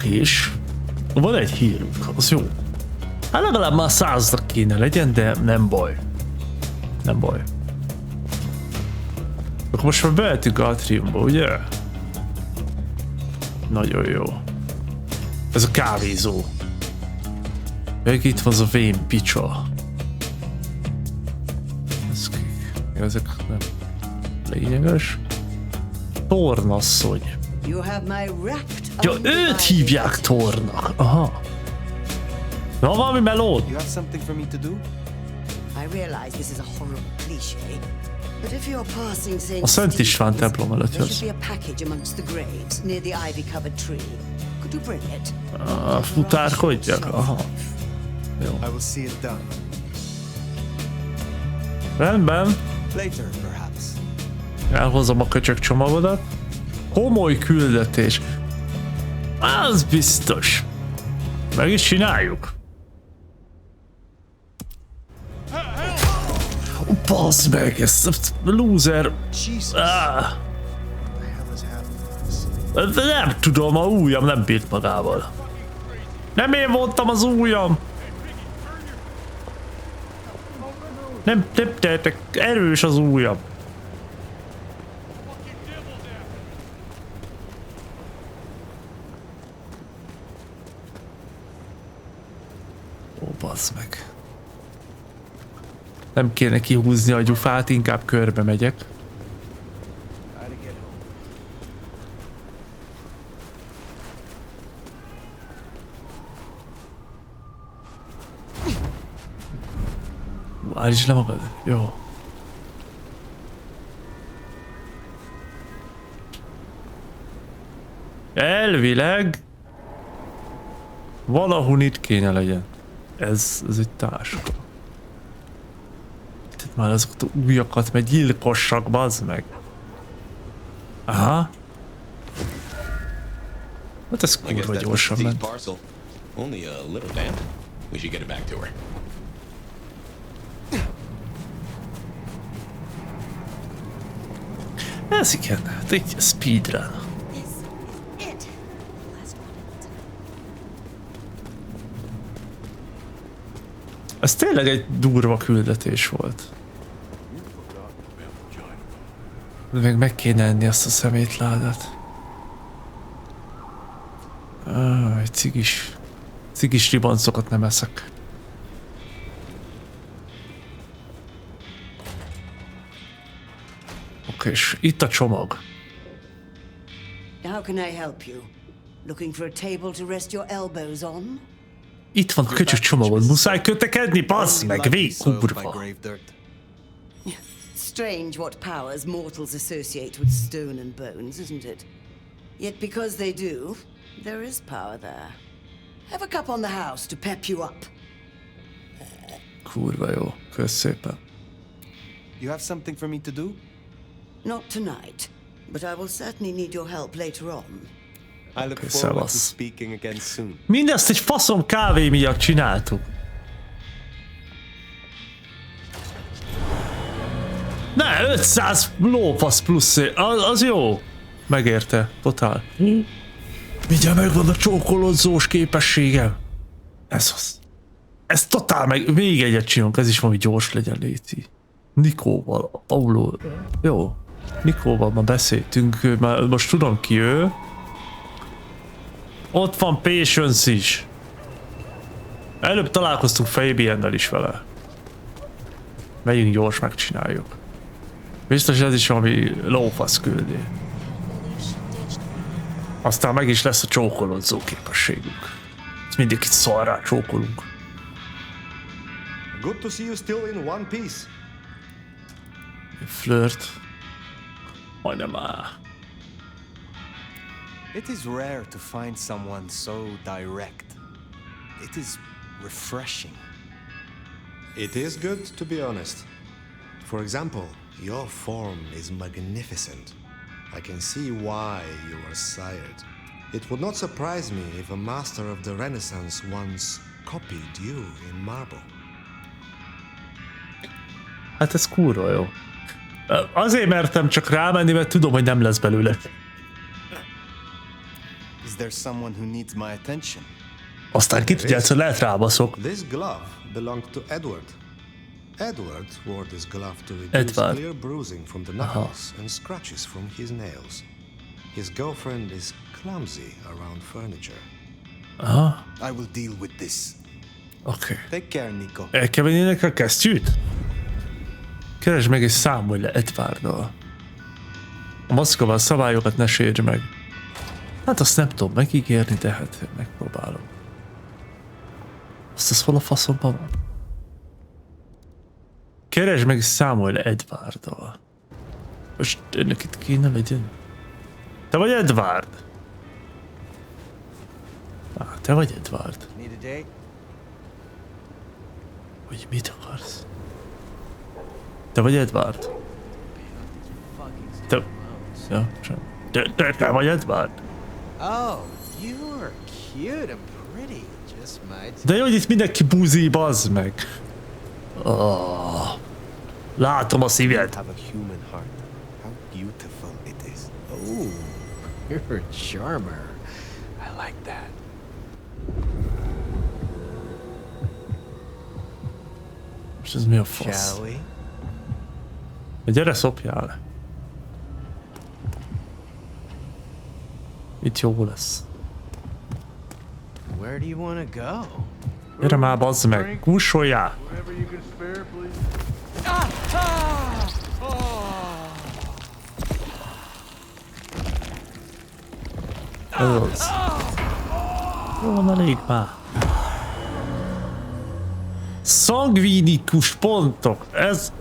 És van egy hírünk, az jó. Hát legalább már 100-ra kéne legyen, de nem baj. Nem baj. Akkor most már behetünk Atriumba, ugye? Nagyon jó. Ez a kávézó. Még itt van az a vén picsa. Ezek nem lényeges. Tornasszony. Ja, őt hívják Tornak. Aha. Na, valami melód. You have something for me to do? I realize this is a horrible cliché, A Szent István templom előtt jössz. Futárkodjak? Aha. Jó. Rendben. Elhozom a köcsög csomagodat. Komoly küldetés. Az biztos. Meg is csináljuk. Bazd meg, ezt a loser. Nem tudom, a ujjam nem bírt magával. Nem én voltam az ujjam. Nem tehetek, erős az ujjam. Ó, bazd meg. Nem kéne kihúzni a gyufát, inkább körbe megyek. Állítsd le magad. Jó. Elvileg valahol itt kéne legyen. Ez egy táska. Tehát már azokat a ujjakat, mert gyilkossak, bazd meg. Aha. Hát ez kurva gyorsan ment. Only a little damp. We should get it back to her. Ez igen, egy speedrun. Ez tényleg egy durva küldetés volt. De meg kéne enni azt a szemétládát. Egy cigis ribancokat nem eszek. Oké, és itt a csomag. How can I help you? Looking for a table to rest your elbows on? Itt van a köcsög csomagod, muszáj kötekedni, bassz meg, vég, kurva. Strange what powers mortals associate with stone and bones, isn't it? Yet because they do, there is power there. Have a cup on the house to pep you up. Kurva jó, kösz szépen. You have something for me to do? Not tonight, but I will certainly need your help later on. I look forward to speaking again soon. Mindezt egy faszom kávé miatt csináltuk. Ne, 500 lófasz plusz, az jó. Megérte, totál. Mindjárt megvan a csókolódzós képességem. Ez az. Ez totál meg, még egyet csinálunk, ez is valami gyors legyen, léci. Nikóval, Pauló, jó. Nikóval ma beszéltünk, már most tudom ki ő. Ott van Patience is. Előbb találkoztunk Fabiennel is vele. Megyünk gyors, megcsináljuk. Biztos ez is valami lófasz küldi. Aztán meg is lesz a csókolódzó képességünk. Ez mindig itt szarrá csókolunk. Good to see you still in one piece. Flirt. Majdnem már. It is rare to find someone so direct. It is refreshing. It is good, to be honest. For example, your form is magnificent. I can see why you were sired. It would not surprise me if a master of the Renaissance once copied you in marble. Hát ez kurva jó. Azért mertem csak rámenni, mert tudom, hogy nem lesz belőle. Is there someone who needs my attention? Aztán ki tudja, hogy lehet rábaszok. This glove belonged to Edward. Edward wore this glove to reduce clear bruising from the knuckles and scratches from his nails. His girlfriend is clumsy around furniture. Aha. I will deal with this. Oké. Take care, Nico. El kell venni neki a kesztyűt? Keresd meg és számolj le Edwarddal. A Moszkva szabályokat ne sérj meg. Hát azt nem tudom megígérni, de hát megpróbálom. Azt az hol a faszomban van? Keresd meg és számolj le Edwarddal. Most ennek itt kéne legyen. Te vagy Edward? Te vagy Edward. Hogy mit akarsz? Te vagy Edward? Te... Ja, sem. Te vagy Edward? Oh, you're cute and pretty. Just might. De jó, hogy itt mindenki buzi, bazd meg. Oh, látom a szíved. Have a human heart. How beautiful it is. Oh, you're a charmer. I like that. Most ez mi a fasz? Gyere, szopjál. Itt jó lesz. Where do you want to go? Gyere már, bazd meg, kussoljál! Ez az. Jó van, elég már. Szangvinikus pontok, ez...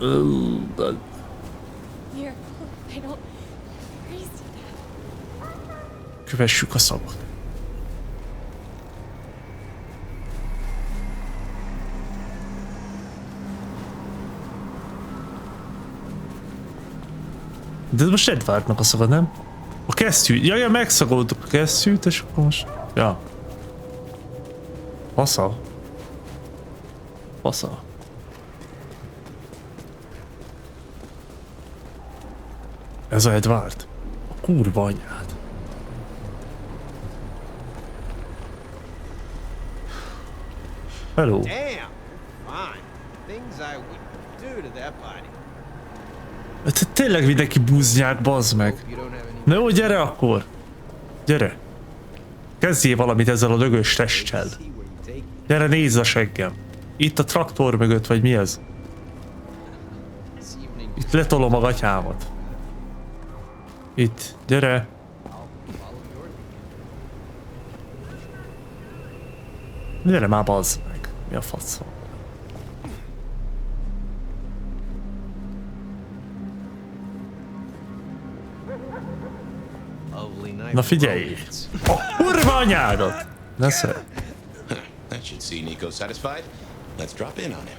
Kövessük a szabot. De ez most Edwardnak a szaga, nem? A kesztyű. Ja, megszagoltuk a kesztyűt, és akkor most... Ja. Fasza. Fasza. Ez a Edward. A kurva anyád. Hello. Damn, fine. Things I would do to that body. Tényleg mindenki búznyák, bazd meg. Na jó, gyere akkor. Gyere. Kezdjél valamit ezzel a lögös testsel. Gyere, nézz a seggem. Itt a traktor mögött, vagy mi ez? Itt letolom a gatyámat. Itt, gyere. Gyere már, bazd meg. Mi a faszom? Na figyelj! A kurva anyádat! Nesze! That should see Nico satisfied. Let's drop in on him.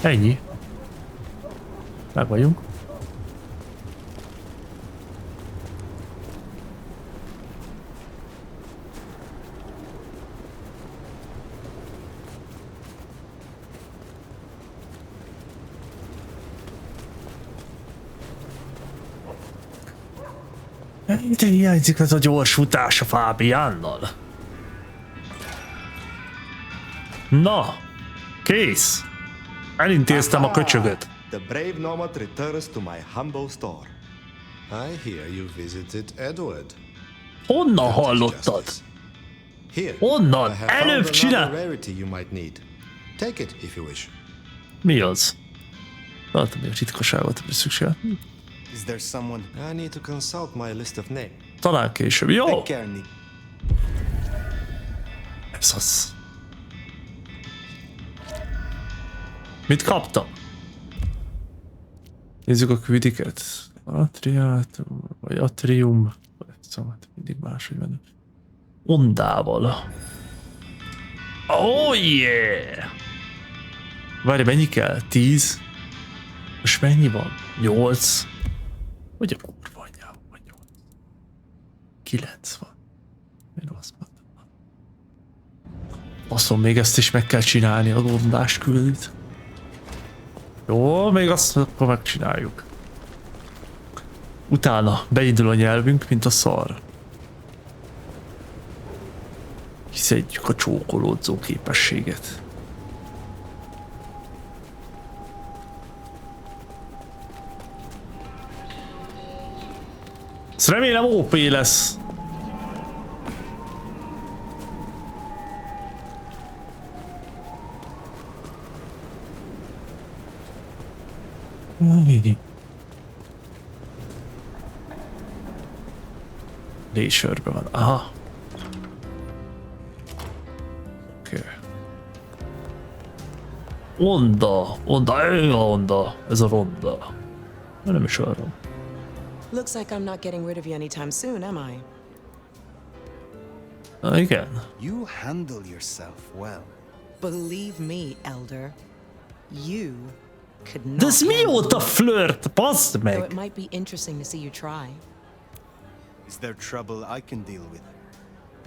Ennyi. Meg vagyunk. Ide hiányzik ez a gyors futás a Fábiánnal. Na, kész. Elintéztem a köcsögöt. The brave nomad returns to my humble store. I hear you visited Edward. Honnan hallottad? Honnan? Előbb csinál... Take it if you wish. Mi az? Látom, hogy a titkosságot is szükség. Is there someone? I need to consult my list of names. Talán később. Jó! Ez az. Mit kaptam? Nézzük a küldiket. Atriátum, vagy atrium. Szóval mindig máshogy van. Ondával. Oh yeah! Várj, mennyi kell? 10? Most mennyi van? 8? Hogy a kurva anyjában van 8? 90. Én azt mondtam. Baszom, még ezt is meg kell csinálni, a gondás küldit. Jó, még azt akkor megcsináljuk. Utána beindul a nyelvünk, mint a szar. Kiszedjük a csókolódzó képességet. Ezt remélem OP lesz. Lésörbe van. Aha. Oké. Onda. Onda. Ez a ronda. Nem is arra. Looks like I'm not getting rid of you anytime soon, am I? Igen. You handle yourself well. Believe me, Elder. You could not. De ez mióta flirt? Baszd Though it meg! might be interesting to see you try. Is there trouble I can deal with?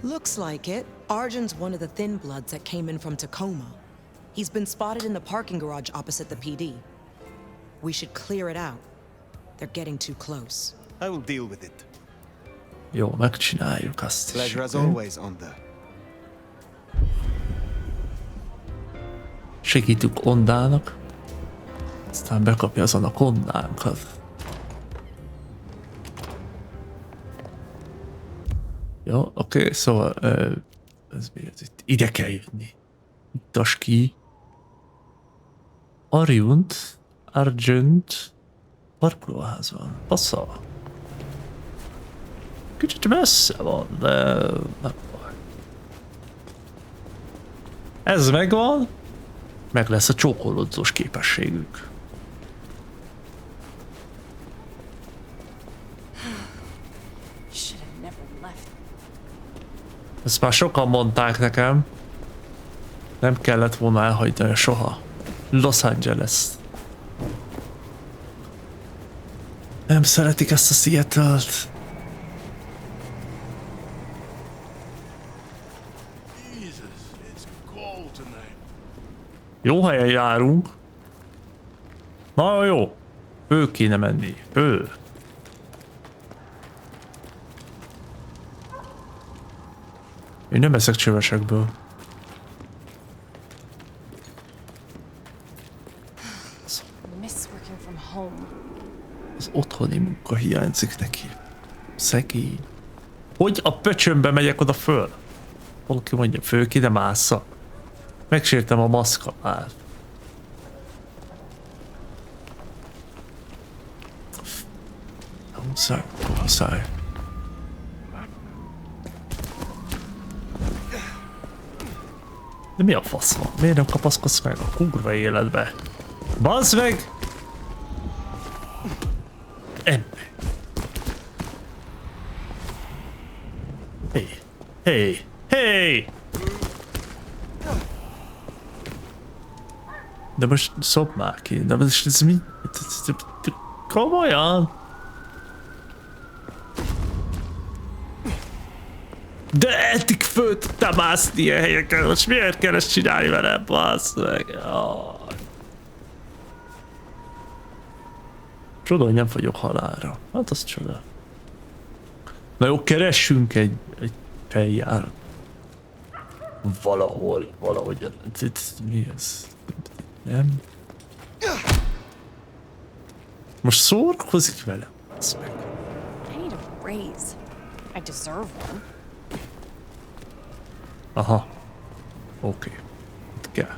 Looks like it. Arjun's one of the Thin Bloods that came in from Tacoma. He's been spotted in the parking garage opposite the PD. We should clear it out. They're getting too close. I will deal with it. Jó, megcsináljuk azt is. Pleasure as always, Onda. Segítünk Ondának, aztán bekapja azon a kondánkat. Jó, oké, szóval ez mi ez itt? Ide kell jönni. Ittas ki. Arjunt parkolóház van. Passza. Kicsit messze van, de nem baj. Ez megvan, meg lesz a csókolódzós képességük. Ezt már sokan mondták nekem. Nem kellett volna elhagyni soha. Los Angeles. Nem szeretik ezt a Seattle-t. Jó helyen járunk. Na jó. Ő kéne menni. Ő. Én nem eszek csövesekből. Az otthoni munka hiányzik neki. Szegény. Hogy a pöcsömbe megyek oda föl? Valaki mondja, föl ki, de másszak. Megsértem a Masquerade. Muszáj. De mi a fasz van? Miért nem kapaszkodsz meg a kurva életbe? Bazd meg! Ember. Hey! De most szop már ki, de most ez mi? Komolyan? De eddig föl tudtam mászni ilyen helyeken, most miért kell ezt csinálni velem, bassz meg? Csoda, hogy nem fagyok halálra. Hát az csoda. Na jó, keressünk egy feljárat. Valahogy. Mi ez? Nem? Most szórakozik velem? Az meg. I need a raise. I deserve one. Aha. Oké. Itt kell.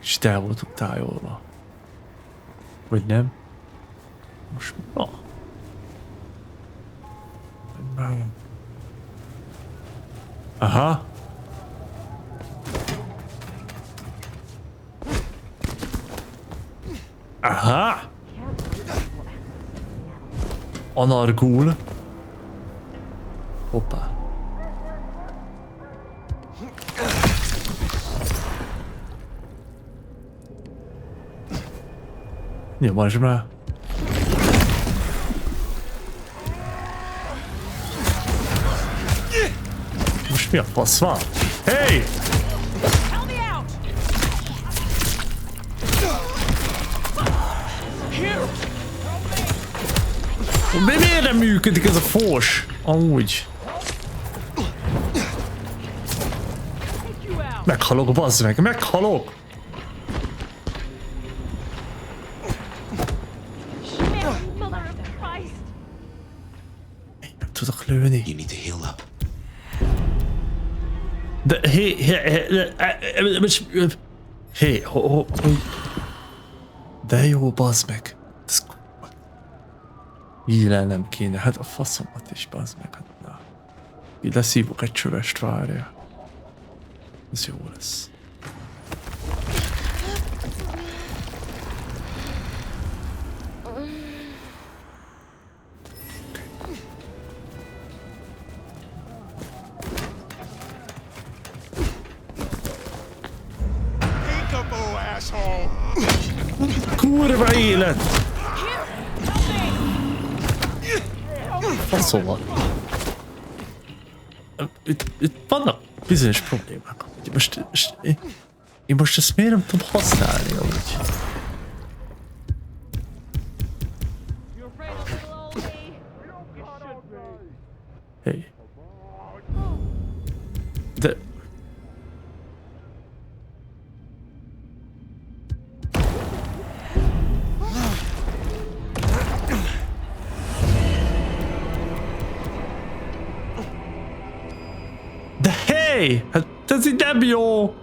És el voltunk tájolva. Vagy nem? Most mi? Aha. Aha. Anargul. Hoppá. Nyomasd már. Most mi a fasz van? Hey! Miért nem működik ez a fós? Amúgy. Meghalok, bazd meg, meghalok! Nem tudok lőni. De de jó, bazd meg. Így nem kéne, hát a faszomat is, bazd meg. Hát, na. Így leszívok egy csövest, várja. Ez jó lesz. kurva élet! Faszom. Itt vannak bizonyos problémák. Én most ezt miért nem tudom használni amúgy? Hey. De... De hey! Hát ez így nem jó!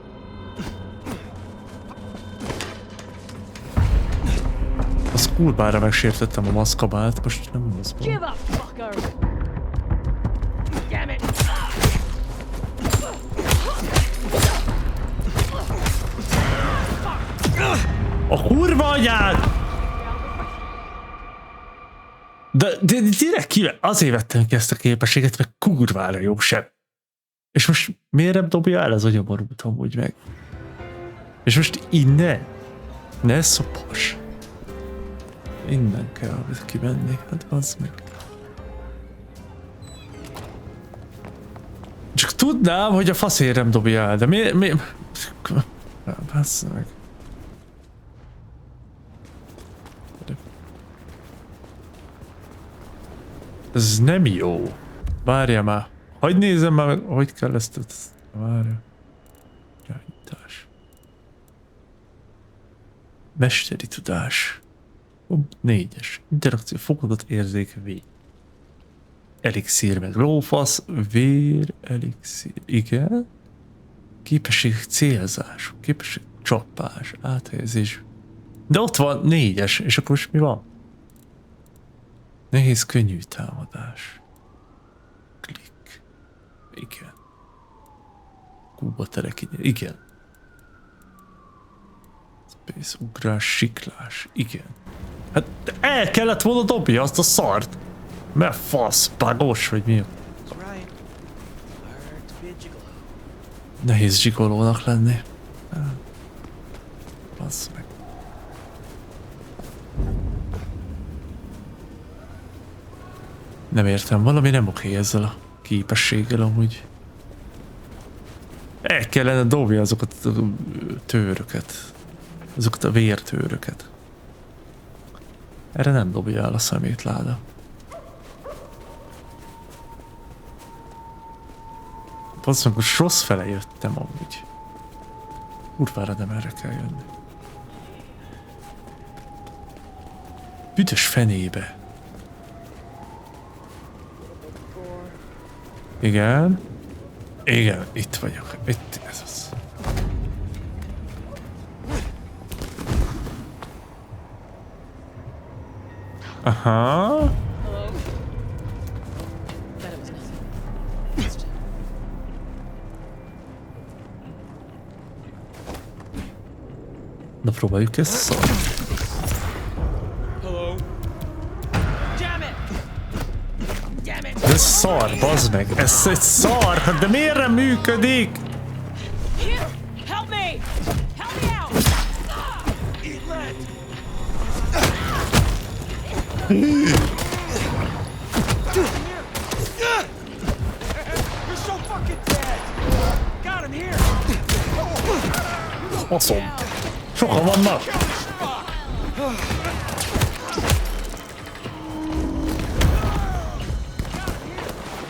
Az kurvára megsértettem a maszkabát, most nem az van. A kurva anyád! De direkt kivel? Azért vettem ki ezt a képességet, mert kurvára jó sem. És most miért nem dobja el az agyaborút amúgy meg? És most innen? Ne szopas. Innen kell kimenni, hát bazd meg. Csak tudnám, hogy a faszért nem dobja el, de mi? Bazd meg. Ez nem jó. Várja már. Hadd nézem már meg, hogy kell ezt. Várja. Irányítás. Mesteri tudás. 4-es. Interakció, fokozott érzék, V. Elixír meg lófasz, vér, elixír. Igen. Képesség célzás, képesség csapás, áthelyezés. De ott van 4-es, és akkor most mi van? Nehéz, könnyű támadás. Klik. Igen. Kuba terek, igen. Space, ugrás, siklás, igen. Hát el kellett volna dobja azt a szart. Mert fasz, bagos, vagy mi? Nehéz zsigolónak lenni. Bassz meg. Nem értem, valami nem oké ezzel a képességgel amúgy. El kellene dobni azokat a tőröket. Azokat a vértőröket. Erre nem dobja el a szemétláda. Azt mondom, hogy rossz fele jöttem amúgy. Kurvára nem erre kell jönni. Büdös fenébe. Igen. Igen, itt vagyok. Itt ez az. Aha. Na próbáljuk ezt szar. De szar, bazd meg! Ez egy szar! De miért nem működik? Faszom! Sokan vannak!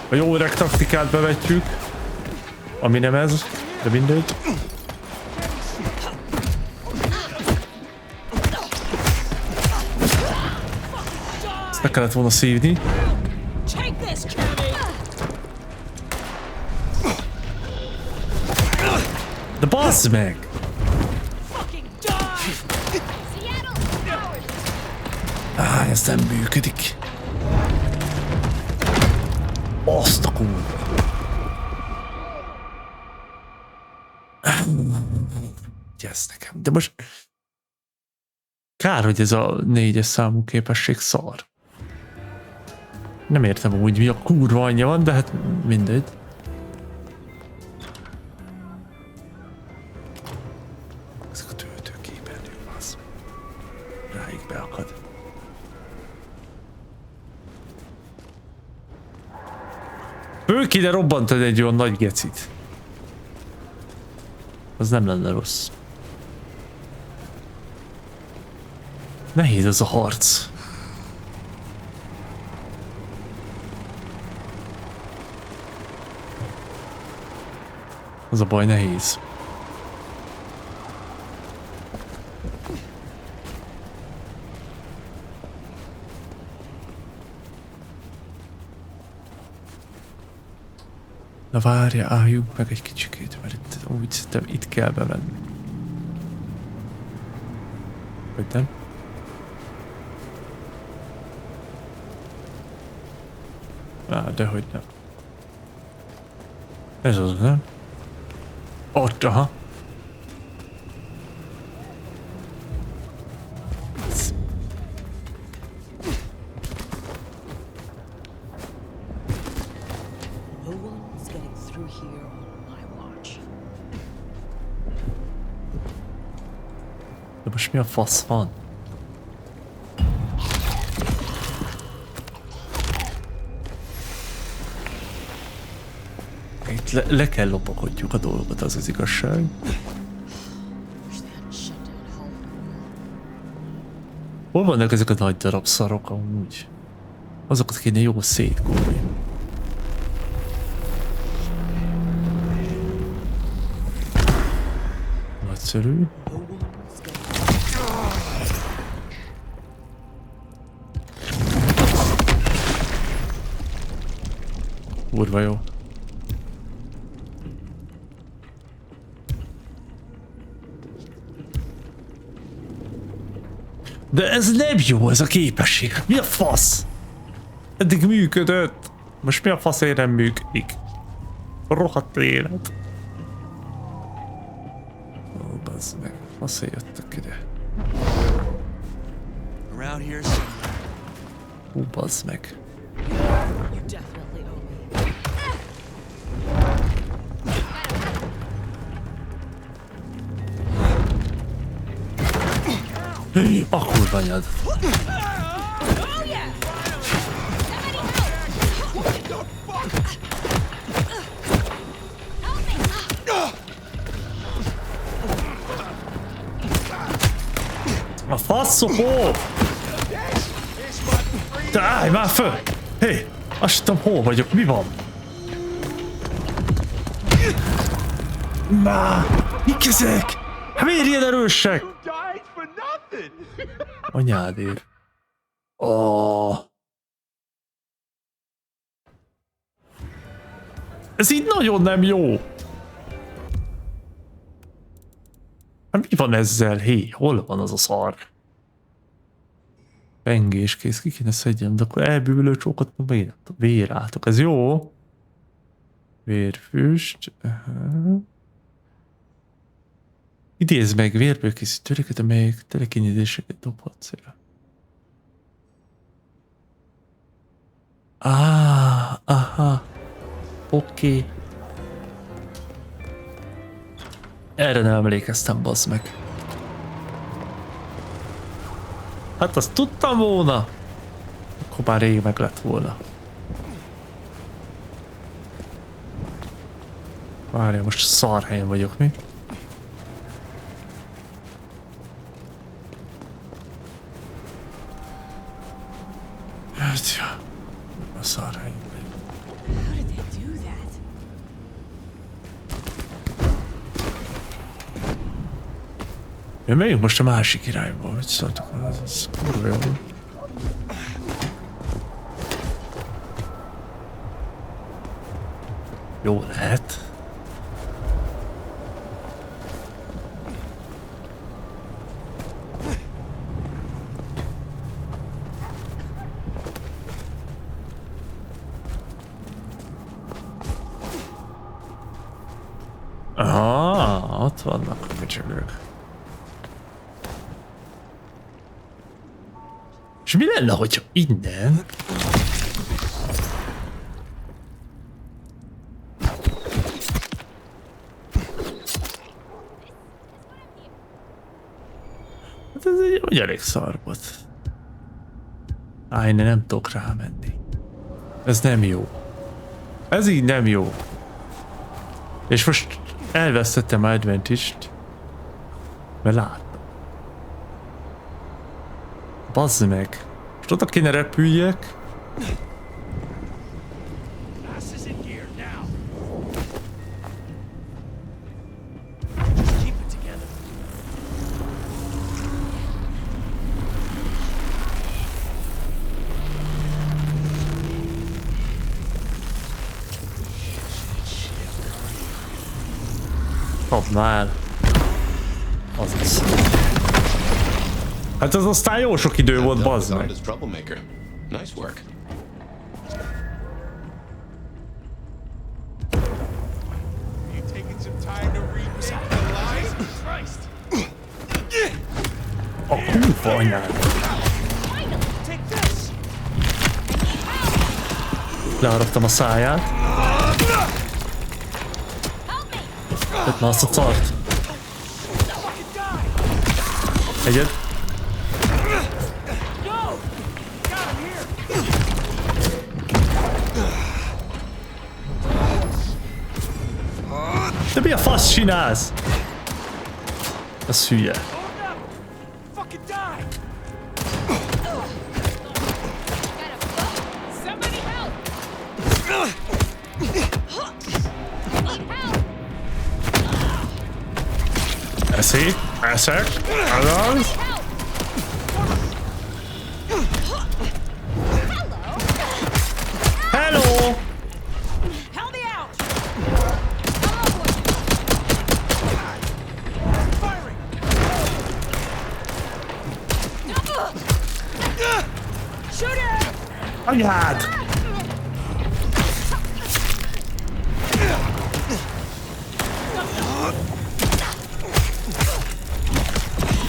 A jó öreg taktikát bevetjük, ami nem ez, de mindegy. Ezt meg kellett volna szívni. De bazd meg! Ez nem működik. Azt a kurva. Ez nekem. De most... Kár, hogy ez a 4-es számú képesség szar. Nem értem úgy, mi a kurva anyja van, de hát mindegy. Ezek a töltőképernyők, az. Ő kéne robbantani egy olyan nagy gecit. Az nem lenne rossz. Nehéz ez a harc. Az a baj, nehéz. Na várja, álljuk meg egy kicsikét, mert itt, úgy szerintem itt kell bevenni. Vagy nem? Dehogy nem. Ez az, nem? Ott, aha. De most mi a fasz van? Itt le kell lopakodjuk a dolgot, az az igazság. Hol vannak ezek a nagy darab szarok amúgy? Azokat kéne jó szétgúrni. Nagyszerű. Kurva jó. De ez nem jó, ez a képesség. Mi a fasz? Eddig működött. Most mi a faszért nem működik? Rohadt élet. Ó, bazd meg. Faszért jöttek ide. Ó, bazd meg. A kurva anyad. A faszopó! Te állj már föl! Hé! Azt tudom, hol vagyok, mi van? Mik ezek? Hát miért ilyen erősek? Anyádér. Oh. Ez így nagyon nem jó. Hát mi van ezzel? Hé, hol van az a szar? Pengés kész, ki kéne szedjem, de akkor elbűvölő csókat vérátok. Ez jó. Vérfüst. Idézd meg vérből készít töréket, amelyek telekinézéseket dobhatsz el. Aha. Oké. Erre nem emlékeztem, bazd meg. Hát azt tudtam volna. Akkor már rég meg lett volna. Várja, most szar helyen vagyok, mi? A szar helyen vagyok. Ja, megyünk most a másik irányba, hogy szóltak, az kurva jó. Jó lehet. Aha, ott vannak a köcsögök. És mi lenne, hogyha innen? Hát ez egy elég szar volt. Én nem tudok rámenni. Ez nem jó. Ez így nem jó. És most elvesztettem advantage-t. Mert láttam. Bazd meg. Most oda kéne repüljek. Kapnál. Azaz. Hát az aztán jó sok idő volt, bazd meg. Nice work. A kurva anyád. Leharaptam a száját. Tett már azt a szart. Egyed. De mi a fasz csinálsz? Ez hülye. Eszi, eszek, azaz. Hello! Help me out! Shoot it! Anyád!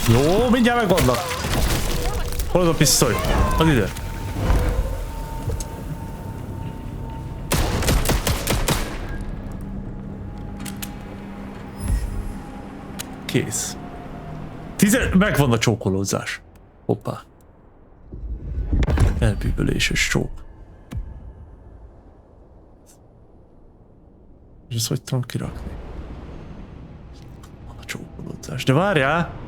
Jó, mindjárt megvannak. Hol az a pisztoly? Az ide. Kész. Megvan a csókolózás. Hoppá. Elbűvöléses csók. És ezt hogy tudom kirakni? Van a csókolózás. De várjál!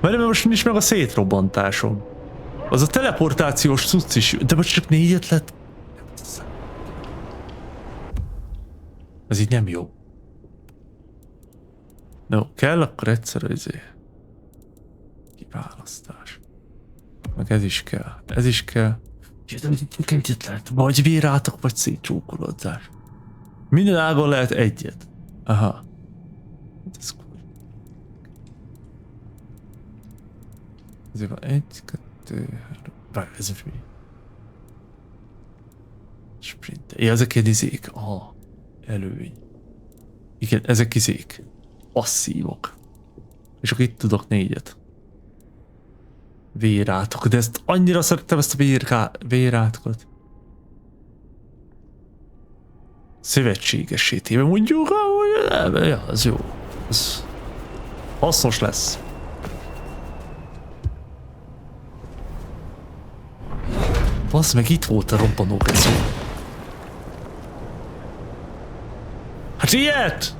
Mert most nincs meg a szétrobbantásom. Az a teleportációs cucc is, de most csak 4-et lett. Ez így nem jó. No, kell akkor egyszer izé. Kiválasztás. Meg ez is kell. Ez is kell. Egyet lehet. Vagy vérátok, vagy szétcsókolódzás. Minden ágon lehet egyet. Aha. Ez ezért van 1, 2, 3. Ez mi? Sprint. Ja, ezek ilyen izék. Aha. Előny. Igen, ezek izék. Passzívok. És akkor itt tudok 4-et. Vérátok. De ezt annyira szerettem, ezt a vérátokot. Szövetségessé téve mondjuk, hogy ja, ez jó. Ez hasznos lesz. Basz meg, itt volt a robbanókező. Hát ilyet!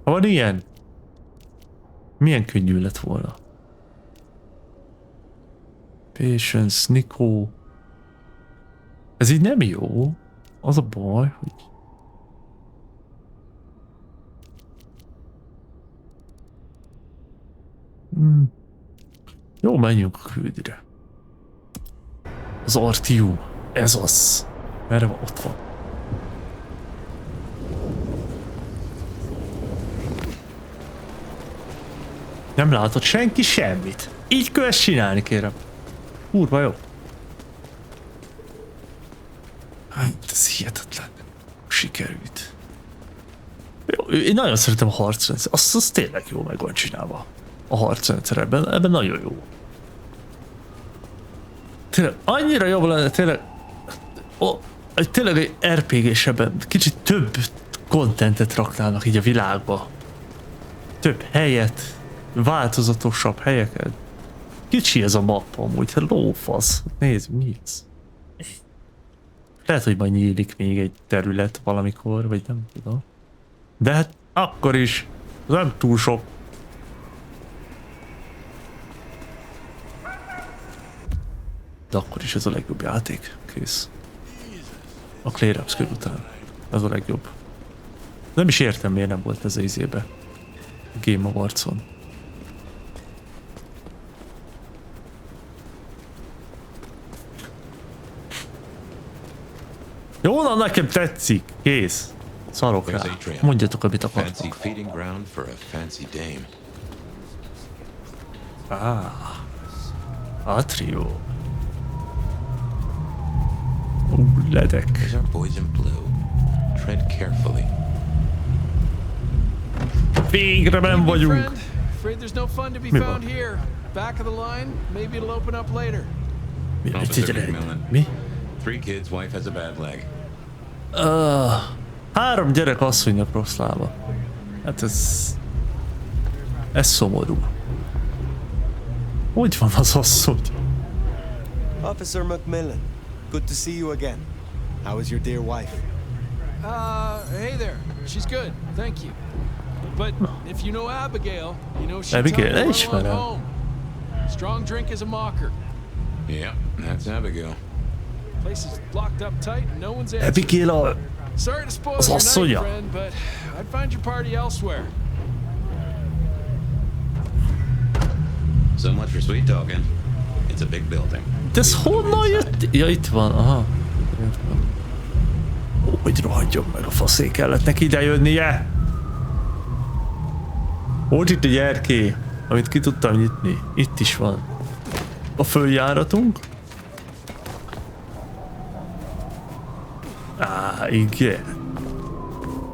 Ha van ilyen? Milyen könnyű lett volna? Patience, Nico. Ez így nem jó. Az a baj, hogy... Jó, menjünk a küldire. Az Artium. Ez az. Merre van? Ott van. Nem látott senki semmit. Így kell ezt csinálni, kérem. Kurva jó. Hát, ez hihetetlen. Sikerült. Jó, én nagyon szeretem a harcrendszer. Az tényleg jó meg van csinálva. A harcrendszer ebben nagyon jó. Tényleg, annyira jobb lenne, tényleg... Tényleg egy RPG-seben kicsit több kontentet raknának így a világba. Több helyet, változatosabb helyeket. Kicsi ez a mappa amúgy, hát lófasz. Nézd, mi ez? Lehet, hogy majd nyílik még egy terület valamikor, vagy nem tudom. De hát akkor is nem túl sok. De akkor is ez a legjobb játék. Kész. A Clear-ups kör után. Ez a legjobb. Nem is értem, miért nem volt ez az izébe. Game Awards-on. Jó, na nekem tetszik. Kész. Szarok rá. Mondjatok, amit akartok. Atrium. Ledek. Végre benn vagyunk. Mi? 3 gyerek asszonynak rossz lába. Hát ez szomorú. Hogy van az asszony? Officer Macmillan, good to see you again. How is your dear wife? Hey there. She's good, thank you. But if you know Abigail, you know she Abigail, told me home. Strong drink is a mocker. Yeah, that's Abigail. Place is blocked up tight and no one's answering. Abigail Sorry to spoil your night, friend, but I'd find your party elsewhere. So much for sweet talking. It's a big building. De ez honnan jött? Ja, itt van, aha. Hogy rohadjon meg a faszé, kellett neki idejönnie. Volt itt egy erkély, amit ki tudtam nyitni. Itt is van. A följáratunk. Igen.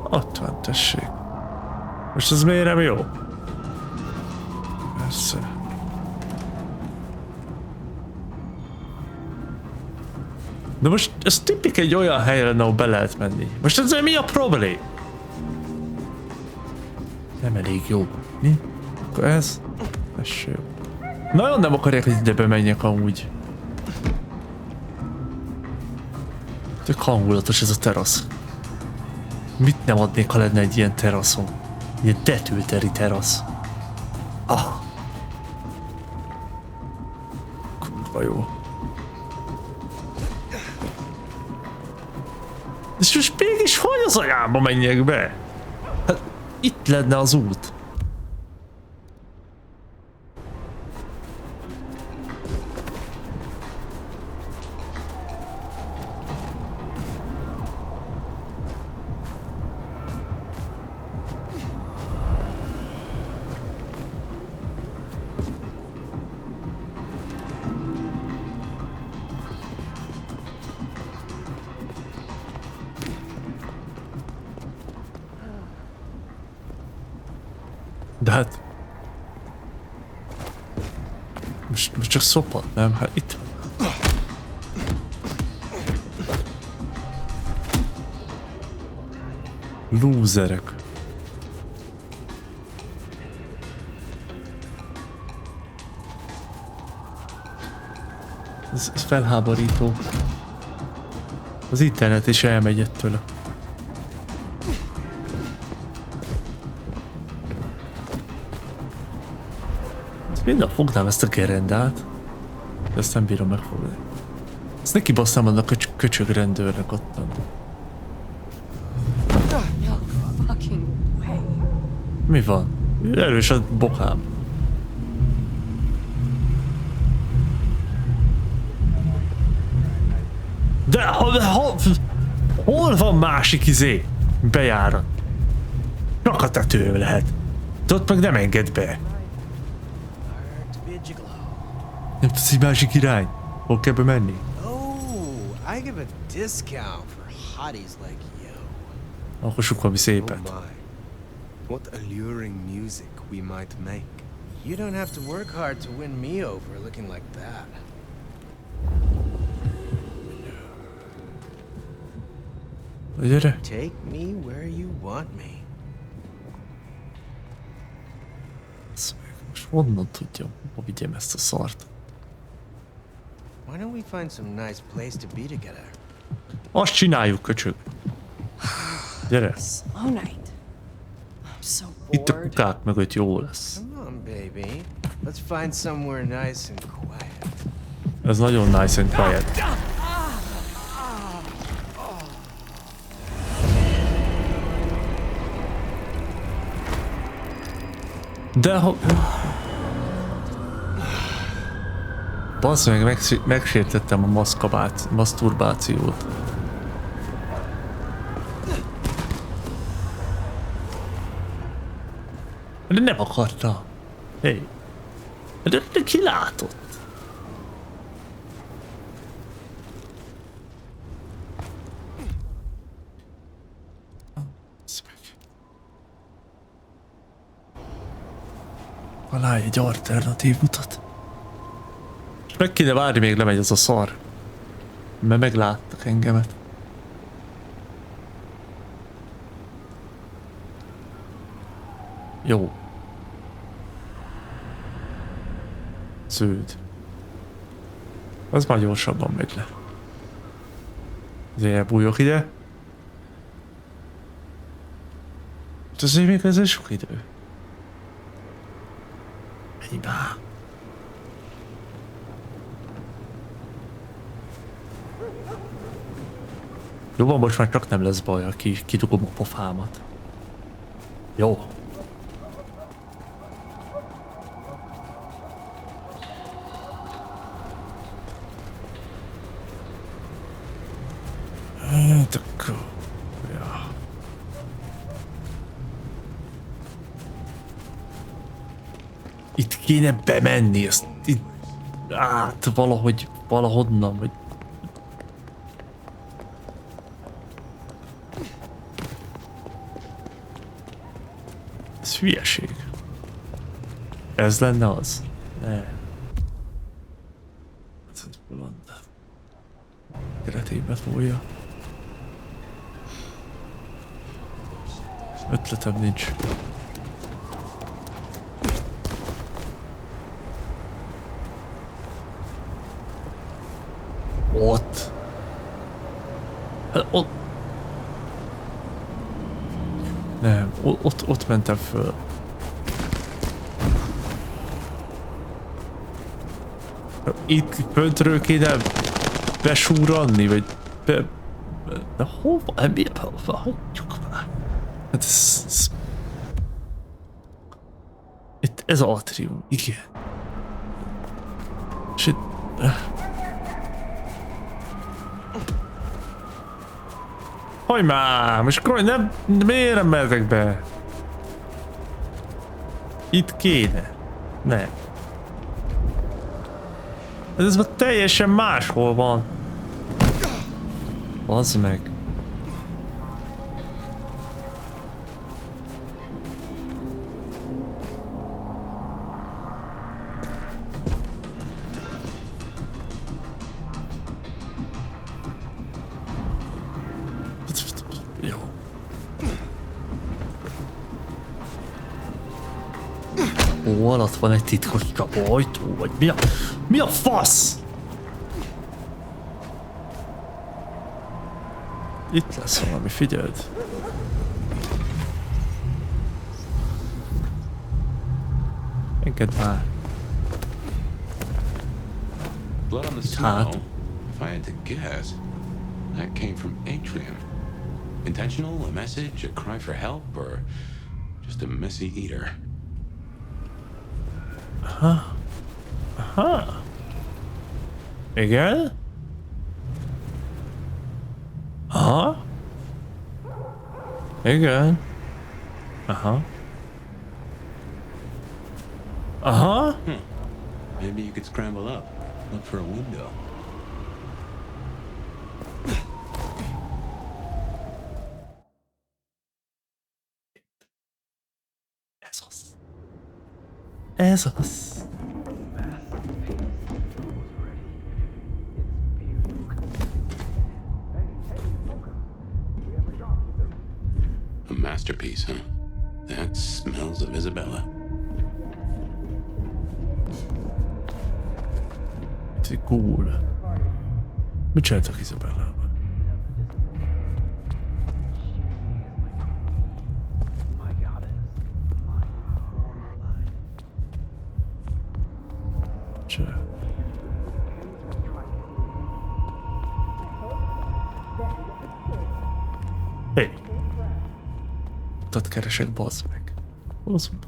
Ott van, tessék. Most ez miért nem jó? Persze. De most ez tipik egy olyan helyre, ahol be lehet menni. Most ezzel mi a problém? Nem elég jó. Mi? Akkor ez? Ez se jó. Nagyon nem akarják, hogy ide bemenjek amúgy. Tök hangulatos ez a terasz. Mit nem adnék, ha lenne egy ilyen teraszon? Ilyen tetőteri terasz. Kurva jó. És most mégis hogy az anyába menjek be? Hát itt lenne az út. De hát... Most csak szopat, nem? Hát itt van. Lúzerek. Ez felháborító. Az internet is elmegy ettől. Minden fognám ezt a gerendát, de ezt nem bírom megfogni. Ezt neki basszám annak a köcsög rendőrnek ottan. Mi van? Erős a bokám. De hol van másik izé? Bejárat. Csak a tetőm lehet. De ott meg nem enged be. Nem tudsz egy másik irány? Hol kell bemenni? Oh, I give a discount for hotties like you. Akkor sok valami szépet. What alluring music we might make. You don't have to work hard to win me over looking like that. Gyere. Take me where you want me. Most honnan tudjam, hova vigyem ezt a szart? Why don't we find some nice place to be together? Azt csináljuk, köcsög. Gyere. Itt a kukák mögött jó lesz. Come on, baby. Let's find somewhere nice and quiet. Ez nagyon nice and quiet. De ha... Bassz meg, megsértettem a maszturbációt. De nem akarta. Hey. De ki látott? Találj egy alternatív utat. És meg kéne várni, még lemegy az a szar. Mert megláttak engemet. Jó. Zöld. Az már gyorsabban megy le. Ezért elbújok ide. Azért még ez sok idő. Ennyi bár. Jó van, most már csak nem lesz baj, aki kidugom a pofámat. Jó. Hát akkor... Ja. Itt kéne bemenni, ezt itt... át valahogy, valahonnan, vagy... Ez hülyeség. Ez lenne az? Nem. Ez bolond. Keretébe fújja. Ötletem nincs. Ott. Hát ott. Nem, ott mentem föl. Itt föntről kéne besúranni, vagy be... De hova? Hova? Hagyjuk már. Hát ez... Itt ez az atrium, igen. És itt... Hogy már, most nem, miért nem mehetek be? Itt kéne. Nem. Ez már teljesen máshol van. Bazd meg. Alatt van egy titkos csapóajtó, vagy mi a fasz? Itt lesz valami, figyeld. Engedd már. Blood on the snow. If I had to guess, that came from Atrium. Intentional, a message, a cry for help, or just a messy eater? Aha. Aha. Igen? Aha. Igen. Aha. Aha. Maybe you could scramble up, look for a window. Ez az. A masterpiece, huh? That smells of Isabella. Ez cool. Mit csináltak Isabellával? Hé! Utat keresek, bazd meg. Hol az út?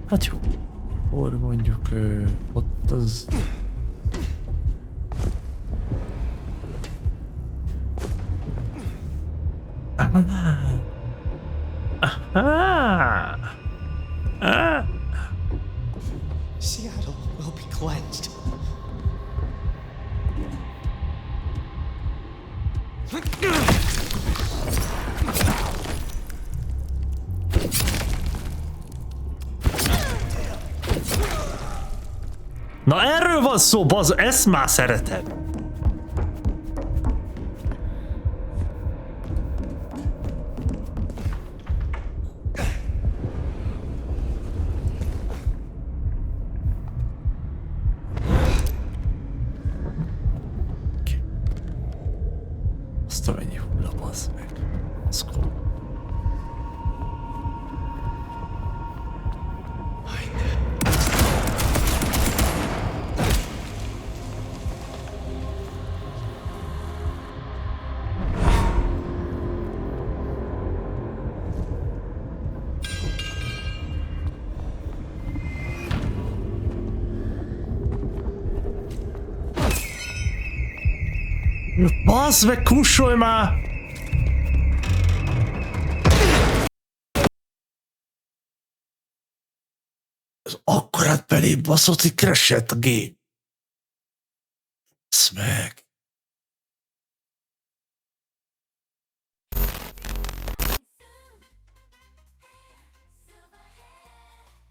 Hát jó. Hol mondjuk ott az... Seattle will be cleansed. Na erről van szó, bazd, ezt már szeretem. Azt a mennyi hulla, bazd meg. Az cool. Bazd meg, kussolj már! Ez akkorát belé baszott, hogy crashelt a gép. Bazd meg.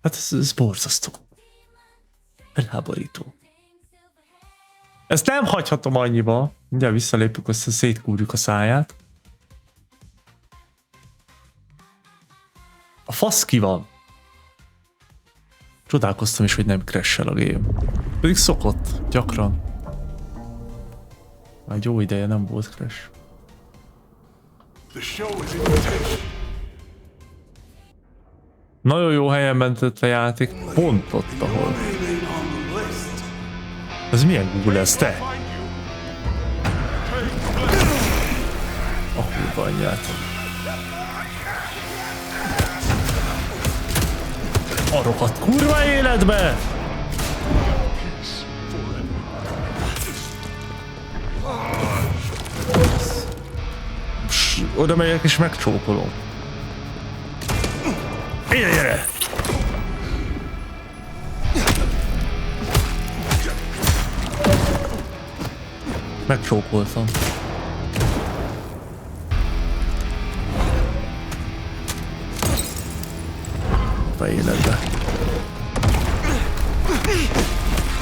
Hát ez borzasztó. Felháborító. Ezt nem hagyhatom annyiba. Mindjárt visszalépünk, össze szétkúrjuk a száját. A fasz ki van? Csodálkoztam is, hogy nem crash-el a game. Pedig szokott, gyakran. Már egy jó ideje nem volt crash. Nagyon jó helyen mentett a játék, pont ott, ahol. Ez milyen Google ez, te? A kurva anyját. A rohadt kurva életbe! Oda megyek és megcsókolom. Ide, gyere! Megcsókoltam. A életbe.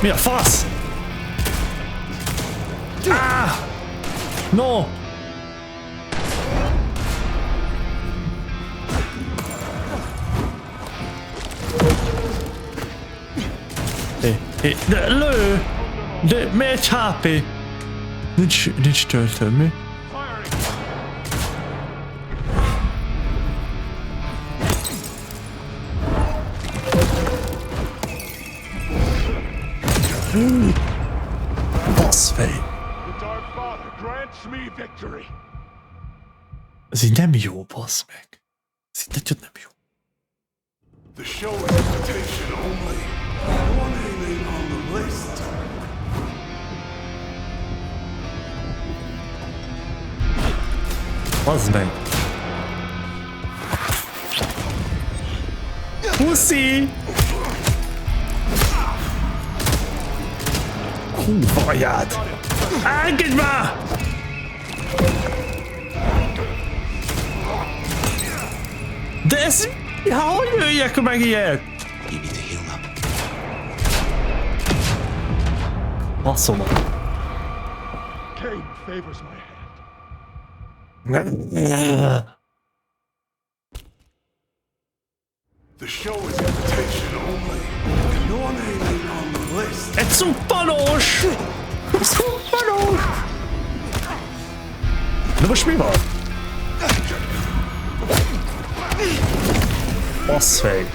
Mi a fasz? Ah! No! De lő! De mi egy HP? Nincs töltő, mi? Baszfej! Ez így nem jó, basz meg. Ez így nagyon nem jó. The show is invitation only. One alien on the list. Bazd meg! Puszi! Kurva anyád! Engedj már! De ez... Hogy jöjjek meg ilyet? Baszom. Egy cuppanós! Cuppanós! De most mi van? Basszfej.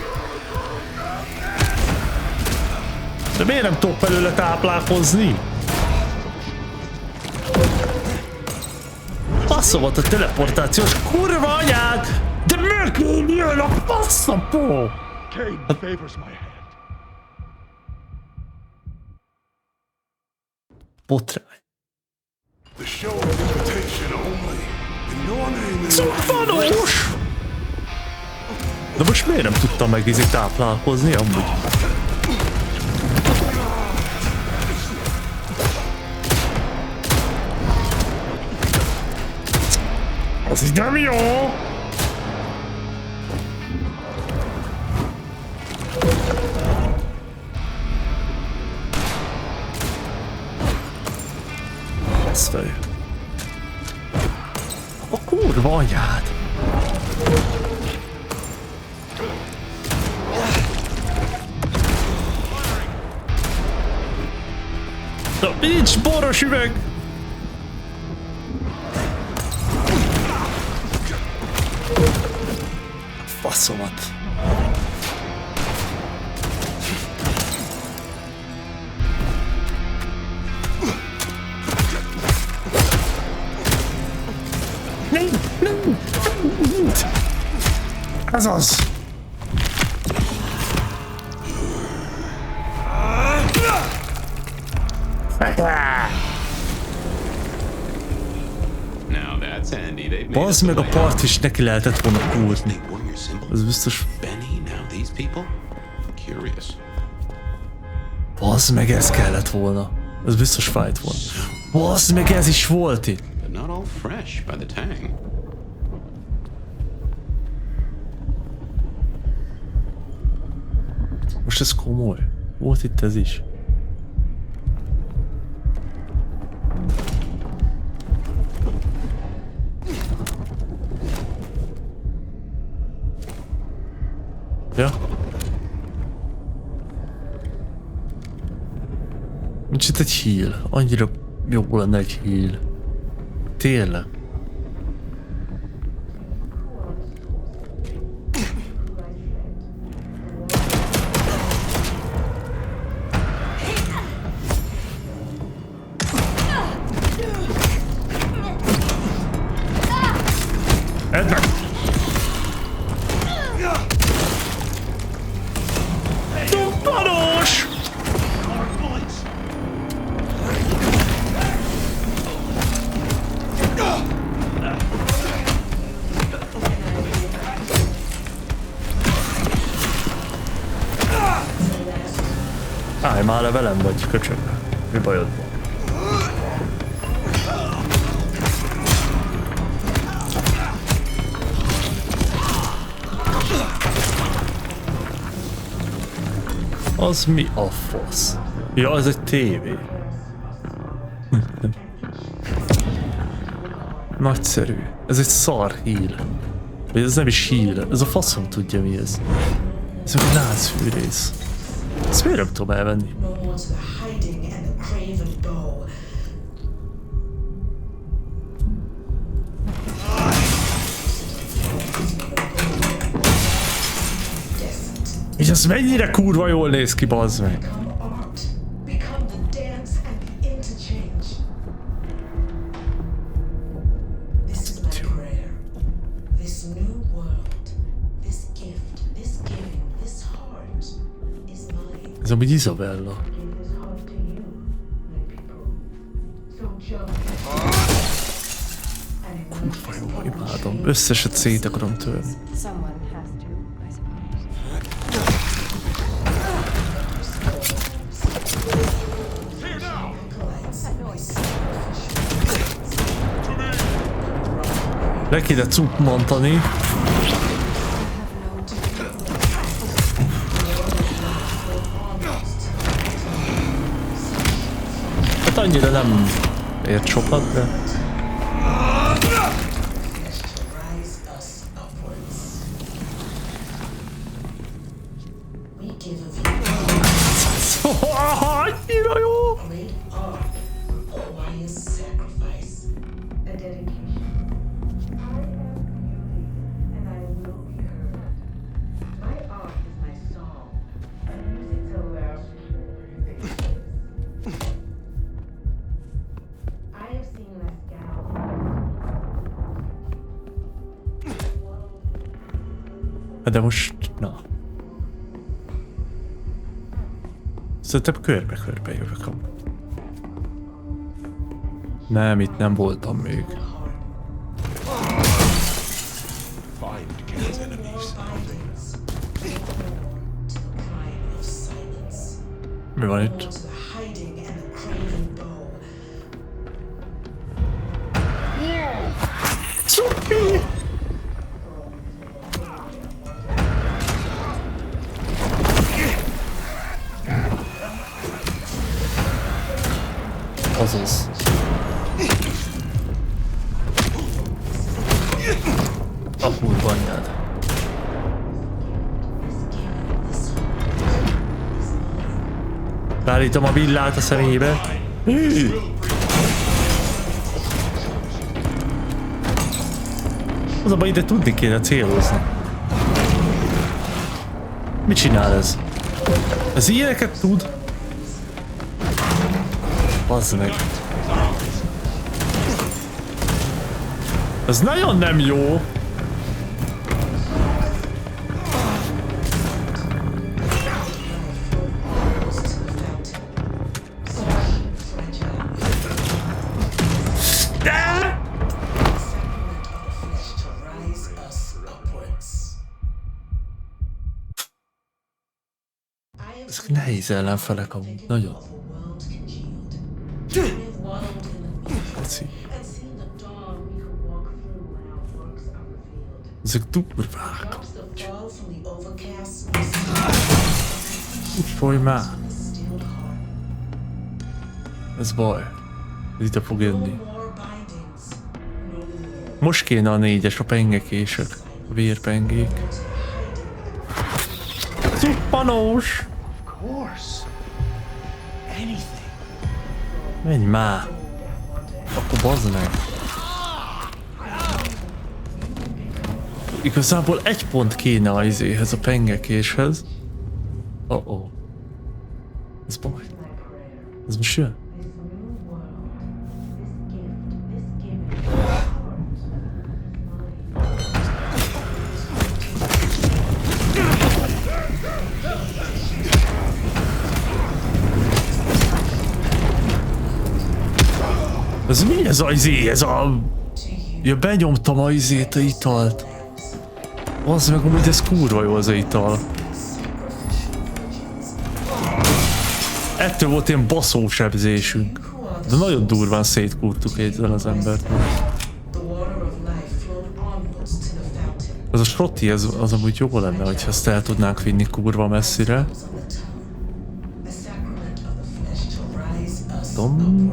De miért nem tudok belőle táplálkozni? Passzomat a teleportációs kurva anyád! De mögém jön a passzapó! Botrány. Cuppanós! De most miért nem tudtam meg táplálkozni amúgy? Az így nem jó! Ez fej. A kurva anyád! Nincs boros üveg! Faszomat! Ez az! Bazd meg, a part is neki lehetett volna kúrni. Ez biztos... Bazd meg, ez kellett volna. Ez biztos fájt volna. Bazd meg, ez is volt itt. Most ez komoly. Volt itt ez is. Ja. Nincs itt egy heal. Annyira jó lenne egy heal. Tényleg. Állj már le velem, vagy köcsög. Mi bajod van? Az mi a fasz? Ja, ez egy tévé. Nagyszerű. Ez egy szar heal. Vagy ez nem is heal. Ez a faszom tudja mi ez. Ez egy lázfűrész. Ezt miért nem tudom elvenni? És ez mennyire kurva jól néz ki, bazd meg! Ez amúgy Isabella. Kurva jó, imádom. Összeset szét akarom törni. Le kéne cuppantani. Hát annyira nem ért sokat, de... Annyira jó! De most, na. Szerintem körbe-körbe jövök. Nem, itt nem voltam még. Mi van itt? Cupi! Azaz. A kurva anyád. Beállítom a villát a szemébe. Az a baj, ide tudni kéne célozni. Mit csinál ez? Ez ilyeneket tud? Bazd meg. Ez nagyon nem jó. Ezek nehéz ellenfelek amúgy, nagyon. Ezek durvák. Folyj már. Ez baj. Ez ide fog jönni. Most kéne a 4-es, a pengekések. A vérpengék. Cuppanós! Menj már! Akkor bazd meg! Igazából 1 pont kéne a izéhez, a pengekéshez. Oh-oh. Ez baj. Ez most jön? Ez mi ez a izé? Ez a... Ja, benyomtam a izét, a italt. Az meg amúgy ez kurva jó az a ital. Ettől volt ilyen baszósebzésünk. De nagyon durván szétkúrtuk ezzel az embert. Ez a srotti, az amúgy jó lenne, hogyha ezt el tudnánk vinni kurva messzire. Tom.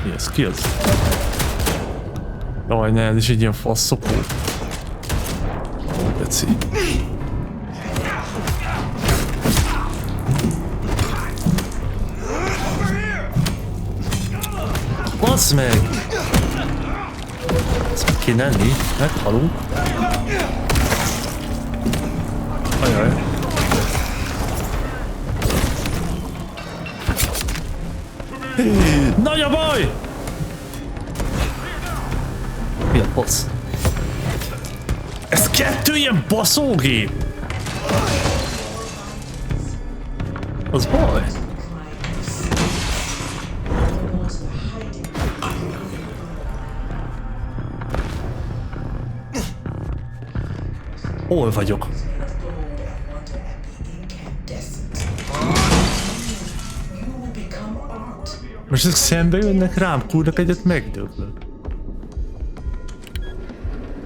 Mi ez? Ki az? Jaj, ne, ez is egy ilyen faszopó. Geci. Bassz meg! Ezt meg kéne enni? Meghalunk. Ajaj. Nagy a baj! Mi a basz? Ez 2 ilyen baszógép! Az baj? Hol vagyok? Most ezek szembe jönnek rám, kúrnak egyet, megdöglök.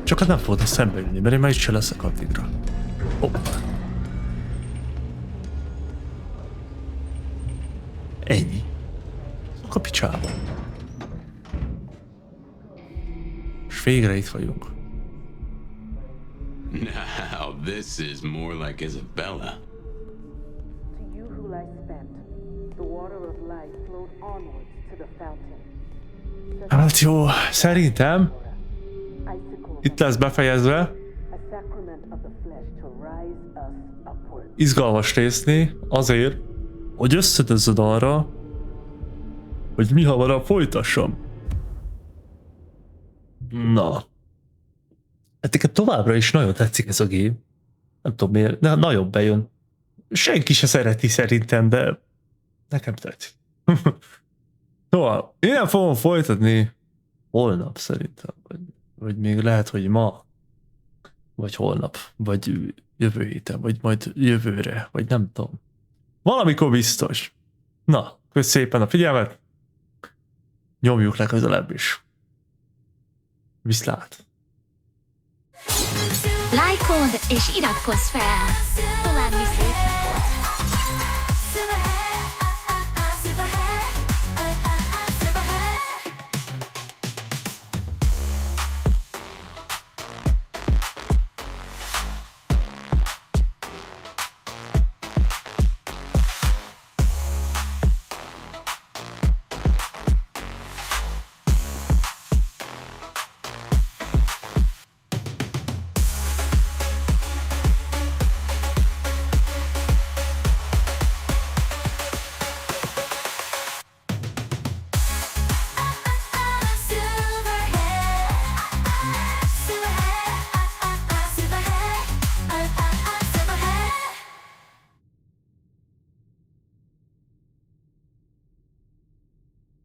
Csak hát nem fognak szembe jönni, mert én már itt se leszek addigra. Hoppá. Ennyi. A picsába. És végre itt vagyunk. Now, this is more like Isabella. To you who lie spent, the water of life flowed onwards to the fountain. Hát jó, szerintem itt lesz befejezve. Izgalmas részni azért, hogy összedözzöd arra, hogy mi hamarabb folytassam. Na. Hát nekem továbbra is nagyon tetszik ez a game. Nem tudom miért, de nagyon bejön. Senki se szereti szerintem, de nekem tetszik. Szóval, én nem fogom folytatni holnap szerintem. Vagy még lehet, hogy ma. Vagy holnap. Vagy jövő héten. Vagy majd jövőre. Vagy nem tudom. Valamikor biztos. Na, kösz szépen a figyelmet. Nyomjuk legközelebb is. Viszlát. Lájkold és iratkozz fel! További szép napot!